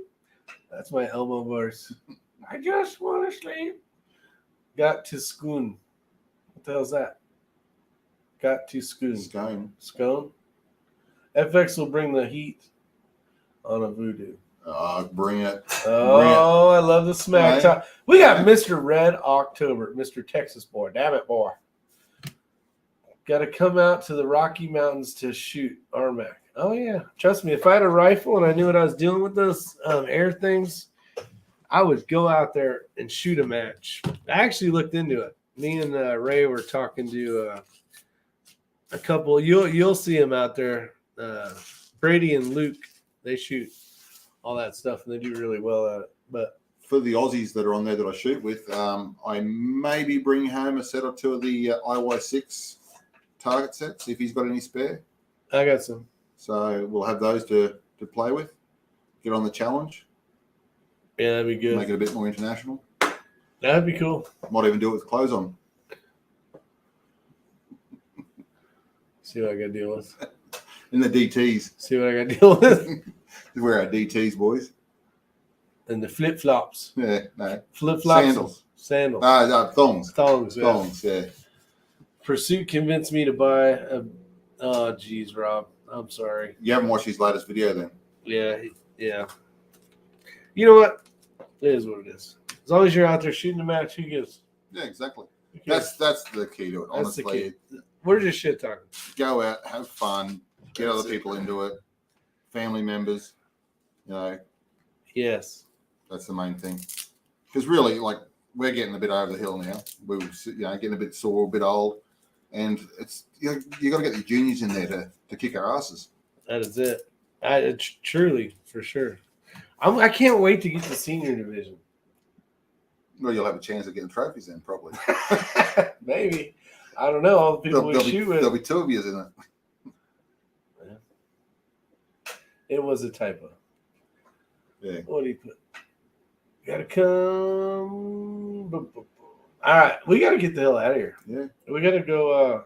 S1: That's my elbow verse. I just want to sleep. Got to schoon. What the hell's that? Got to schoon. Scone. FX will bring the heat on a voodoo.
S2: Bring it.
S1: Oh, I love the smack talk. We got Mr. Red October, Mr. Texas boy. Damn it, boy. Got to come out to the Rocky Mountains to shoot RMAC. Oh, yeah. Trust me, if I had a rifle and I knew what I was doing with those air things, I would go out there and shoot a match. I actually looked into it. Me and Ray were talking to a couple. You'll see them out there. Brady and Luke, they shoot all that stuff, and they do really well at it. But
S2: for the Aussies that are on there that I shoot with, I maybe bring home a set or two of the IY6 target sets if he's got any spare.
S1: I got some.
S2: So we'll have those to play with. Get on the challenge.
S1: Yeah, that'd be good.
S2: Make it a bit more international.
S1: That'd be cool.
S2: Might even do it with clothes on.
S1: See what I got to deal with.
S2: In the DTs.
S1: See what I got to deal with.
S2: Wear our DTs, boys.
S1: And the flip-flops.
S2: Yeah, no.
S1: Flip-flops. Sandals.
S2: Thongs.
S1: Thongs,
S2: yeah.
S1: Pursuit convinced me to buy a... Oh, geez, Rob. I'm sorry.
S2: You haven't watched his latest video then?
S1: Yeah. You know what? It is what it is. As long as you're out there shooting the match, who gives?
S2: Yeah, exactly. That's the key to it, honestly. That's the key.
S1: We're just shit talking.
S2: Go out, have fun, get other people into it, family members,
S1: Yes.
S2: That's the main thing. Because really, like, we're getting a bit over the hill now. We're getting a bit sore, a bit old. And it's you got to get the juniors in there to kick our asses.
S1: That is it. Truly, for sure. I can't wait to get to senior division.
S2: Well, you'll have a chance of getting trophies then, probably.
S1: Maybe. I don't know. All the people we shoot with.
S2: There'll be 2 of you in it.
S1: Yeah. It was a typo.
S2: Yeah.
S1: What do you put? Gotta come. All right. We got to get the hell out of here.
S2: Yeah.
S1: We got to go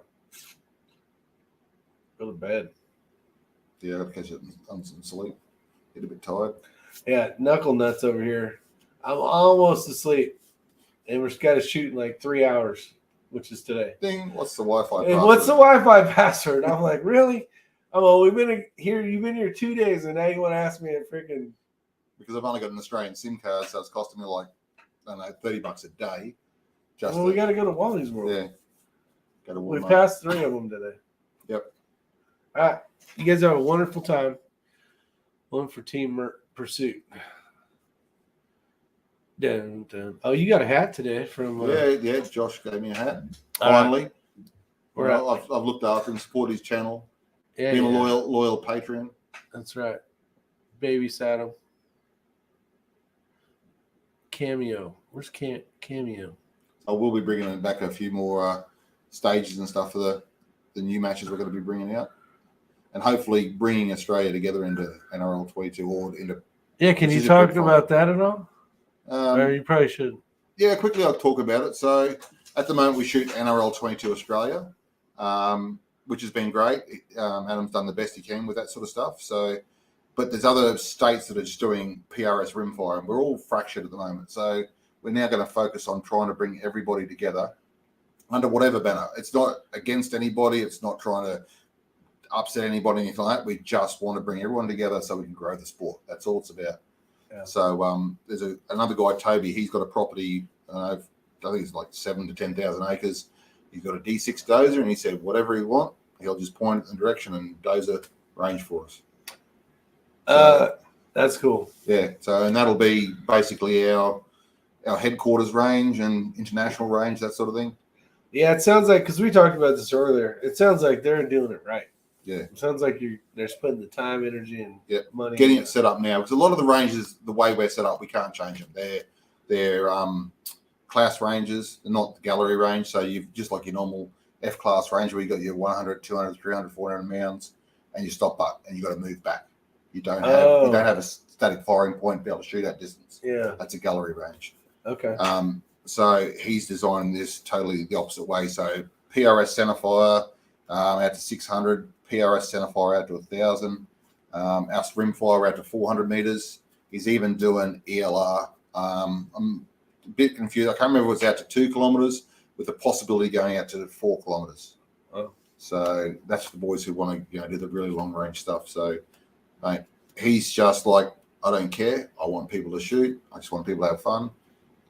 S1: to bed.
S2: Yeah, I got to catch it on some sleep. Get a bit tired.
S1: Yeah, knuckle nuts over here. I'm almost asleep. And we've got to shoot in like 3 hours, which is today.
S2: Ding. What's the Wi-Fi password?
S1: And what's the Wi-Fi password? I'm like, really? You've been here 2 days, and now you want to ask me a freaking...
S2: Because I've only got an Australian SIM card, so it's costing me like, I don't know, $30 a day.
S1: We got to go to Wally's World.
S2: Yeah.
S1: We passed 3 of them today.
S2: Yep.
S1: All right. You guys have a wonderful time. One for Team Pursuit. Dun, dun. Oh, you got a hat today from...
S2: Yeah. Josh gave me a hat. Finally.
S1: Right.
S2: I've looked after him, supported his channel.
S1: Yeah,
S2: been a loyal patron.
S1: That's right. Babysat him. Cameo. Where's Cameo?
S2: I will be bringing back a few more stages and stuff for the new matches we're going to be bringing out. and hopefully bringing Australia together into NRL 22 or into.
S1: Yeah, can you talk about that at all? Or you probably should.
S2: Yeah, quickly I'll talk about it. So at the moment we shoot NRL 22 Australia, which has been great. Adam's done the best he can with that sort of stuff. So, but there's other states that are just doing PRS rimfire, and we're all fractured at the moment. So we're now going to focus on trying to bring everybody together under whatever banner. It's not against anybody. It's not trying to upset anybody, anything like that. We just want to bring everyone together so we can grow the sport. That's all it's about. Yeah. So there's another guy, Toby. He's got a property. I think it's like 7,000 to 10,000 acres. He's got a D6 dozer, and he said whatever he want, he'll just point it in the direction and dozer range for us. So,
S1: that's cool.
S2: Yeah. So and that'll be basically our headquarters range and international range, that sort of thing.
S1: Yeah, it sounds like, because we talked about this earlier, it sounds like they're doing it right.
S2: Yeah.
S1: It sounds like they're spending the time, energy, and money.
S2: Getting it set up now. Because a lot of the ranges, the way we're set up, we can't change them. They're class ranges, they're not the gallery range. So you've just like your normal F-class range where you got your 100, 200, 300, 400 mounds, and you stop up and you got to move back. You don't have a static firing point to be able to shoot at distance.
S1: Yeah.
S2: That's a gallery range.
S1: Okay.
S2: So he's designed this totally the opposite way. So PRS centerfire out to 600, PRS centerfire out to 1,000, our rimfire out to 400 meters. He's even doing ELR. I'm a bit confused. I can't remember if it was out to 2 kilometers with the possibility going out to 4 kilometers.
S1: Oh.
S2: So that's for the boys who want to do the really long range stuff. So mate, he's just like, I don't care. I want people to shoot. I just want people to have fun.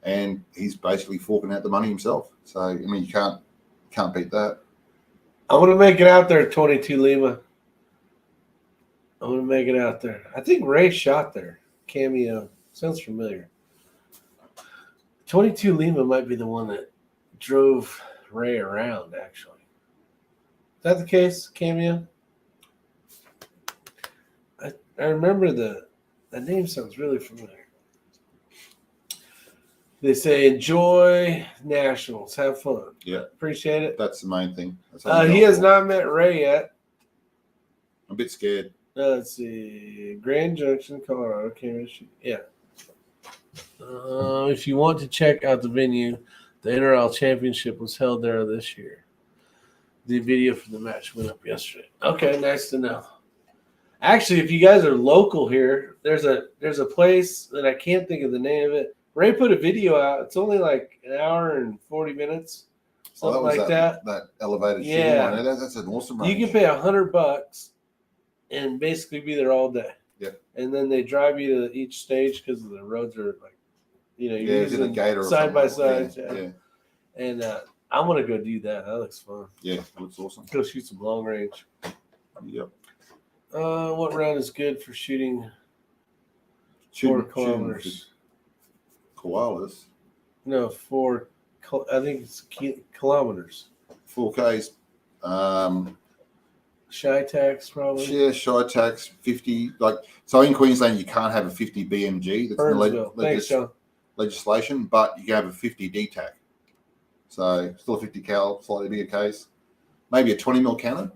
S2: And he's basically forking out the money himself. So I mean, you can't beat that.
S1: I'm gonna make it out there, 22 Lima. I'm gonna make it out there. I think Ray shot there. Cameo sounds familiar. 22 Lima might be the one that drove Ray around. Actually, is that the case? Cameo. I remember the name sounds really familiar. They say enjoy nationals, have fun.
S2: Yeah,
S1: appreciate it.
S2: That's the main thing.
S1: He has not met Ray yet.
S2: I'm a bit scared.
S1: Let's see, Grand Junction, Colorado. Yeah. If you want to check out the venue, the NRL Championship was held there this year. The video for the match went up yesterday. Okay, nice to know. Actually, if you guys are local here, there's a place that I can't think of the name of it. Ray put a video out. It's only like an hour and 40 minutes, something like that.
S2: That elevated
S1: yeah.
S2: Shooting one. That's an awesome range.
S1: You can pay $100 and basically be there all day.
S2: Yeah.
S1: And then they drive you to each stage because the roads are like, you're using
S2: a gate or
S1: side by side.
S2: Yeah.
S1: And I'm gonna go do that. That looks fun.
S2: Yeah, that looks awesome.
S1: Go shoot some long range.
S2: Yep.
S1: What round is good for shooting 4 kilometers?
S2: Koalas.
S1: No, 4. I think it's kilometers.
S2: 4Ks.
S1: Shy tax probably.
S2: Yeah, shy tax 50. So in Queensland you can't have a 50 BMG. That's in the legislation, but you can have a 50 DTAC. So still a 50 cal, slightly bigger case. Maybe a 20 mil cannon.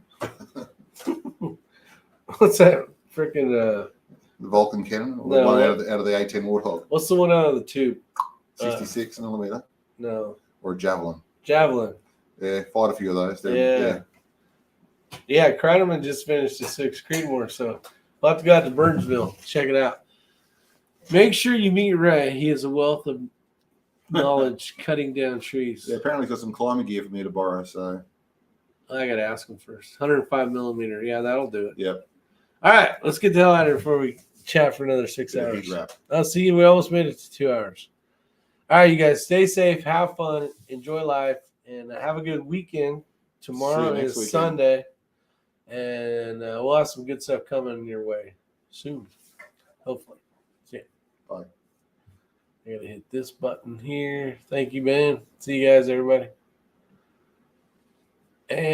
S1: What's that? Freaking
S2: the Vulcan cannon, or
S1: no,
S2: the one out of the A10 Warthog.
S1: What's the one out of the tube?
S2: 66 millimeter.
S1: No.
S2: Or a javelin.
S1: Javelin.
S2: Yeah, fight a few of those.
S1: Yeah, Kreiderman just finished his 6 Creedmoor, so we'll have to go out to Burnsville. Check it out. Make sure you meet Ray. He has a wealth of knowledge cutting down trees.
S2: Yeah, apparently he's got some climbing gear for me to borrow, so
S1: I got to ask him first. 105 millimeter. Yeah, that'll do it.
S2: Yep.
S1: All right, let's get the hell out of here before we chat for another 6 hours. I'll see you. We almost made it to 2 hours. All right, you guys, stay safe, have fun, enjoy life, and have a good weekend. Tomorrow is Sunday, and we'll have some good stuff coming your way soon, hopefully. See ya.
S2: Bye.
S1: I got to hit this button here. Thank you, man. See you guys, everybody.